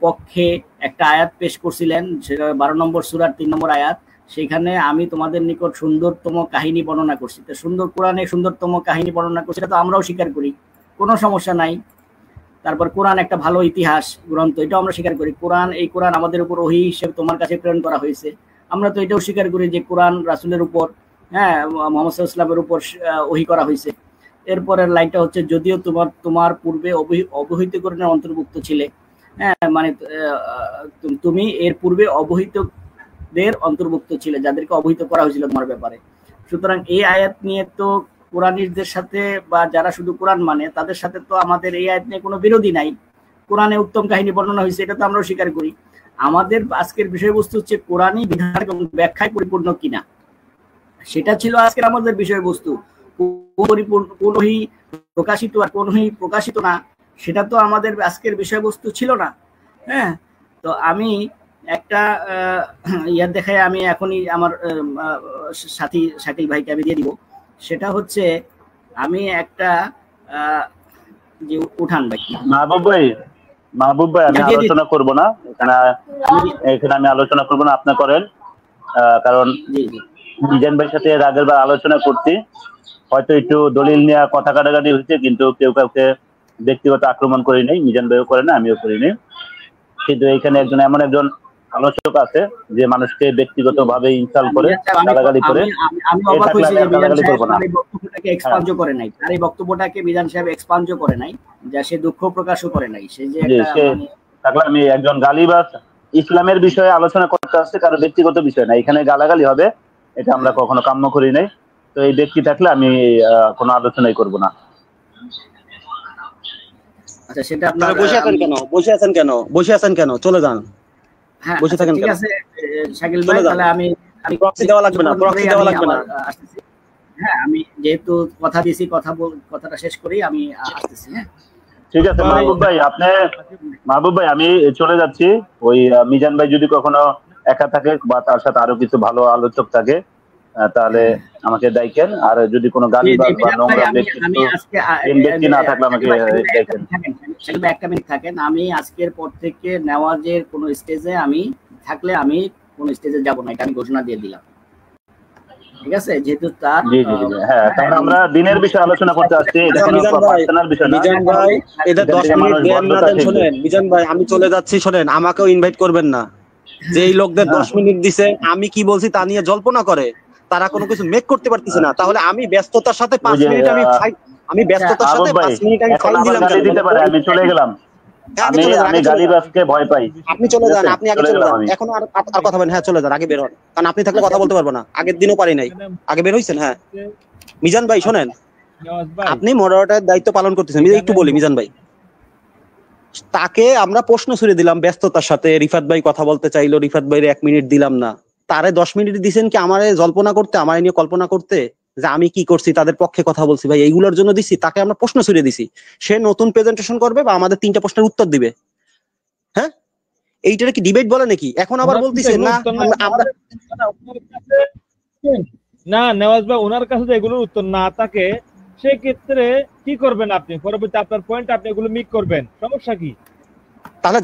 পক্ষে একটা আয়াত পেশ করছিলেন, সেটা 12 নম্বর সূরার 3 নম্বর আয়াত। সেখানে আমি তোমাদের নিকট সুন্দরতম কাহিনী বর্ণনা করছি। তো সুন্দর কোরআনে সুন্দরতম কাহিনী বর্ণনা করছি, এটা তো আমরাও স্বীকার করি, কোনো সমস্যা নাই। তারপর কোরআন একটা ভালো ইতিহাস গ্রন্থ, এটাও আমরা স্বীকার করি। এই কোরআন আমাদের উপর ওহী হিসেবে তোমার কাছে প্রেরণ করা হয়েছে, আমরা তো এটাও স্বীকার করি যে কোরআন রাসূলের উপর, হ্যাঁ, মুহাম্মদ সাল্লাল্লাহু আলাইহি ওয়াসাল্লামের উপর ওহী করা হয়েছে। এরপরের লাইনটা হচ্ছে, যদিও তোমার পূর্বে অবহিতকরণের অন্তর্ভুক্ত ছিলে, হ্যাঁ, মানে তুমি এর পূর্বে অবহিতদের অন্তর্ভুক্ত ছিলে, যাদেরকে অবহিত করা হয়েছিল তোমার ব্যাপারে। সুতরাং এই আয়াত নিয়ে তো কোরআনীদের সাথে বা যারা শুধু কোরআন মানে তাদের সাথে তো আমাদের এই আয়াত নিয়ে কোনো বিরোধী নাই। কোরআনে উত্তম কাহিনী বর্ণনা হয়েছে, এটা তো আমরাও স্বীকার করি। আমাদের আজকের বিষয়বস্তু হচ্ছে কোরআনই বিধান এবং ব্যাখ্যায় পরিপূর্ণ কিনা, সেটা ছিল আজকের আমাদের বিষয়বস্তু। কোন ওহী প্রকাশিত আর কোন ওহী প্রকাশিত না, সেটা তো আমাদের আজকের বিষয়বস্তু ছিল না। হ্যাঁ, তো আমি একটা ইয়ার দেখায় আমি এখনই আমার সাথী শাকিল ভাইকে আমি দিয়ে দিব। সেটা হচ্ছে, আমি একটা যে উঠান ভাই, মাহবুব ভাই আমি আলোচনা করব না এখানে আমি আলোচনা করব না, আপনি করেন। কারণ মিজান ভাইয়ের সাথে আগের বার আলোচনা করছি, হয়তো একটু দলিল নিয়ে কথা কাটাকাটি হয়েছে, কিন্তু কেউ কাউকে ব্যক্তিগত আক্রমণ করি নাই, মিজান ভাইও করে না, আমিও করি নাই। কিন্তু এখানে এমন একজন আলোচক আছে যে মানুষকে ব্যক্তিগত ভাবে ইনসাল্ট করে, গালাগালি করে। আমি অবাক হইছি যে মিজান সাহেব এই বক্তব্যটাকে এক্সপান্ড করে নাই, আর এই বক্তব্যটাকে মিজান সাহেব এক্সপান্ড করে নাই, যা সে দুঃখ প্রকাশও করে নাই। সে যে একটা আমি একজন গালিবাজ ইসলামের বিষয়ে আলোচনা করতে আসছে, কারো ব্যক্তিগত বিষয় না, এখানে গালাগালি হবে, এটা আমরা কখনো কাম্য করি নাই। তো এই ব্যক্তি থাকলে আমি কোনো আলোচনাই করব না। আচ্ছা, সেটা আপনারা বসে আছেন কেন? চলে যান। হ্যাঁ বসে থাকেন, ঠিক আছে শাকিল ভাই, তাহলে আমি প্রক্সি দেওয়া লাগবে না। হ্যাঁ, আমি যেহেতু কথা দিয়েছি, কথাটা শেষ করেই আমি আসতেছি। হ্যাঁ ঠিক আছে মাহবুব ভাই আমি চলে যাচ্ছি। ওই মিজান ভাই যদি কখনো একা থাকে বা তার সাথে আরো কিছু ভালো আলোচক থাকে, তাহলে আমাকে ডাইকেন। আর যদি কোনো গালি বা নোংরা ব্যক্তি না থাকলে আমাকে ডাইকেন। একটা মিনিট থাকেন, আমি আজকের পর থেকে নেওয়াজের কোন স্টেজে আমি থাকলে আমি কোন স্টেজে যাব না, এটা আমি ঘোষণা দিয়ে দিলাম। ঠিক আছে, যেহেতু তার হ্যাঁ, তাহলে আমরা দিনের বিষয়ে আলোচনা করতে আসছি, এটা কোনো পার্সোনাল বিষয় না। মিজান ভাই এটা 10 মিনিট দেন না দেন, শুনেন মিজান ভাই, আমি চলে যাচ্ছি, শুনেন, আমাকেও ইনভাইট করবেন না। যে এই লোকদের 10 মিনিট দিছে, আমি কি বলছি তা নিয়ে জল্পনা করে, তারা কোনো কিছু মেক করতে পারতেছে না, তাহলে আমি ব্যস্ততার সাথে 5 মিনিট আমি ব্যস্ততার সাথে 5 মিনিট আমি ফাইল দিলাম কেন? দিতে পারে, আমি চলে গেলাম। আমি গালিবাজকে ভয় পাই। আপনি চলে যান, আপনি আগে চলে যান, এখন আর কথা বলেন। হ্যাঁ চলে যান, আগে বের হন, কারণ আপনি থাকলে কথা বলতে পারবো না। আগের দিনও পারি নাই, আগে বের হইছেন। হ্যাঁ মিজান ভাই শোনেন, আপনি মডারেটরের দায়িত্ব পালন করতেছেন, একটু বলি মিজান ভাই, তাকে আমরা প্রশ্ন ছুড়ে দিলাম ব্যস্ততার সাথে। রিফাত ভাই কথা বলতে চাইলো, রিফাত ভাইয়ের 1 মিনিট দিলাম না। তারে 10 মিনিট দিছেন কি আমারে জল্পনা করতে, আমারে নিয়ে কল্পনা করতে যে আমি কি করছি, তাদের পক্ষে কথা বলছি? ভাই এইগুলোর জন্য দিছি? তাকে আমরা প্রশ্ন ছুড়ে দিছি, সে নতুন প্রেজেন্টেশন করবে বা আমাদের 3টা প্রশ্নের উত্তর দিবে। হ্যাঁ, এইটারে কি ডিবেট বলে নাকি? এখন আবার বলতিছে না আমরা না নেওয়াজ ভাই, ওনার কাছে যে এগুলোর উত্তর না থাকে সেক্ষেত্রে কি করবেন আপনি? পরবর্তী আপনার পয়েন্ট আপনি এগুলো মিক করবেন, সমস্যা কি? তাহলে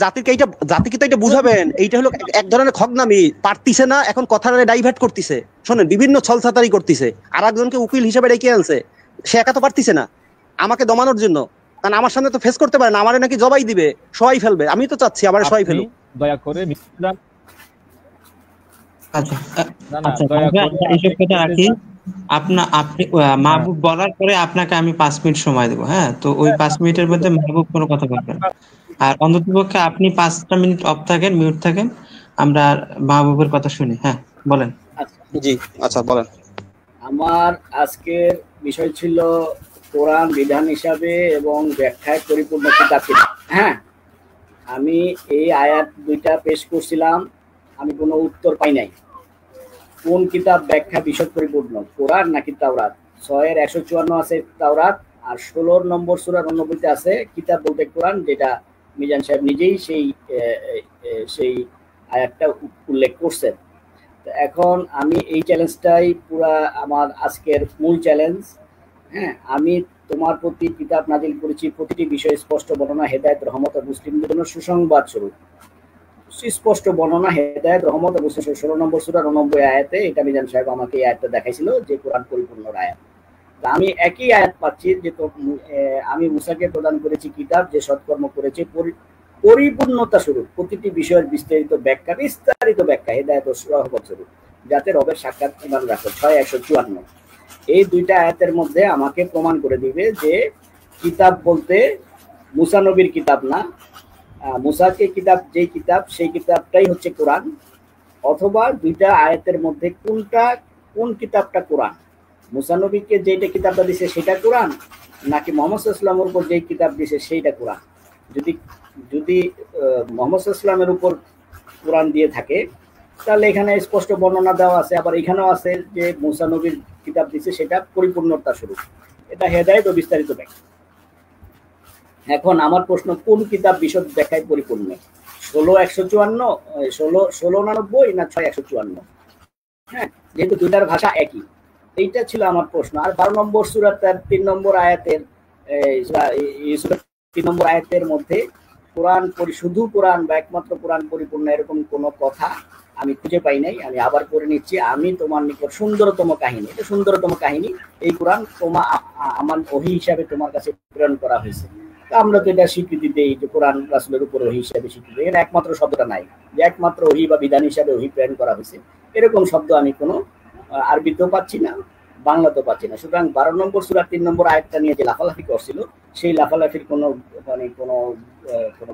জাতিকে তো এটা বুঝাবেন। এইটা হলো এক ধরনের খগনামি, পারতিছে না, এখন কথাটা ডাইভার্ট করতেছে। শোনেন, বিভিন্ন ছলছাতারি করতেছে, আর একজনকে উকিল হিসেবে রেখে আনছে, সে একা তো পারতিছে না আমাকে দমানোর জন্য, কারণ আমার সামনে তো ফেস করতে পারে না, আমারে নাকি জবাই দিবে, সবাই ফেলবে। আমি তো চাচ্ছি আমার সবাই ফেলুক। দয়া করে আচ্ছা এইসব কথা রাখি। আপনি মাহবুব বলার পরে আপনাকে আমি 5 মিনিট সময় দেবো। হ্যাঁ, তো ওই 5 মিনিটের মধ্যে মাহবুব কোনো কথা বলবেন, আর অন্ততপক্ষে আপনি 5টা মিনিট অফ থাকেন, মিউট থাকেন, আমরা মাহবুবের কথা শুনি। হ্যাঁ বলেন। জি আচ্ছা বলেন। আমার আজকের বিষয় ছিল কোরআন বিধান হিসাবে এবং ব্যাখ্যায় পরিপূর্ণ কিতাব। হ্যাঁ, আমি এই আয়াত 2টা পেশ করছিলাম, আমি কোনো উত্তর পাই নাই। কোন কিতাব ব্যাখ্যা বিশদ পরিপূর্ণ, কোরআন নাকি তাওরাত? 6-এর 154 আছে তাওরাত, আর 16 নম্বর সূরা 99 আছে কিতাব বলতে কোরআন, যেটা মিজান সাহেব নিজেই সেই আয়াতটা উল্লেখ করছেন। এখন আমি এই চ্যালেঞ্জটাই পুরা আমার আজকের মূল চ্যালেঞ্জ। হ্যাঁ, আমি তোমার প্রতি কিতাব নাজিল করেছি প্রতিটি বিষয়ে স্পষ্ট বর্ণনা, হেদায়েত, রহমত ও মুসলিমদের জন্য সুসংবাদ স্বরূপ। স্পষ্ট বর্ণনা, হেদায়েত, রহমত ও মুসলিম। 16 নম্বর সূরা 99 আয়াতে, এটা মিজান সাহেব আমাকে এই আয়াতটা দেখাইছিল যে কোরআন পরিপূর্ণ আয়াত। আমি একই আয়াত পাচ্ছি যে আমি মুসাকে প্রদান করেছি কিতাব, যে সৎকর্ম করেছে পরিপূর্ণতা স্বরূপ, প্রতিটি বিষয়ের বিস্তারিত ব্যাখ্যা হেদায়েত ও রহমত স্বরূপ, যাতে রবের সাক্ষাৎ ইমান রাখো। 6-154 এই 2টা আয়াতের মধ্যে আমাকে প্রমাণ করে দিবে যে কিতাব বলতে মুসা নবীর কিতাব না, মুসাকে কিতাব যেই কিতাব সেই কিতাবটাই হচ্ছে কোরআন, অথবা 2টা আয়াতের মধ্যে কোন কিতাবটা কোরআন? মুসা নবীকে যেইটা কিতাবটা দিছে সেটা কোরআন, নাকি মুহাম্মদ সাল্লাল্লাহু আলাইহি ওয়াসাল্লামের উপর যেই কিতাব দিছে সেইটা কোরআন? যদি মুহাম্মদ সাল্লাল্লাহু আলাইহি ওয়াসাল্লামের উপর কোরআন দিয়ে থাকে তাহলে এখানে স্পষ্ট বর্ণনা দেওয়া আছে, আবার এখানেও আছে যে মুসা নবীর কিতাব দিছে সেটা পরিপূর্ণতা স্বরূপ, এটা হেদায়েত ও বিস্তারিত ব্যাখ্যা। এখন আমার প্রশ্ন, কোন কিতাব বিশদ ব্যাখ্যায় পরিপূর্ণ? 16-154, 16-99 না 6-154? হ্যাঁ, যেহেতু 2টার ভাষা একই, এইটা ছিল আমার প্রশ্ন। আর 12 নম্বর সূরার 3 নম্বর আয়াতের 3 নম্বর আয়াতের মধ্যে কোরআন শুধু কোরআন বা একমাত্র কোরআন পরিপূর্ণ এরকম কোনো কথা আমি খুঁজে পাই নাই। আমি আবার পড়ে নিচ্ছি। আমি তোমার নিকট সুন্দরতম কাহিনী, এটা সুন্দরতম কাহিনী, এই কোরআন আমার ওহী হিসাবে তোমার কাছে প্রেরণ করা হয়েছে। আমরা তো এটা স্বীকৃতি দেই যে কোরআন রাসূলের উপর ওহী হিসাবে স্বীকৃতি। এখানে একমাত্র শব্দটা নাই যে একমাত্র ওহী বা বিধান হিসাবে ওহী প্রেরণ করা হয়েছে, এরকম শব্দ আমি কোনো আরবিতেও পাচ্ছি না, বাংলাতেও পাচ্ছি না। সুতরাং 12 নম্বর সূরা 3 নম্বর আয়াতটা নিয়ে যে লাফালাফি করছিল, সেই লাফালাফির কোনো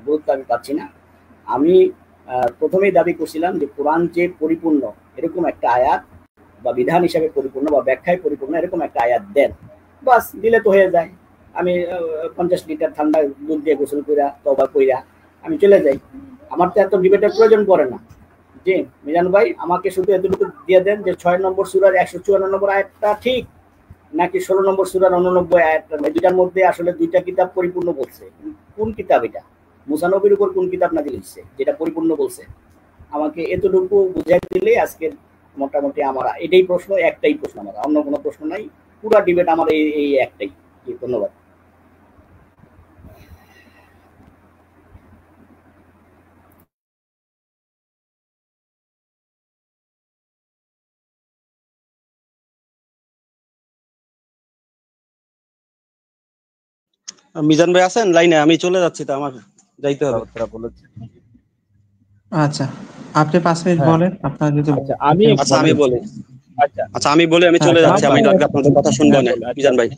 গুরুত্ব আমি পাচ্ছি না। আমি প্রথমেই দাবি করছিলাম যে কোরআন যে পরিপূর্ণ এরকম একটা আয়াত, বা বিধান হিসাবে পরিপূর্ণ বা ব্যাখ্যায় পরিপূর্ণ এরকম একটা আয়াত দেন, বাস দিলে তো হয়ে যায়। আমি 50 লিটার ঠান্ডা দুধ দিয়ে গোসল কইরা তওবা কইরা আমি চলে যাই, আমার তো এত ডিবেটের প্রয়োজন পড়ে না। জি মিজান ভাই, আমাকে শুধু এতটুকু দিয়ে দেন যে 6 নম্বর সূরার 154 নম্বর আয়াতটা ঠিক নাকি 16 নম্বর সূরার 89 আয়াতটা, দুইটার মধ্যে আসলে 2টা কিতাব পরিপূর্ণ বলছে। কোন কিতাব এটা? মুসা নবীর উপর কোন কিতাব নাযিল হয়েছে যেটা পরিপূর্ণ বলছে? আমাকে এতটুকু বুঝাই দিলে আজকে মোটামুটি আমার এটাই প্রশ্ন, একটাই প্রশ্ন, আমার অন্য কোনো প্রশ্ন নাই। পুরা ডিবেট আমার এই একটাই। ধন্যবাদ। মিজান ভাই আছেন লাইনে? আমি চলে যাচ্ছি, তো আমার যাইতে হবে। আচ্ছা, আপনি 5 মিনিট বলেন আপনার যদি। আমি বলি আমি চলে যাচ্ছি, আমি আপনাদের কথা শুনবো না। মিজান ভাই,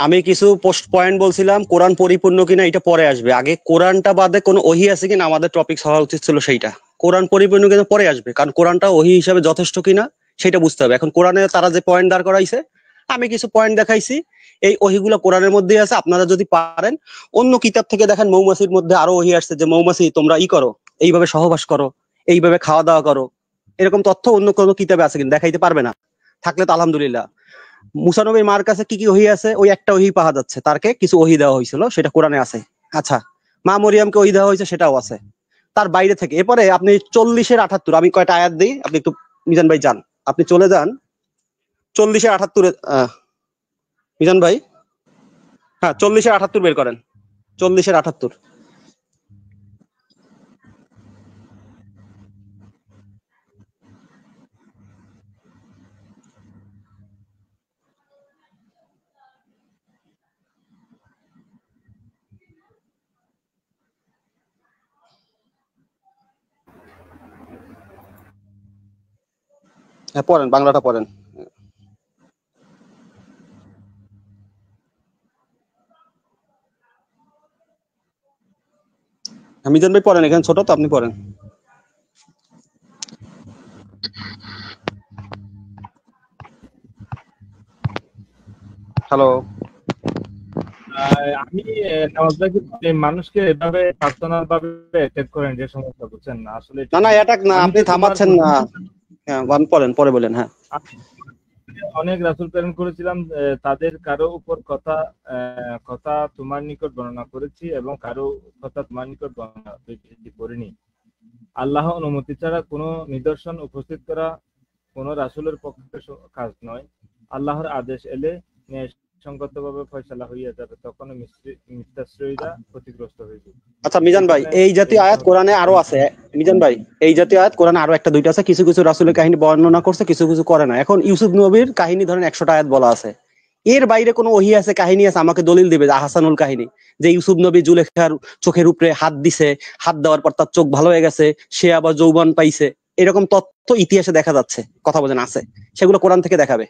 আমি কিছু পয়েন্ট বলছিলাম, কোরআন পরিপূর্ণ কিনা এটা পরে আসবে, আগে কোরআনটা বাদে কোনো ওহী আছে কিনা আমাদের টপিক হওয়া উচিত ছিল সেইটা। কোরআন পরিপূর্ণ কিনা পরে আসবে, কারণ কোরআনটা ওহী হিসাবে যথেষ্ট কিনা সেটা বুঝতে হবে। এখন কোরআনে তারা যে পয়েন্ট দাঁড় করাইছে, আমি কিছু পয়েন্ট দেখাইছি, এই ওহীগুলো কোরআনের মধ্যেই আছে। আপনারা যদি পারেন অন্য কিতাব থেকে দেখেন, মৌমাছির মধ্যে আরো ওহী আসছে যে মৌমাছি তোমরা করো, এইভাবে সহবাস করো, এইভাবে খাওয়া দাওয়া করো, এরকম তথ্য অন্য কোনো কিতাবে আছে কিনা দেখাইতে পারবে না, থাকলে তো আলহামদুলিল্লাহ। মুসা নবীর মার কাছে কি কি ওহী আছে? ওই একটা ওহী পাওয়া যাচ্ছে, তারকে কিছু ওহী দেওয়া হয়েছিল, সেটা কোরআনে আছে। আচ্ছা, মা মরিয়মকে ওহী দেওয়া হয়েছে, সেটাও আছে। তার বাইরে থেকে এরপরে আপনি 40-78, আমি কয়টা আয়াত দিই, আপনি একটু মিজান ভাই যান, আপনি চলে যান 40-78। মিজান ভাই, হ্যাঁ 40-78 বের করেন, 40-78। হ্যাঁ পড়েন, বাংলাটা পড়েন। মিজান ভাই পড়েন, এখানে ছোট তো, আপনি পড়েন। হ্যালো, আমি মানুষকে এভাবে পার্সোনাল ভাবে অ্যাটাক করেন যে সমস্যা, বুঝছেন না আসলে। না অ্যাটাক না, আপনি থামাচ্ছেন না। হ্যাঁ পড়েন, পরে বলেন। হ্যাঁ, অনেক রাসূল প্রেরণ করেছিলাম, তাদের কারো উপর কথা তোমার নিকট বর্ণনা করেছি এবং কারো কথা তোমার নিকট বর্ণনা করিনি। আল্লাহ অনুমতি ছাড়া কোনো নিদর্শন উপস্থিত করা কোনো রাসূলের পক্ষে কাজ নয়। আল্লাহর আদেশ এলে ন্যায়সঙ্গতভাবে ফয়সালা হইয়া যাবে, তখন মিথ্যাশ্রয়ীরা ক্ষতিগ্রস্ত হইবে। আচ্ছা মিজান ভাই, এই জাতীয় আয়াত কোরআনে আরো আছে। মিজান ভাই, এই জাতীয় আয়াত কোরআনে আরো একটা দুইটা আছে, কিছু কিছু রাসূলের কাহিনী বর্ণনা করছে, কিছু কিছু করে না। এখন ইউসুফ নবীর কাহিনী ধরেন 100টা আয়াত বলা আছে, এর বাইরে কোনো ওহী আছে, কাহিনী আছে, আমাকে দলিল দিবে যে হাসানুল কাহিনী, যে ইউসুফ নবী জুলেখার চোখের উপরে হাত দিছে, হাত দেওয়ার পর তার চোখ ভালো হয়ে গেছে, সে আবার যৌবন পাইছে, এরকম তথ্য ইতিহাসে দেখা যাচ্ছে, কথা বলেন আছে, সেগুলো কোরআন থেকে দেখাবে,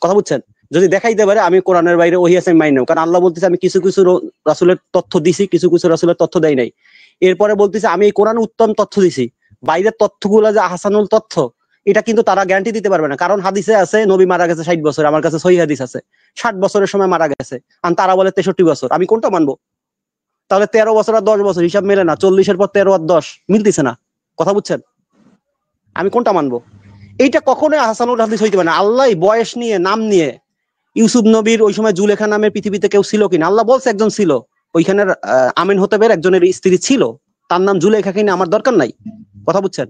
কথা বুঝছেন? যদি দেখাইতে পারে আমি কোরআনের বাইরে ওহী আছে মাইন নেব, কারণ আল্লাহ বলতেছে আমি কিছু কিছু রাসূলের তথ্য দিছি, কিছু কিছু রাসূলের তথ্য দেই নাই। এরপরে বলতেছে আমি এই কোরআনে উত্তম তথ্য দিছি, বাইরের তথ্যগুলো যে হাসানুল তথ্য, এটা কিন্তু তারা গ্যারান্টি দিতে পারবে না। কারণ হাদিসে আছে নবী মারা গেছে 60 বছর, আমার কাছে সহিহ হাদিস আছে 60 বছরের সময় মারা গেছে, আর তারা বলে 63 বছর। আমি কোনটা মানবো? তাহলে 13 বছর আর 10 বছর হিসাব মেলে না, 40-এর পর 13 আর 10 মিলতেছে না, কথা বুঝছেন? আমি কোনটা মানবো? এইটা কখনোই হাসানুল হাদিস হইতে পারে না। আল্লাহ বয়স নিয়ে, নাম নিয়ে, ইউসুফ নবীর ওই সময় জুলেখা নামের পৃথিবীতে কেউ ছিল কিনা, আল্লাহ বলছে একজন ছিল, ওইখানের আমিন হোতেবের একজনের স্ত্রী ছিল, তার নাম জুলেখা কিনা, আমার দরকার নাই, কথা বুঝছেন?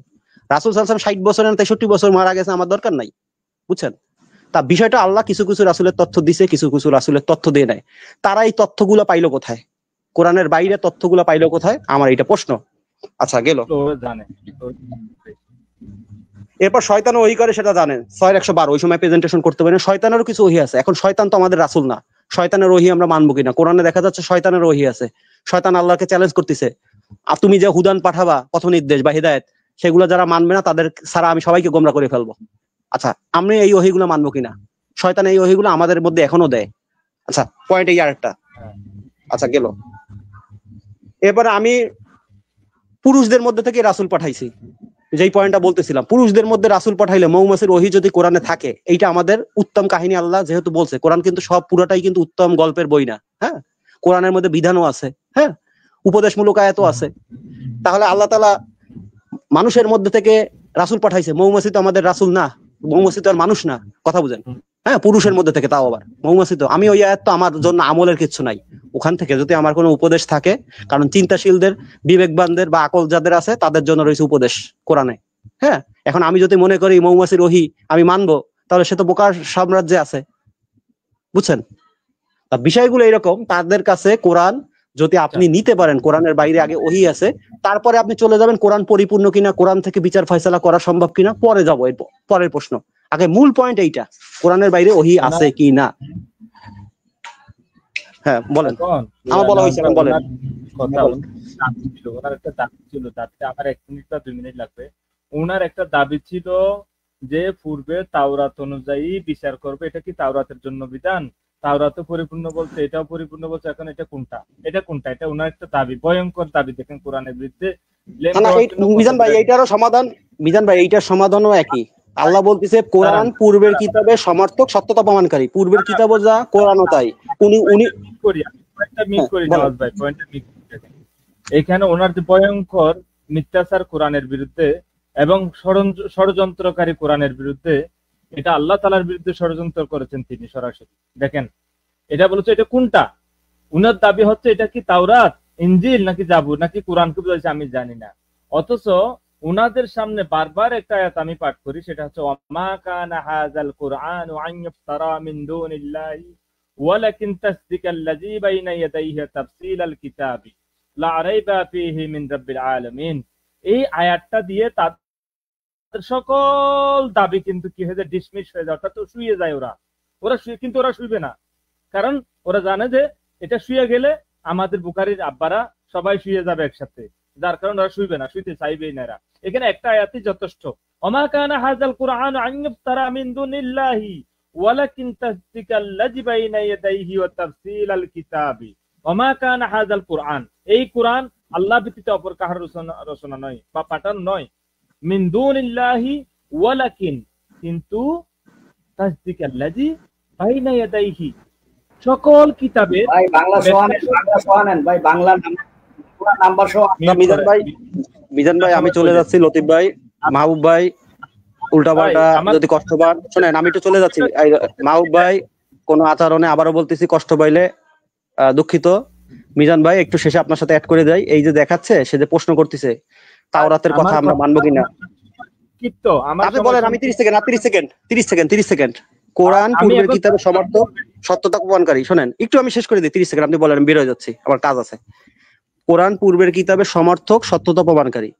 রাসূল সাল্লাল্লাহু আলাইহি ওয়াসাল্লাম 60 বছর না 63 বছর মারা গেছে, আমার দরকার নাই, বুঝছেন? তা বিষয়টা আল্লাহ কিছু কিছু রাসূলের তথ্য দিছে, কিছু কিছু রাসূলের তথ্য দিয়ে নাই। তারা এই তথ্যগুলো পাইলো কোথায়? কোরআনের বাইরে তথ্যগুলো পাইলো কোথায়? আমার এটা প্রশ্ন। আচ্ছা গেল। এরপর শয়তান ওহী করে, সেটা জানেন 6-112, ওই সময় প্রেজেন্টেশন করতে পারেন। শয়তানেরও কিছু ওহী আছে। এখন শয়তান তো আমাদের রাসূল না, শয়তানের ওহী আমরা মানবো কিনা? কোরআনে দেখা যাচ্ছে শয়তানের ওহী আছে, শয়তান আল্লাহকে চ্যালেঞ্জ করতেছে, আর তুমি যে হুদান পাঠাবা, পথ নির্দেশ বা হিদায়াত, সেগুলো যারা মানবে না তাদের ছাড়া আমি সবাইকে গোমরা করে ফেলবো। আচ্ছা, আমি এই ওহীগুলো মানবো কিনা? শয়তান এই ওহীগুলো আমাদের মধ্যে এখনো দেয়। আচ্ছা, পয়েন্ট এই আরেকটা। আচ্ছা গেল। এরপরে আমি পুরুষদের মধ্যে থেকে রাসূল পাঠাইছি, যেই পয়েন্টটা বলতেছিলাম, পুরুষদের মধ্যে রাসূল পাঠাইলে মৌমাছির ওহী যদি কোরআনে থাকে, এইটা আমাদের উত্তম কাহিনী। আল্লাহ যেহেতু বলছে, কোরআন কিন্তু সব পুরাটাই কিন্তু উত্তম গল্পের বই না, হ্যাঁ, কোরআনের মধ্যে বিধানও আছে, হ্যাঁ, উপদেশমূলক আয়াতও আছে। তাহলে আল্লাহ তাআলা মানুষের মধ্যে থেকে রাসূল পাঠাইছে, মৌমাছি তো আমাদের রাসূল না, মৌমাছি তো আর মানুষ না, কথা বুঝেন? হ্যাঁ, পুরুষের মধ্যে থেকে, তাও আবার মৌমাছি তো, আমি ওই আয়াত তো আমার জন্য আমলের কিছু নাই, ওখান থেকে যদি আমার কোনো উপদেশ থাকে, কারণ চিন্তাশীলদের, বিবেকবানদের বা আকল যাদের আছে তাদের জন্য রয়েছে উপদেশ কোরআনে, হ্যাঁ। এখন আমি যদি মনে করি মৌমাছির ওহী আমি মানবো, তাহলে সে তো বোকার সাম্রাজ্যে আছে, বুঝছেন? বিষয়গুলো এরকম, তাদের কাছে কোরআন যদি আপনি নিতে পারেন, কোরআনের বাইরে আগে ওহী আছে, তারপরে আপনি চলে যাবেন কোরআন পরিপূর্ণ কিনা, কোরআন থেকে বিচার ফয়সালা করা সম্ভব কিনা, পরে যাবো এর পরের প্রশ্ন। আগে মূল পয়েন্ট এইটা, কোরআনের বাইরে ওহী আছে কি না। হ্যাঁ বলেন, আমার বলা হয়েছে, বলেন। ওনার একটা দাবি ছিল, তাতে আমার 1 মিনিট বা 2 মিনিট লাগবে। ওনার একটা দাবি ছিল যে পূর্বে তাওরাত অনুযায়ী বিচার করবে, এটা কি তাওরাতের জন্য বিধান? তাওরাত পরিপূর্ণ বলছে, এটাও পরিপূর্ণ বলছে, এখন এটা কোনটা? এটা ওনার একটা দাবি, ভয়ঙ্কর দাবি, দেখেন কোরআনের বিরুদ্ধে। মিজান ভাই এইটারও সমাধান, মিজান ভাই এইটার সমাধানও একই। আল্লাহ বলতেছে কোরআন পূর্বের কিতাবের সমর্থক, সত্যতা প্রমাণকারী, পূর্বের কিতাবও যা কোরআনও তাই। এখানে ওনার যে ভয়ঙ্কর মিথ্যাচার কোরআনের বিরুদ্ধে, এবং ষড়যন্ত্রকারী কোরআনের বিরুদ্ধে, এটা আল্লাহ তাআলার বিরুদ্ধে ষড়যন্ত্র করেছেন তিনি সরাসরি। দেখেন এটা বলেছে, এটা কোনটা? উনার দাবি হচ্ছে এটা কি তাওরাত, ইনজিল নাকি জাবুর নাকি কোরআন কে বলেছে আমি জানি না। অথচ উনাদের সামনে বারবার একটা আয়াত আমি পাঠ করি, সেটা হচ্ছে ওয়ামা কানা হাযাল কুরআনু আন ইফতারা মিন দুনিল্লাহি ওয়ালাকিন তাসদিকাল্লাযী বাইনা ইয়াদাইহি তাফসীলাল কিতাবি লা রাইবা ফীহি মিন রাব্বিল আলামিন। এই আয়াতটা দিয়ে তাদের সকল দাবি কিন্তু কি হয়ে যায়, ডিসমিস হয়ে যায়, অর্থাৎ শুয়ে যায়। ওরা শুয়ে, কিন্তু ওরা শুইবে না, কারণ ওরা জানে যে এটা শুয়ে গেলে আমাদের বুখারীর আব্বারা সবাই শুয়ে যাবে একসাথে, যার কারণে ওরা শুইবে না, শুইতে চাইবেই না এরা। এখানে একটা আয়াতই যথেষ্ট, ওমা কানা হাযাল কুরআন আন ইফতারা মিন দুনিল্লাহি ওয়ালাকিন তাসদিকাল্লাযী বাইনা ইয়াদাইহি ওয়া তাফসীলাল কিতাবি। ওমা কানা হাযাল কুরআন, এই কুরআন আল্লাহ ব্যতীত অপর কাহার রচনা নয় বা পাঠানো নয়, মিন দুনিল্লাহি ওয়ালাকিন, কিন্তু তাসদিকাল্লাযী বাইনা ইয়াদাইহি, সকল কিতাবের। ভাই বাংলা শোনান ভাই, বাংলা নাম্বার সহ। মিজান ভাই আমি চলে যাচ্ছি, লতিফ ভাই, মাহবুব ভাই উল্টাপাল্টা যদি কষ্ট পান, শোনেন আমি একটু চলে যাচ্ছি। মাহবুব ভাই কোনো আচরণে আবারও বলতেছি কষ্ট পাইলে দুঃখিত। মিজান ভাই একটু শেষে আপনার সাথে অ্যাড করে দেয়। এই যে দেখাচ্ছে সে যে প্রশ্ন করতেছে তাওরাতের কথা আমরা মানবো কিনা, আপনি বলেন। আমি 30 সেকেন্ড। কোরআন পূর্বের কিতাবের সমর্থক, সত্যতা প্রমাণকারী। শোনেন একটু আমি শেষ করে দিই, 30 সেকেন্ড, আপনি বলেন, আমি বের হয়ে যাচ্ছি, আমার কাজ আছে। কোরআন পূর্বের কিতাবের সমর্থক, সত্যতা প্রমাণকারী,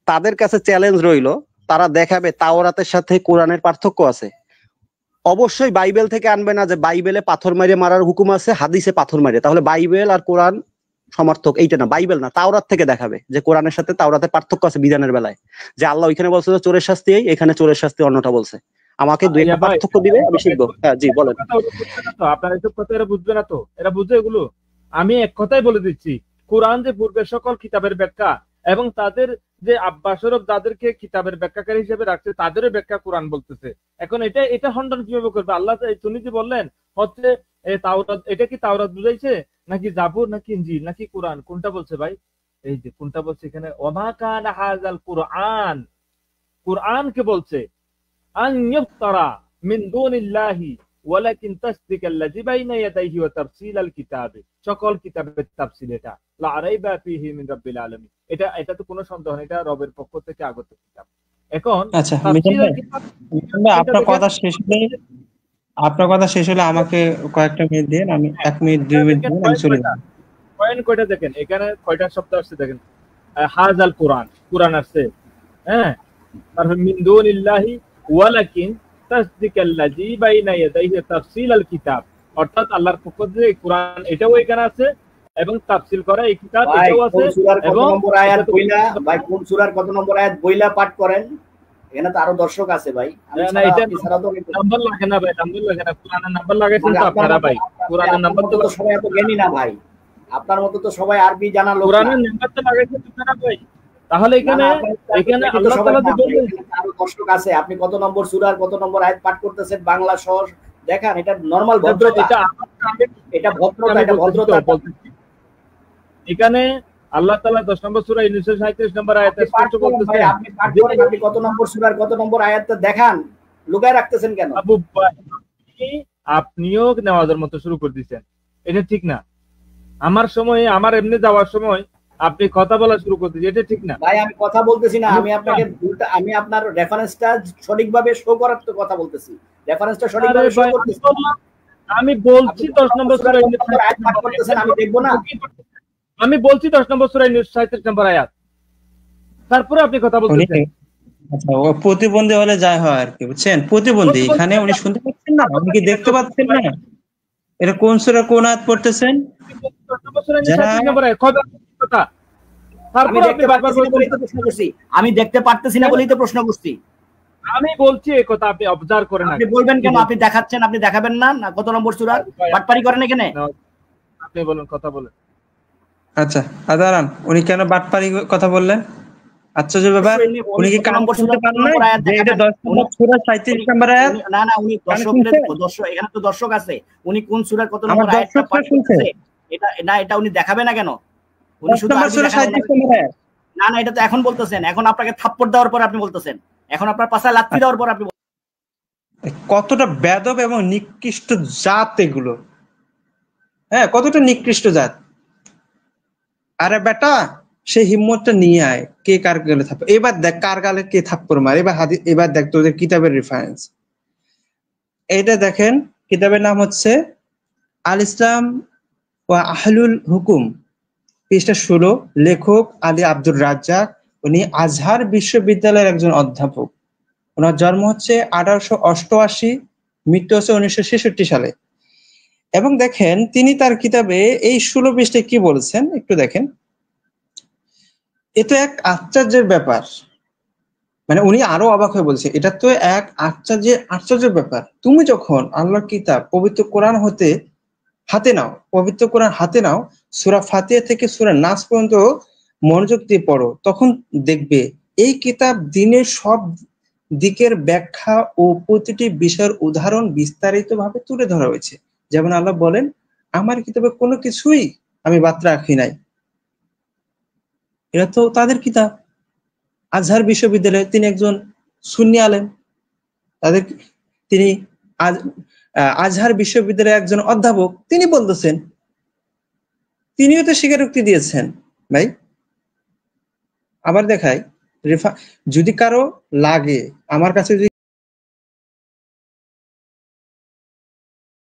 তাদের কাছে চ্যালেঞ্জ রইলো, তারা দেখাবে তাওরাতের সাথে কোরআনের পার্থক্য আছে। অবশ্যই বাইবেল থেকে আনবে না যে বাইবেলে পাথর মারে মারার হুকুম আছে, হাদিসে পাথর মারে, তাহলে বাইবেল আর কোরআন সমর্থক এইটা না, বাইবেল না, তাওরাত থেকে দেখাবে যে কোরআনের সাথে তাওরাতের পার্থক্য আছে বিধানের বেলায়, যে আল্লাহ ওইখানে বলছে যে চোরের শাস্তি, এখানে চোরের শাস্তি অন্যটা বলছে। আমাকে দুই একটা পার্থক্য দিবে, আমি শিখবো। হ্যাঁ জি বলেন। আপনারা এসব কথা এরা বুঝবে না তো, এরা বুঝে এগুলো? আমি এক কথাই বলে দিচ্ছি, কোরআন যে পূর্বের সকল কিতাবের ব্যাখ্যা, এবং তাদের যে আব্বাসরব যাদেরকে কিতাবের ব্যাখ্যাকারী হিসেবে রাখছে তাদেরও ব্যাখ্যা কোরআন বলতেছে। এখন এটা খণ্ডন কিভাবে করবে? আল্লাহ তুমি যে বললেন হচ্ছে তাওরাত, এটা কি তাওরাত বুঝাইছে নাকি জাবুর নাকি ইনজিল নাকি কোরআন, কোনটা বলছে ভাই? এই যে কোনটা বলছে এখানে, ওমা কানা হাযাল কুরআন, কোরআনকে বলছে আন ইফতারা মিন দুনিল্লাহি ওয়ালাকিন তাসদিকাল্লাযী বাইনা ইয়াদাইহি ওয়া তাফসীলাল কিতাবি, সকল কিতাবের তাফসীল, এটা লা রাইবা ফীহি মিন রাব্বিল আলামিন, এটা তো কোনো সন্দেহ নেই, এটা রবের পক্ষ থেকে আগত কিতাব। এখন আচ্ছা আপনার কথা শেষ হলে আমাকে কয়েকটা মিনিট দিন, আমি 1 মিনিট 2 মিনিট দিন, আমি চলে যাব। পয়েন্ট কয়টা দেখেন, এখানে কয়টা শব্দ আসছে দেখেন, হাযাল কুরআন, কোরআন আসছে, হ্যাঁ, তারপর মিন দুনিল্লাহি ওয়ালাকিন তাসদিকাল্লাযী বাইনা ইয়াদাইহি তাফসীলাল কিতাব, অর্থাৎ আল্লাহর পক্ষ থেকে কোরআন, এটাও এখানে আছে এবং তাফসীল করা এই কিতাব এটাও আছে। এবং নম্বর আয়াত বইলা ভাই, কোন সূরার কত নম্বর আয়াত বইলা পাঠ করেন, এখানে তো আরো দর্শক আছে ভাই। না এটা নাম্বার লাগে না ভাই, নাম্বার লাগে না, কোরআনের নাম্বার লাগাইছেন তো আপনারা ভাই, কোরআনের নাম্বার তো সবাই এত জ্ঞানী না ভাই, আপনার মতো তো সবাই আরবি জানা লোক না, কোরআনের নাম্বার তো লাগাইছেন আপনারা ভাই। তাহলে এখানে আল্লাহ তাআলা যে বলেন আরো দর্শক আছে, আপনি কত নম্বর সূরার কত নম্বর আয়াত পাঠ করতেছেন বাংলা সহ দেখান, এটা নরমাল ভদ্রতা, এটা ভদ্রতা, এটা ভদ্রতা বলতেছি। এখানে আল্লাহ তাআলা 10 নম্বর সূরা 937 নম্বর আয়াতে স্পষ্ট বলতেছেন, আপনি পাঠ করেন, আপনি কত নম্বর সূরার কত নম্বর আয়াতটা দেখান, লুকায় রাখতেছেন কেন? আবু ভাই আপনিও নেওয়াজের মতো শুরু করে দিয়েছেন, এটা ঠিক না। আমার সময়, আমার এমনি যাওয়ার সময় আপনি কথা বলা শুরু করতে, এটা ঠিক না ভাই। আমি কথা বলতেছি না, আমি আপনাকে আমি আপনার রেফারেন্সটা সঠিকভাবে শো করার তো কথা বলতেছি, রেফারেন্সটা সঠিকভাবে শো করতেছি। আমি বলছি 10 নম্বর সূরা আয়াত পাঠ করতেছেন, আমি দেখব না? আমি বলছি 10 নম্বর সূরা 37 নম্বর আয়াত, তারপরে আপনি কথা বলতেছেন। আচ্ছা, ও প্রতিবন্ধী হলে যাই হয় আর কি, বুঝছেন? প্রতিবন্ধী, এখানে উনি শুনতে পাচ্ছেন না, আপনি কি দেখতে পাচ্ছেন না? এটা কোন সূরা কোন আয়াত পড়তেছেন? আমি দেখতে পারতেছি না বলেই তো প্রশ্ন করছি। আমি বলছি এই কথা, আপনি অবজার্ভ করেন। আপনি বলবেন কেন? আপনি দেখাচ্ছেন, আপনি দেখাবেন না? না কত নম্বর সূরা বাটপারি করেন এখানে? আপনি বলুন, কথা বলেন। আচ্ছা দাঁড়ান, উনি কেন বাটপারি কথা বললেন? আশ্চর্য ব্যাপার, উনি কি কান শুনতে পান না যে এটা 10 নম্বর সূরা 37 নম্বর আয়াত? না না, উনি দর্শক, এখানে তো দর্শক আছে, উনি কোন সূরার কত নম্বর আয়াতটা পাঠ করতেছে এটা না, এটা উনি দেখাবে না কেন? উনি শুধু সূরা 37 নম্বর আয়াত। না না, এটা তো এখন বলতেছেন, এখন আপনাকে থাপ্পড় দেওয়ার পর আপনি বলতেছেন, এখন আপনার পাশায় লাথি দেওয়ার পর আপনি কতটা বেদব এবং নিকৃষ্ট জাত এগুলো, হ্যাঁ কতটা নিকৃষ্ট জাত। আরে বেটা সেই হিম্মতটা নিয়ে আয়, কে কার গালে থাপ্পড়, এবার দেখ কার গালে কে থাপ্পড় মারে, এবার দেখ তোদের কিতাবের রেফারেন্স। এটা দেখেন, কিতাবের নাম হচ্ছে আল ইসলাম ওয়া আহলুল হুকুম, পৃষ্ঠা 16, লেখক আলী আব্দুর রাজ্জাক, উনি আজহার বিশ্ববিদ্যালয়ের একজন অধ্যাপক। ওনার জন্ম হচ্ছে 1888, মৃত্যু হচ্ছে 1966 সালে। এবং দেখেন তিনি তার কিতাবে এই 16 পৃষ্ঠায় কি বলেছেন একটু দেখেন। এ তো এক আশ্চর্যের ব্যাপার, মানে উনি আরো অবাক হয়ে বলছে, এটা তো এক আশ্চর্যের ব্যাপার। তুমি যখন আল্লাহর কিতাব পবিত্র কোরআন পবিত্র কোরআন হাতে নাও, সূরা ফাতিহা থেকে সূরা নাস পর্যন্ত মনোযোগ দিয়ে পড়ো, তখন দেখবে এই কিতাব দিনের সব দিকের ব্যাখ্যা ও প্রতিটি বিষয়ের উদাহরণ বিস্তারিতভাবে তুলে ধরা হয়েছে। যেমন আল্লাহ বলেন, আমার কিতাবে কোনো কিছুই আমি বাদ রাখি নাই। এটা তো তাদের কিতাব, আজহার বিশ্ববিদ্যালয়ে তিনি একজন সুন্নি আলেম, তিনি আজহার বিশ্ববিদ্যালয়ের একজন অধ্যাপক, তিনি বলতেছেন, তিনিও তো স্বীকারোক্তি দিয়েছেন ভাই। আবার দেখাই, যদি কারো লাগে, আমার কাছে যদি